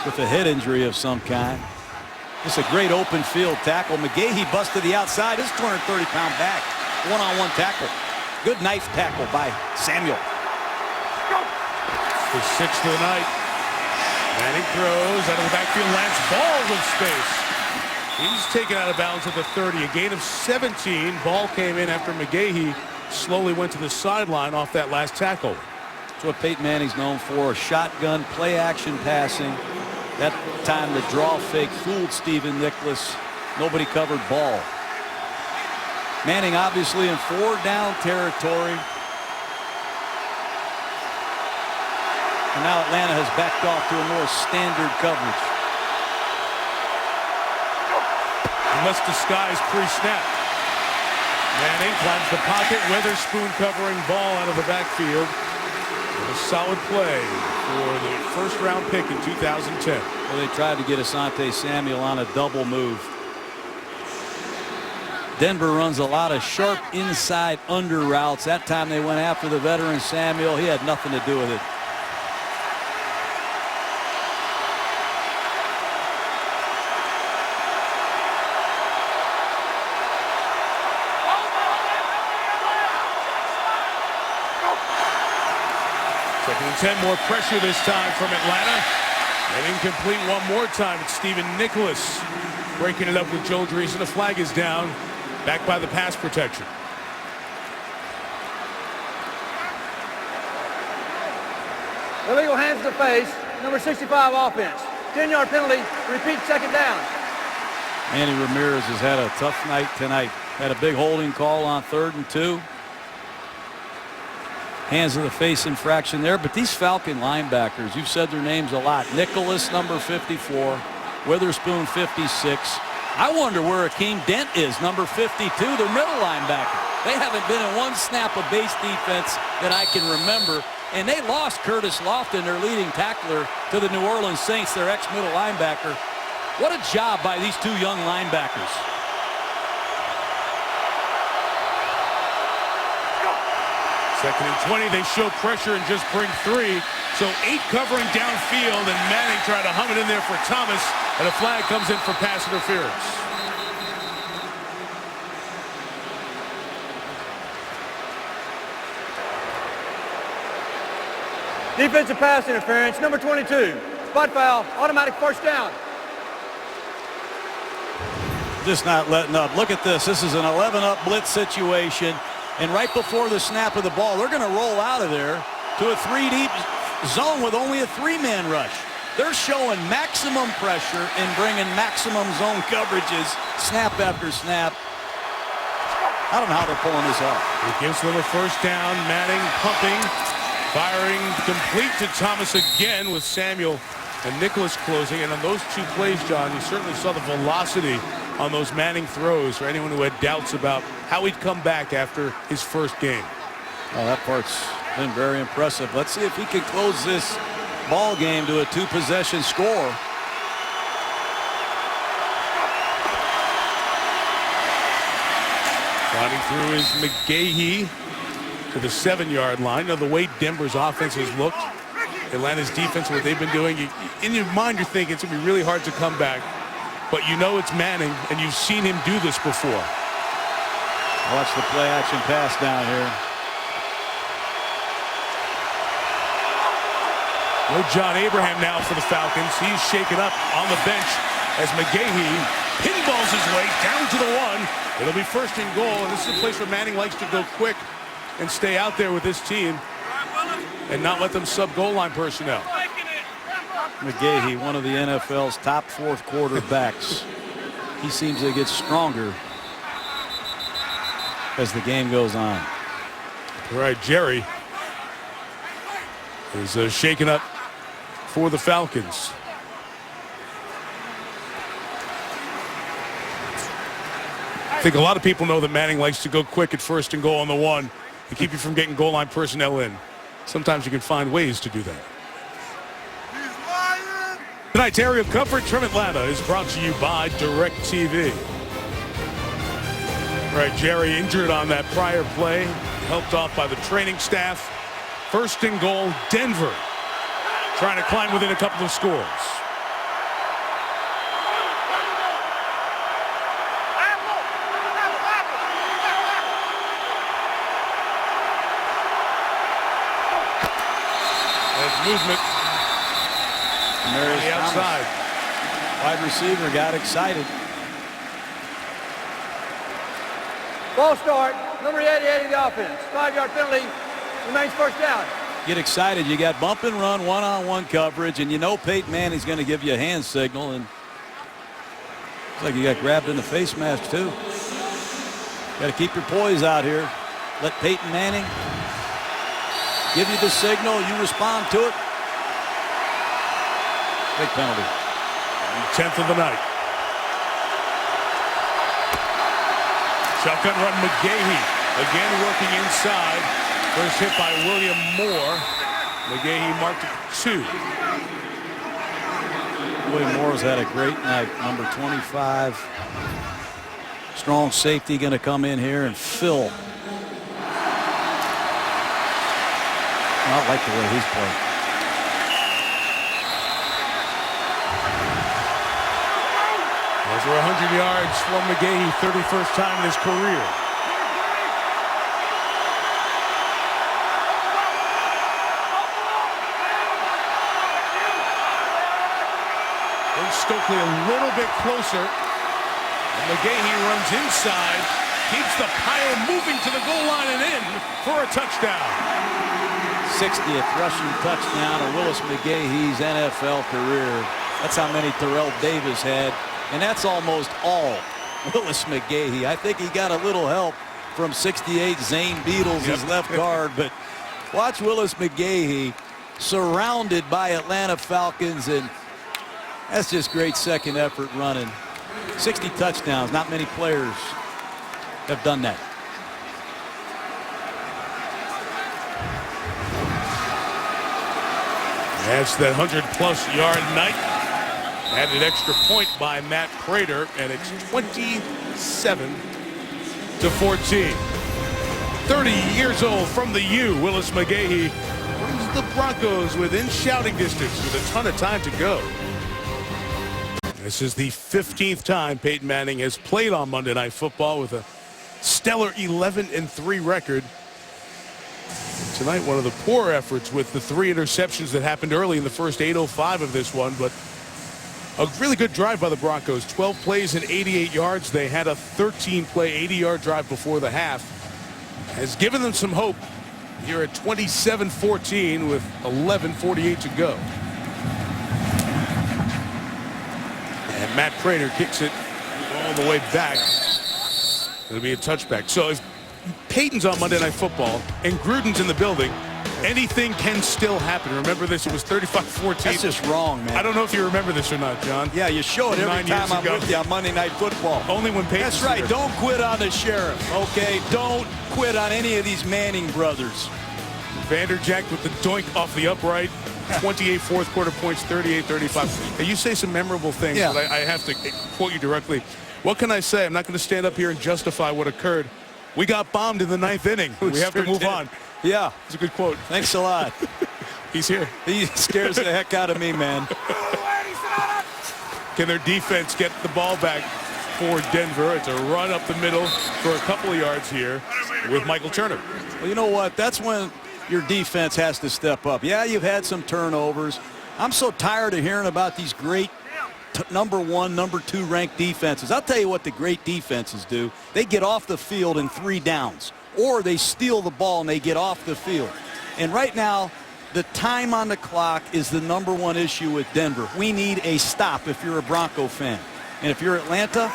with a head injury of some kind. It's a great open field tackle. McGahee busts to the outside. His 230-pound back. One-on-one tackle. Good knife tackle by Samuel. His 6th of the night. Manning throws out of the backfield. Lance Ball with space. He's taken out of bounds at the 30. A gain of 17. Ball came in after McGahee slowly went to the sideline off that last tackle. That's what Peyton Manning's known for. Shotgun, play-action passing. That time the draw fake fooled Stephen Nicholas. Nobody covered Ball. Manning obviously in 4-down territory. And now Atlanta has backed off to a more standard coverage. Unless disguised pre-snap. Manning climbs the pocket. Witherspoon covering Ball out of the backfield. A solid play for the first-round pick in 2010. Well, they tried to get Asante Samuel on a double move. Denver runs a lot of sharp inside under routes. That time they went after the veteran Samuel. He had nothing to do with it. Second and 10, more pressure this time from Atlanta. And incomplete one more time. It's Stephen Nicholas breaking it up with Joe Dreesen. The flag is down, back by the pass protection. Illegal hands to the face, number 65 offense. 10-yard penalty, repeat 2nd down. Manny Ramirez has had a tough night tonight. Had a big holding call on 3rd and 2. Hands of the face infraction there, but these Falcon linebackers, you've said their names a lot. Nicholas, number 54, Witherspoon, 56. I wonder where Akeem Dent is, number 52, their middle linebacker. They haven't been in one snap of base defense that I can remember, and they lost Curtis Lofton, their leading tackler, to the New Orleans Saints, their ex-middle linebacker. What a job by these two young linebackers. Second and 20, they show pressure and just bring 3. So 8 covering downfield, and Manning tried to hum it in there for Thomas, and a flag comes in for pass interference. Defensive pass interference, number 22. Spot foul, automatic first down. Just not letting up. Look at this. This is an 11-up blitz situation. And right before the snap of the ball, they're going to roll out of there to a 3-deep zone with only a 3-man rush. They're showing maximum pressure and bringing maximum zone coverages snap after snap. I don't know how they're pulling this off. It gives them a first down. Manning pumping, firing complete to Thomas again with Samuel and Nicholas closing. And on those two plays, John, you certainly saw the velocity on those Manning throws for anyone who had doubts about how he'd come back after his first game. Oh, that part's been very impressive. Let's see if he can close this ball game to a 2-possession score. Running through is McGahee to the 7-yard line. Now, the way Denver's offense has looked, Atlanta's defense, what they've been doing, in your mind you're thinking it's going to be really hard to come back. But you know it's Manning, and you've seen him do this before. Watch the play-action pass down here. No John Abraham now for the Falcons. He's shaken up on the bench as McGahee pinballs his way down to the 1. It'll be first and goal, and this is a place where Manning likes to go quick and stay out there with this team and not let them sub-goal line personnel. McGahee, one of the NFL's top fourth quarterbacks. He seems to get stronger as the game goes on. All right, Jerry is shaken up for the Falcons. I think a lot of people know that Manning likes to go quick at first and goal on the 1 to keep you from getting goal line personnel in. Sometimes you can find ways to do that. Tonight's area coverage from Atlanta is brought to you by DirecTV. Right, Jerry injured on that prior play, helped off by the training staff. First and goal, Denver, trying to climb within a couple of scores. There's movement. There's the outside. Wide receiver got excited. Ball start, number 88 of the offense. 5-yard penalty, remains first down. Get excited. You got bump and run, one-on-one coverage, and you know Peyton Manning's going to give you a hand signal. And looks like you got grabbed in the face mask too. Got to keep your poise out here. Let Peyton Manning give you the signal. You respond to it. Big penalty. 10th of the night. Shotgun run, McGahee again working inside. First hit by William Moore. McGahee marked it 2. William Moore's had a great night. Number 25. Strong safety going to come in here and fill. I like the way he's playing. Over 100 yards from McGahee, 31st time in his career. And Stokely a little bit closer. And McGahee runs inside, keeps the pile moving to the goal line and in for a touchdown. 60th rushing touchdown of Willis McGahee's NFL career. That's how many Terrell Davis had. And that's almost all Willis McGahee. I think he got a little help from 68 Zane Beadles, his left guard. But watch Willis McGahee surrounded by Atlanta Falcons, and that's just great second effort running. 60 touchdowns. Not many players have done that. That's that 100-plus yard night. Added extra point by Matt Prater, and it's 27-14. 30 years old from the U, Willis McGahee brings the Broncos within shouting distance with a ton of time to go. This is the 15th time Peyton Manning has played on Monday Night Football with a stellar 11-3 record. Tonight, one of the poor efforts with the 3 interceptions that happened early in the first 8:05 of this one, but a really good drive by the Broncos. 12 plays and 88 yards. They had a 13-play, 80-yard drive before the half. Has given them some hope here at 27-14 with 11:48 to go. And Matt Prater kicks it all the way back. It'll be a touchback. So if Peyton's on Monday Night Football and Gruden's in the building, anything can still happen. Remember this? It was 35-14. That's just wrong, man. I don't know if you remember this or not, John. Yeah, you show it every time I'm with you on Monday Night Football. Only when Peyton's That's right. here. Don't quit on the sheriff, okay? Don't quit on any of these Manning brothers. Vanderjagt with the doink off the upright. 28 fourth quarter points, 38-35. You say some memorable things, Yeah. but I have to quote you directly. What can I say? I'm not going to stand up here and justify what occurred. We got bombed in the 9th inning. We have to move on. Yeah. It's a good quote. Thanks a lot. He's here. He scares the heck out of me, man. Can their defense get the ball back for Denver? It's a run up the middle for a couple of yards here with Michael Turner. Well, you know what? That's when your defense has to step up. Yeah, you've had some turnovers. I'm so tired of hearing about these great number 1, number 2 ranked defenses. I'll tell you what the great defenses do. They get off the field in 3 downs, or they steal the ball and they get off the field. And right now, the time on the clock is the number 1 issue with Denver. We need a stop if you're a Bronco fan. And if you're Atlanta,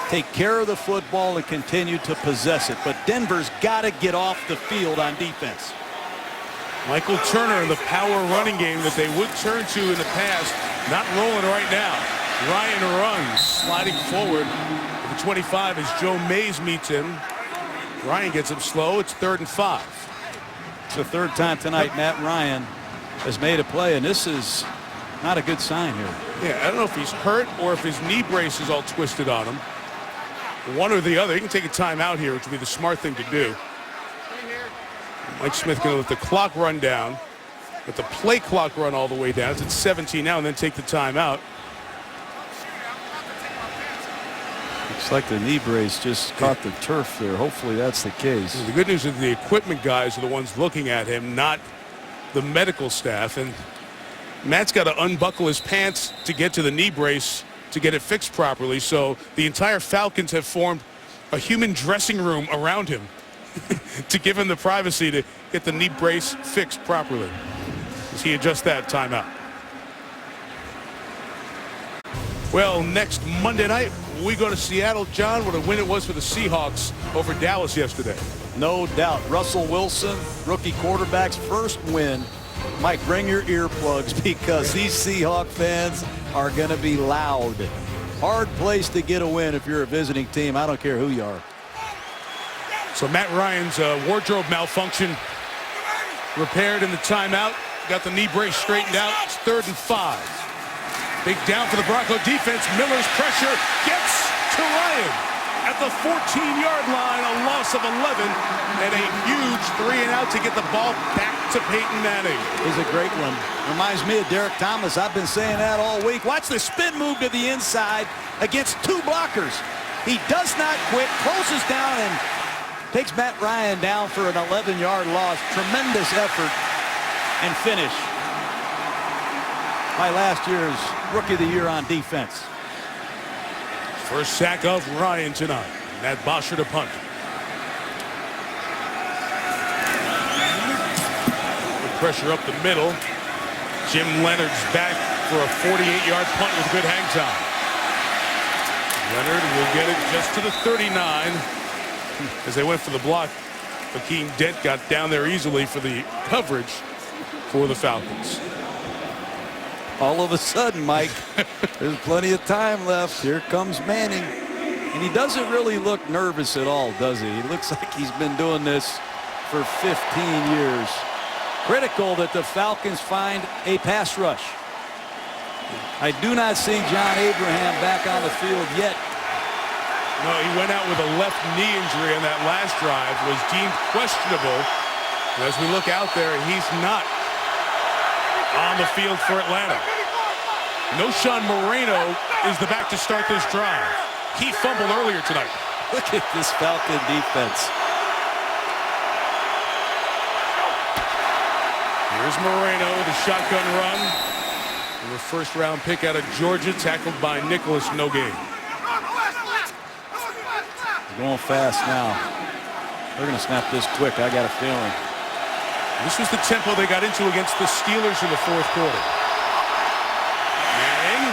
take care of the football and continue to possess it. But Denver's got to get off the field on defense. Michael Turner in the power running game that they would turn to in the past, not rolling right now. Ryan runs, sliding forward at the 25 as Joe Mays meets him. Ryan gets him slow. It's 3rd and 5. It's the 3rd time tonight Matt Ryan has made a play, and this is not a good sign here. Yeah, I don't know if he's hurt or if his knee brace is all twisted on him. One or the other. He can take a timeout here, which would be the smart thing to do. Mike Smith going to let the clock run down, let the play clock run all the way down. It's at 17 now, and then take the timeout. Looks like the knee brace just caught the turf there. Hopefully that's the case. The good news is the equipment guys are the ones looking at him, not the medical staff. And Matt's got to unbuckle his pants to get to the knee brace to get it fixed properly. So the entire Falcons have formed a human dressing room around him to give him the privacy to get the knee brace fixed properly. As he adjusts that timeout. Well, next Monday night, we go to Seattle. John, what a win it was for the Seahawks over Dallas yesterday. No doubt. Russell Wilson, rookie quarterback's first win. Mike, bring your earplugs because these Seahawk fans are going to be loud. Hard place to get a win if you're a visiting team. I don't care who you are. So Matt Ryan's wardrobe malfunction repaired in the timeout. Got the knee brace straightened out. It's 3rd and 5. Big down for the Bronco defense. Miller's pressure gets to Ryan at the 14-yard line. A loss of 11 and a huge 3-and-out to get the ball back to Peyton Manning. Is a great one. Reminds me of Derek Thomas. I've been saying that all week. Watch the spin move to the inside against 2 blockers. He does not quit, closes down, and takes Matt Ryan down for an 11-yard loss. Tremendous effort and finish by last year's Rookie of the Year on defense. First sack of Ryan tonight. Matt Bosher to punt. Good pressure up the middle. Jim Leonard's back for a 48-yard punt with good hang time. Leonard will get it just to the 39 as they went for the block. Hakeem Dent got down there easily for the coverage for the Falcons. All of a sudden, Mike, there's plenty of time left. Here comes Manning. And he doesn't really look nervous at all, does he? He looks like he's been doing this for 15 years. Critical that the Falcons find a pass rush. I do not see John Abraham back on the field yet. No, he went out with a left knee injury on that last drive, was deemed questionable. And as we look out there, he's not on the field for Atlanta. Noshawn Moreno is the back to start this drive. He fumbled earlier tonight. Look at this Falcon defense. Here's Moreno, the shotgun run. The first-round pick out of Georgia, tackled by Nicholas, no gain. They're going fast now. They're going to snap this quick, I got a feeling. This was the tempo they got into against the Steelers in the fourth quarter. Manning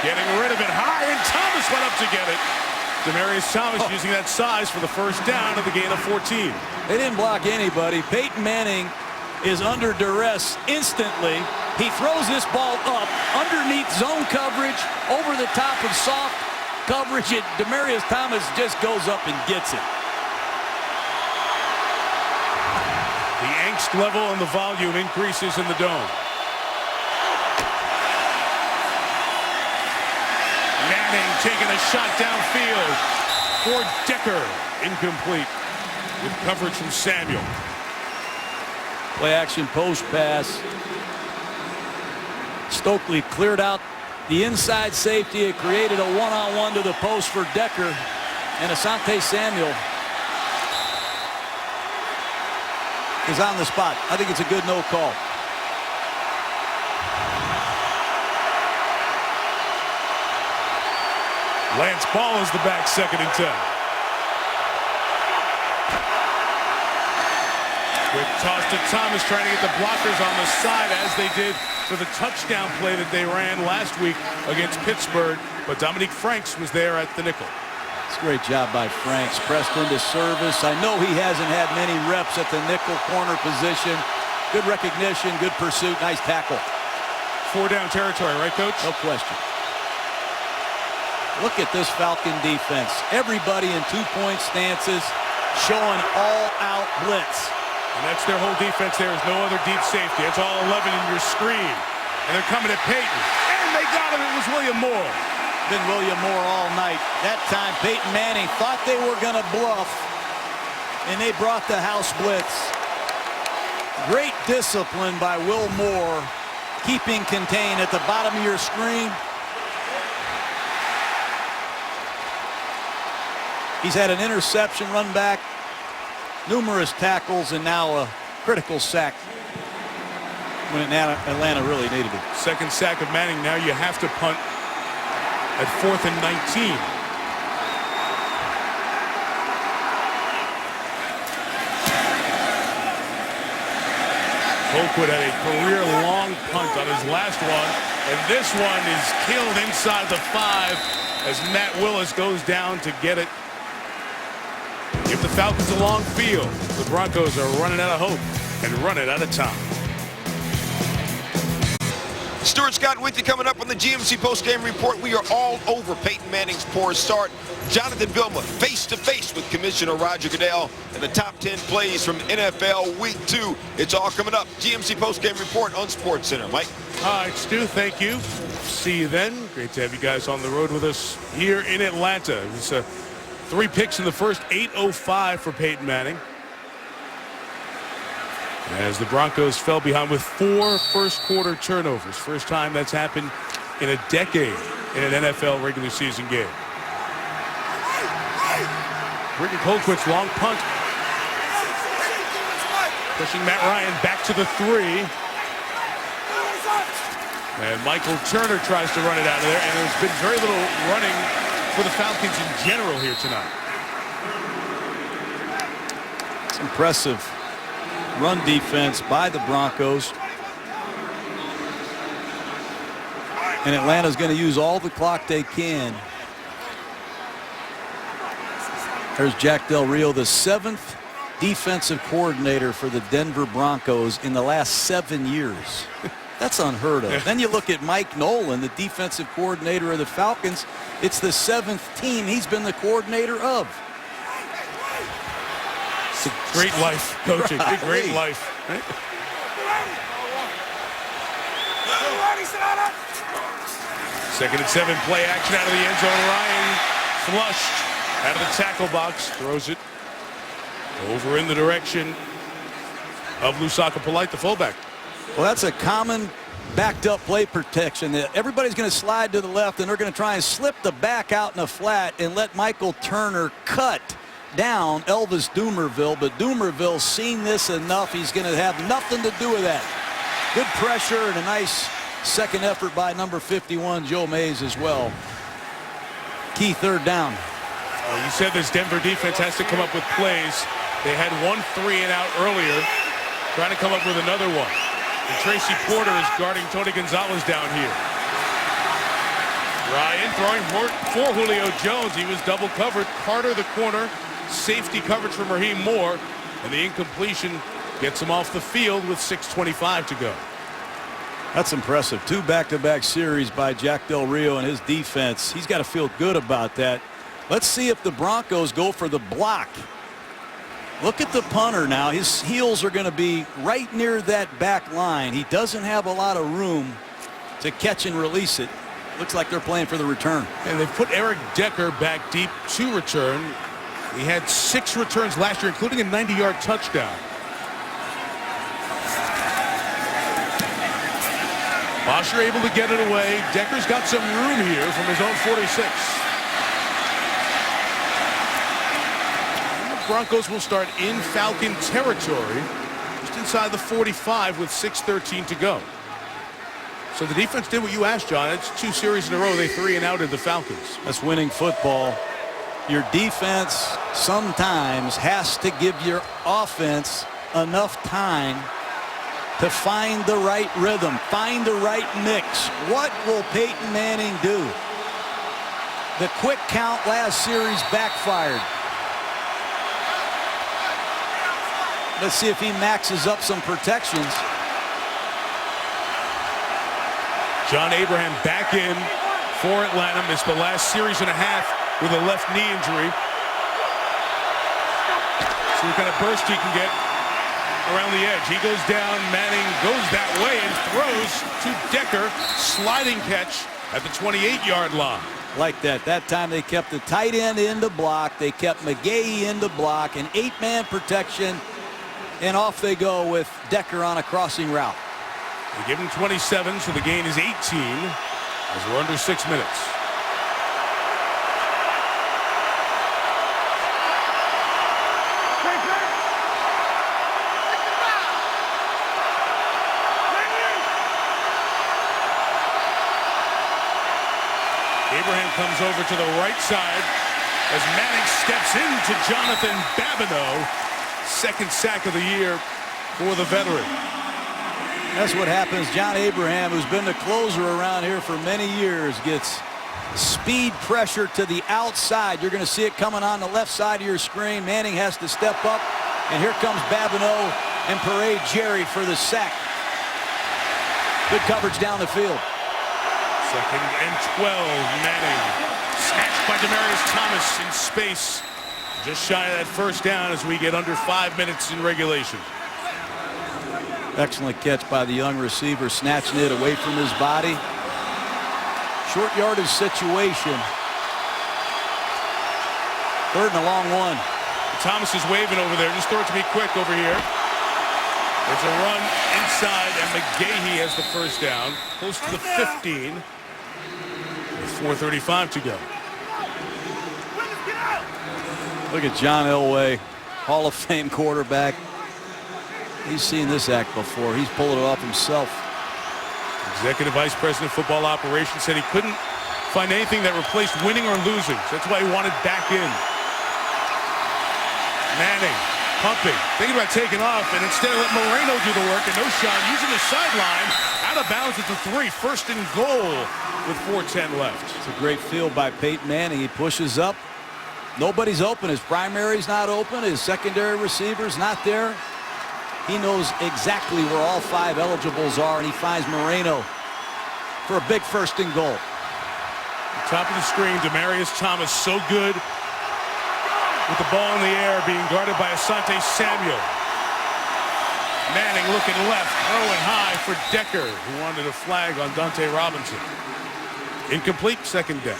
getting rid of it high, and Thomas went up to get it. Demaryius Thomas using that size for the first down of the gain of 14. They didn't block anybody. Peyton Manning is under duress instantly. He throws this ball up underneath zone coverage, over the top of soft coverage. Demaryius Thomas just goes up and gets it. The angst level and the volume increases in the dome. Manning taking a shot downfield for Decker. Incomplete with coverage from Samuel. Play action post pass. Stokely cleared out the inside safety. It created a one-on-one to the post for Decker, and Asante Samuel is on the spot. I think it's a good no call. Lance Ball is the back, 2nd and 10. Quick toss to Thomas, trying to get the blockers on the side, as they did for the touchdown play that they ran last week against Pittsburgh. But Dominic Franks was there at the nickel. It's a great job by Franks. Pressed into service. I know he hasn't had many reps at the nickel corner position. Good recognition, good pursuit, nice tackle. 4-down territory, right, Coach? No question. Look at this Falcon defense. Everybody in two-point stances, showing all-out blitz. And that's their whole defense. There is no other deep safety. It's all 11 in your screen. And they're coming at Peyton. And they got him. It was William Moore. Been William Moore all night. That time, Peyton Manning thought they were going to bluff, and they brought the house blitz. Great discipline by Will Moore, keeping contained at the bottom of your screen. He's had an interception, run back, numerous tackles, and now a critical sack when Atlanta really needed it. 2nd sack of Manning. Now you have to punt at 4th and 19. Colquitt had a career long punt on his last one, and this one is killed inside the 5 as Matt Willis goes down to get it. Give the Falcons a long field. The Broncos are running out of hope and running out of time. Stuart Scott with you coming up on the GMC postgame report. We are all over Peyton Manning's poor start. Jonathan Vilma face-to-face with Commissioner Roger Goodell and the top 10 plays from NFL Week 2. It's all coming up. GMC postgame report on SportsCenter. Mike? All right, Stu, thank you. See you then. Great to have you guys on the road with us here in Atlanta. It's 3 picks in the first, 8:05 for Peyton Manning, as the Broncos fell behind with 4 first-quarter turnovers. First time that's happened in a decade in an NFL regular season game. Britton Colquitt's long punt, pushing Matt Ryan back to the 3. And Michael Turner tries to run it out of there, and there's been very little running for the Falcons in general here tonight. It's impressive run defense by the Broncos. And Atlanta's going to use all the clock they can. There's Jack Del Rio, the 7th defensive coordinator for the Denver Broncos in the last 7 years. That's unheard of. Then you look at Mike Nolan, the defensive coordinator of the Falcons. It's the 7th team he's been the coordinator of. It's a great life coaching. Right. Great life. Right? Second and 7, play action out of the end zone. Ryan flushed out of the tackle box, throws it over in the direction of Lusaka Polite, the fullback. Well, that's a common backed up play protection. Everybody's going to slide to the left, and they're going to try and slip the back out in the flat and let Michael Turner cut down Elvis Dumerville. But Dumerville's seen this enough. He's going to have nothing to do with that. Good pressure and a nice second effort by number 51, Joe Mays, as well. Key third down. Well, you said this Denver defense has to come up with plays. They had 1 3-and-out earlier, trying to come up with another one. And Tracy Porter is guarding Tony Gonzalez down here. Ryan throwing for Julio Jones. He was double covered. Carter, the corner, safety coverage from Raheem Moore, and the incompletion gets him off the field with 6:25 to go. That's impressive. 2 back-to-back series by Jack Del Rio and his defense. He's got to feel good about that. Let's see if the Broncos go for the block. Look at the punter now. His heels are going to be right near that back line. He doesn't have a lot of room to catch and release it. Looks like they're playing for the return. And they've put Eric Decker back deep to return. He had 6 returns last year, including a 90-yard touchdown. Bosher able to get it away. Decker's got some room here from his own 46. The Broncos will start in Falcon territory, just inside the 45 with 6:13 to go. So the defense did what you asked, John. It's 2 series in a row. They 3-and-outed the Falcons. That's winning football. Your defense sometimes has to give your offense enough time to find the right rhythm, find the right mix. What will Peyton Manning do? The quick count last series backfired. Let's see if he maxes up some protections. John Abraham back in for Atlanta. Missed the last series and a half with a left knee injury. See what kind of burst he can get around the edge. He goes down. Manning goes that way and throws to Decker. Sliding catch at the 28-yard line. Like that. That time they kept the tight end in the block. They kept McGahee in the block. An 8-man protection. And off they go with Decker on a crossing route. They give him 27, so the gain is 18 as we're under 6 minutes. Abraham comes over to the right side as Manning steps into Jonathan Babineau. Second sack of the year for the veteran. That's what happens. John Abraham, who's been the closer around here for many years, gets speed pressure to the outside. You're going to see it coming on the left side of your screen. Manning has to step up, and here comes Babineau and Parade Jerry for the sack. Good coverage down the field. 2nd and 12. Manning snatched by Demaryius Thomas in space. Just shy of that first down as we get under 5 minutes in regulation. Excellent catch by the young receiver, snatching it away from his body. Short yardage situation. 3rd and a long one. Thomas is waving over there. Just throw it to me quick over here. There's a run inside, and McGahee has the first down. Close to the 15. With 4:35 to go. Look at John Elway, Hall of Fame quarterback. He's seen this act before. He's pulling it off himself. Executive Vice President of Football Operations said he couldn't find anything that replaced winning or losing. So that's why he wanted back in. Manning pumping, thinking about taking off, and instead of letting Moreno do the work, and no shot, using the sideline, out of bounds at the 3. 1st and goal with 4:10 left. It's a great field by Peyton Manning. He pushes up. Nobody's open. His primary's not open. His secondary receiver's not there. He knows exactly where all 5 eligibles are, and he finds Moreno for a big 1st and goal. Top of the screen, Demaryius Thomas so good with the ball in the air, being guarded by Asante Samuel. Manning looking left, throwing high for Decker, who wanted a flag on Dante Robinson. Incomplete, 2nd down.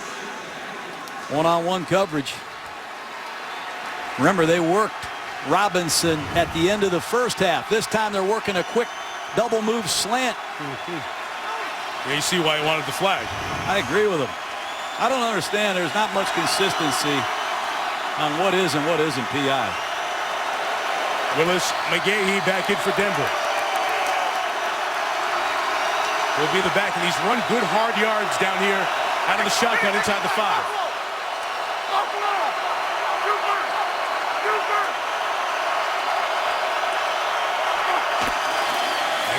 One-on-one coverage. Remember, they worked Robinson at the end of the first half. This time they're working a quick double move slant. Yeah, you see why he wanted the flag. I agree with him. I don't understand. There's not much consistency on what is and what isn't PI. Willis McGahee back in for Denver. will be the back, and he's run good hard yards down here out of the shotgun inside the 5.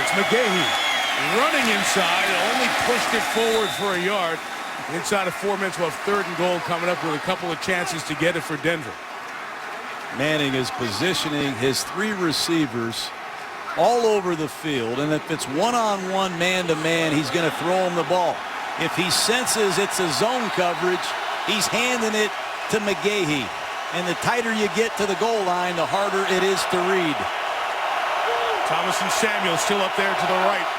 It's McGahee running inside, only pushed it forward for a yard. Inside of 4 minutes, we'll have 3rd and goal coming up with a couple of chances to get it for Denver. Manning is positioning his 3 receivers all over the field, and if it's one-on-one, man-to-man, he's going to throw him the ball. If he senses it's a zone coverage, he's handing it to McGahee. And the tighter you get to the goal line, the harder it is to read. Thomas and Samuel still up there to the right.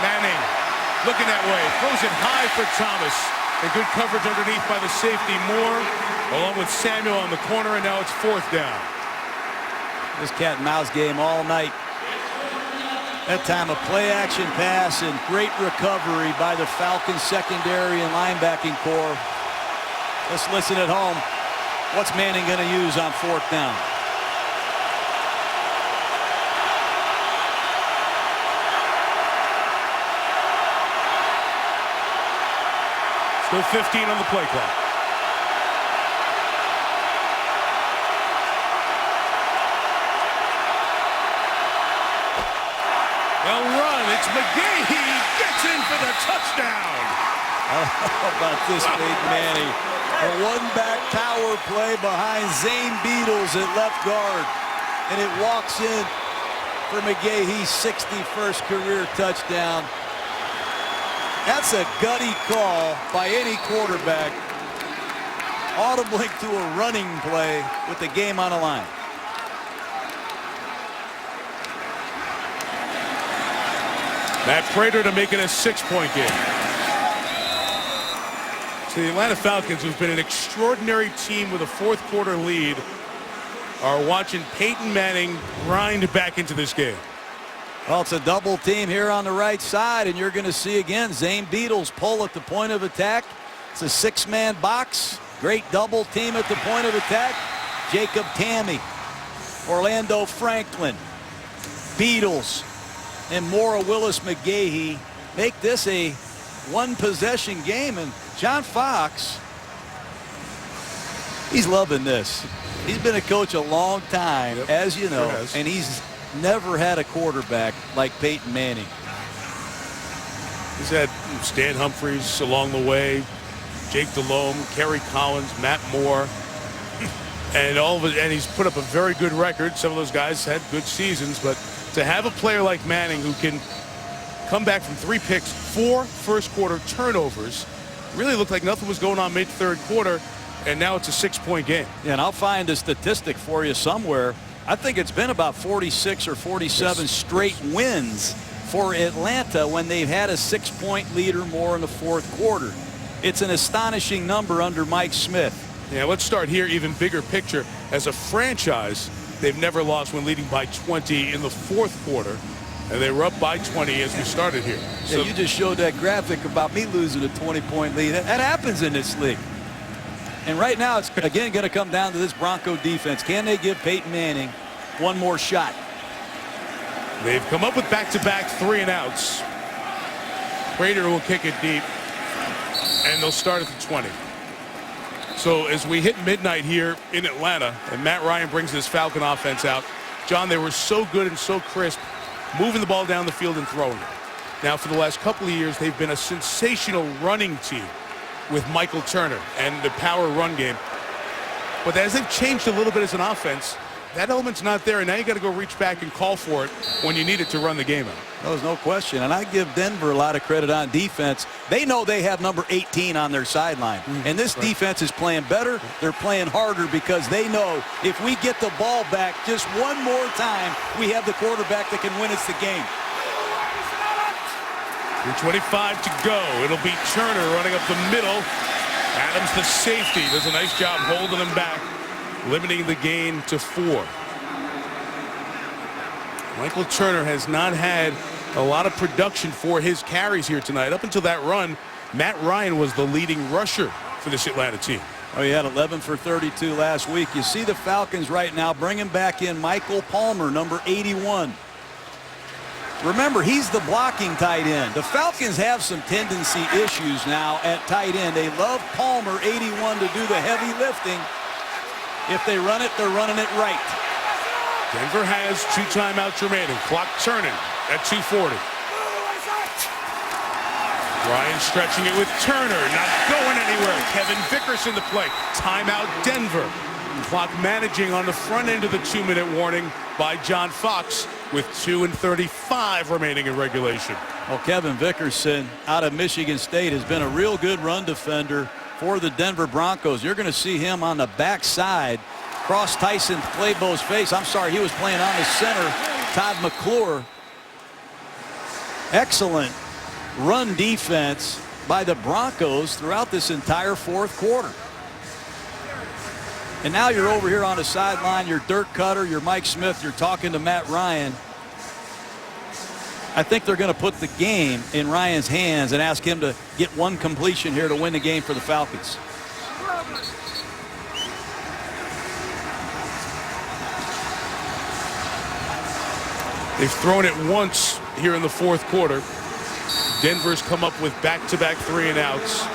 Manning looking that way, throws it high for Thomas. And good coverage underneath by the safety Moore, along with Samuel on the corner, and now it's 4th down. This cat and mouse game all night. That time a play action pass and great recovery by the Falcons secondary and linebacking core. Let's listen at home. What's Manning going to use on 4th down? Still 15 on the play clock. They'll run. It's McGahee. Gets in for the touchdown. How about this, Peyton Manning? A one-back power play behind Zane Beadles at left guard. And it walks in for McGahee's 61st career touchdown. That's a gutty call by any quarterback. Audibling to a running play with the game on the line. Matt Prater to make it a 6-point game. So the Atlanta Falcons, who've been an extraordinary team with a 4th quarter lead, are watching Peyton Manning grind back into this game. Well, it's a double team here on the right side, and you're going to see again Zane Beadles pull at the point of attack. It's a 6-man box. Great double team at the point of attack. Jacob Tammy, Orlando Franklin, Beadles, and Mora Willis McGahee make this a 1-possession game. And John Fox, he's loving this. He's been a coach a long time, as you know, and he's never had a quarterback like Peyton Manning. He's had Stan Humphries along the way, Jake Delhomme, Kerry Collins, Matt Moore, and and he's put up a very good record. Some of those guys had good seasons, but to have a player like Manning who can come back from 3 picks, 4 first-quarter turnovers, really looked like nothing was going on mid-3rd quarter, and now it's a 6-point game. Yeah, and I'll find a statistic for you somewhere. I think it's been about 46 or 47 straight wins for Atlanta when they've had a 6-point lead or more in the 4th quarter. It's an astonishing number under Mike Smith. Yeah, let's start here, even bigger picture. As a franchise, they've never lost when leading by 20 in the 4th quarter, and they were up by 20 as we started here. So yeah, you just showed that graphic about me losing a 20-point lead. That happens in this league. And right now, it's again going to come down to this Bronco defense. Can they give Peyton Manning one more shot? They've come up with back-to-back 3-and-outs. Prater will kick it deep, and they'll start at the 20. So as we hit midnight here in Atlanta, and Matt Ryan brings this Falcon offense out, John, they were so good and so crisp, moving the ball down the field and throwing it. Now, for the last couple of years, they've been a sensational running team with Michael Turner and the power run game. But as they've changed a little bit as an offense, that element's not there, and now you got to go reach back and call for it when you need it to run the game out. There's no question, and I give Denver a lot of credit on defense. They know they have number 18 on their sideline, and this defense is playing better. They're playing harder because they know if we get the ball back just one more time, we have the quarterback that can win us the game. 3:25 to go. It'll be Turner running up the middle. Adams, the safety, does a nice job holding them back, limiting the gain to 4. Michael Turner has not had a lot of production for his carries here tonight. Up until that run, Matt Ryan was the leading rusher for this Atlanta team. Oh, he had 11 for 32 last week. You see the Falcons right now bringing back in Michael Palmer, number 81. Remember, he's the blocking tight end. The Falcons have some tendency issues now at tight end. They love Palmer, 81, to do the heavy lifting. If they run it, they're running it right. Denver has 2 timeouts remaining. Clock turning at 2:40. Ryan stretching it with Turner, not going anywhere. Kevin Vickers in the play. Timeout Denver. Clock managing on the front end of the 2-minute warning by John Fox with 2:35 remaining in regulation. Well, Kevin Vickerson out of Michigan State has been a real good run defender for the Denver Broncos. You're going to see him on the backside cross Tyson Claybo's face. I'm sorry, he was playing on the center, Todd McClure. Excellent run defense by the Broncos throughout this entire fourth quarter. And now you're over here on the sideline, you're Dirk Cutter, you're Mike Smith, you're talking to Matt Ryan. I think they're going to put the game in Ryan's hands and ask him to get one completion here to win the game for the Falcons. They've thrown it once here in the fourth quarter. Denver's come up with back-to-back 3-and-outs.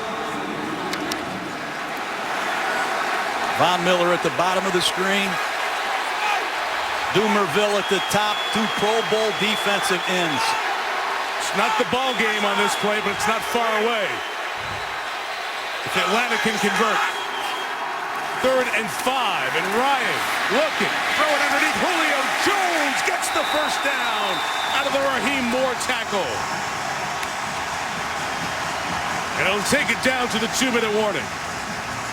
Von Miller at the bottom of the screen. Dumerville at the top, 2 Pro Bowl defensive ends. It's not the ball game on this play, but it's not far away. If Atlanta can convert. 3rd and 5, and Ryan looking, throw it underneath. Julio Jones gets the first down out of the Raheem Moore tackle. And it'll take it down to the 2-minute warning.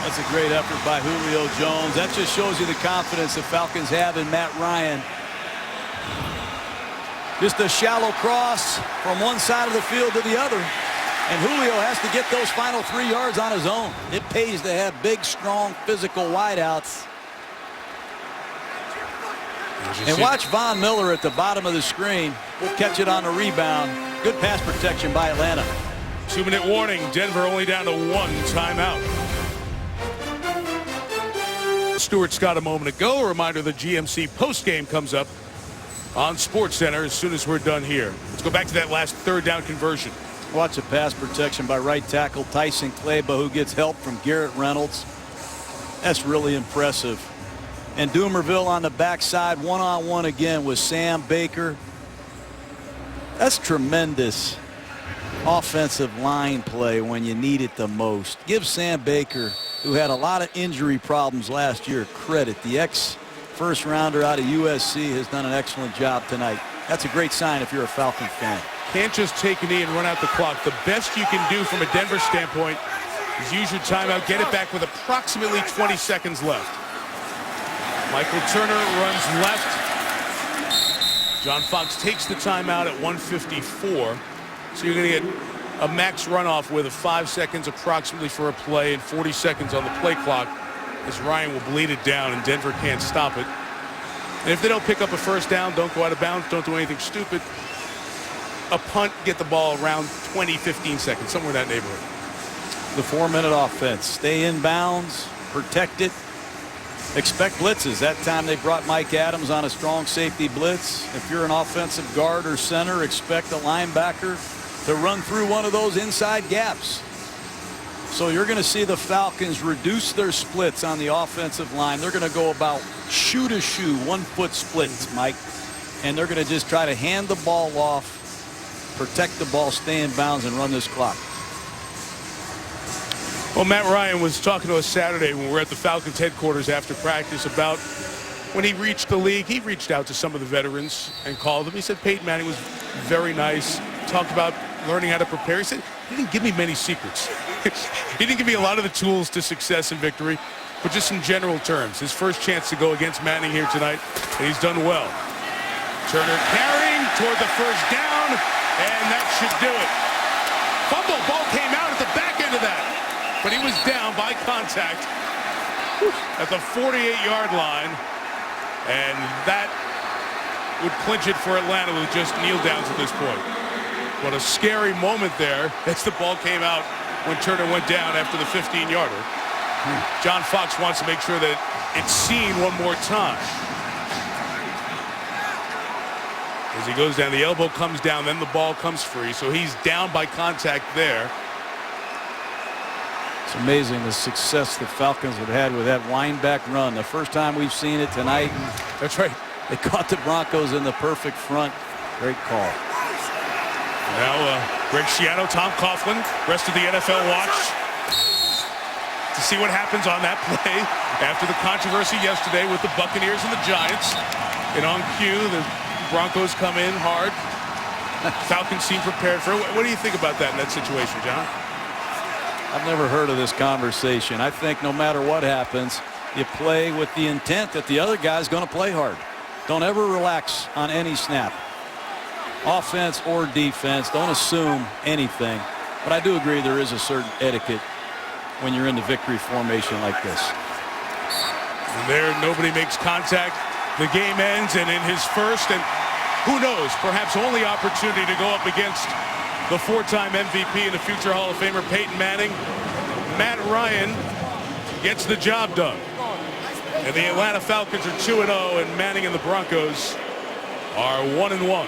That's a great effort by Julio Jones. That just shows you the confidence the Falcons have in Matt Ryan. Just a shallow cross from one side of the field to the other. And Julio has to get those final 3 yards on his own. It pays to have big, strong, physical wideouts. And watch Von Miller at the bottom of the screen. We'll catch it on the rebound. Good pass protection by Atlanta. 2-minute warning. Denver only down to 1 timeout. Stuart Scott a moment ago. A reminder the GMC postgame comes up on SportsCenter as soon as we're done here. Let's go back to that last 3rd down conversion. Watch the pass protection by right tackle Tyson Claybo, who gets help from Garrett Reynolds. That's really impressive. And Dumerville on the backside, one-on-one again with Sam Baker. That's tremendous offensive line play when you need it the most. Give Sam Baker, who had a lot of injury problems last year, credit. The ex-first rounder out of USC has done an excellent job tonight. That's a great sign if you're a Falcon fan. Can't just take a knee and run out the clock. The best you can do from a Denver standpoint is use your timeout, get it back with approximately 20 seconds left. Michael Turner runs left. John Fox takes the timeout at 1:54. So you're going to get a max runoff with 5 seconds approximately for a play and 40 seconds on the play clock as Ryan will bleed it down and Denver can't stop it. And if they don't pick up a first down, don't go out of bounds, don't do anything stupid. A punt, get the ball around 20, 15 seconds, somewhere in that neighborhood. The 4-minute offense. Stay in bounds, protect it, expect blitzes. That time they brought Mike Adams on a strong safety blitz. If you're an offensive guard or center, expect a linebacker to run through one of those inside gaps. So you're going to see the Falcons reduce their splits on the offensive line. They're going to go about shoe to shoe, 1-foot splits, Mike. And they're going to just try to hand the ball off, protect the ball, stay in bounds, and run this clock. Well, Matt Ryan was talking to us Saturday when we were at the Falcons headquarters after practice about when he reached the league. He reached out to some of the veterans and called them. He said Peyton Manning was very nice. Talked about learning how to prepare. He said he didn't give me many secrets. He didn't give me a lot of the tools to success and victory, but just in general terms. His first chance to go against Manning here tonight, and he's done well. Turner carrying toward the first down, and that should do it. Fumble ball came out at the back end of that, but he was down by contact at the 48-yard line, and that would clinch it for Atlanta with just kneel downs at this point. What a scary moment there as the ball came out when Turner went down after the 15-yarder. John Fox wants to make sure that it's seen one more time. As he goes down, the elbow comes down, then the ball comes free. So he's down by contact there. It's amazing the success the Falcons have had with that wind back run. The first time we've seen it tonight. That's right. They caught the Broncos in the perfect front. Great call. Now Greg Schiano, Tom Coughlin, rest of the NFL watch to see what happens on that play after the controversy yesterday with the Buccaneers and the Giants. And on cue, the Broncos come in hard. Falcons seem prepared for it. What do you think about that in that situation, John? I've never heard of this conversation. I think no matter what happens, you play with the intent that the other guy's going to play hard. Don't ever relax on any snap. Offense or defense, don't assume anything. But I do agree there is a certain etiquette when you're in the victory formation like this. And there, nobody makes contact. The game ends, and in his first, and who knows, perhaps only opportunity to go up against the four-time MVP and the future Hall of Famer Peyton Manning, Matt Ryan gets the job done. And the Atlanta Falcons are 2-0, and Manning and the Broncos are 1-1.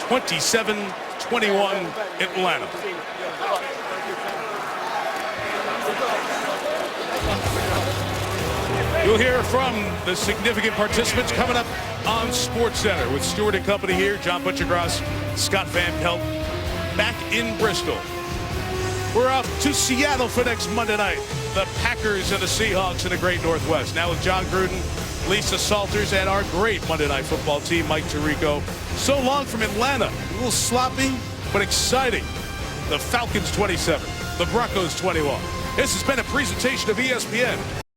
27-21 Atlanta. You'll hear from the significant participants coming up on SportsCenter with Stewart and Company here. John Butchergross, Scott Van Pelt, back in Bristol. We're off to Seattle for next Monday night. The Packers and the Seahawks in the Great Northwest. Now with John Gruden, Lisa Salters, and our great Monday Night Football team, Mike Tirico. So long from Atlanta. A little sloppy, but exciting. The Falcons 27, the Broncos 21. This has been a presentation of ESPN.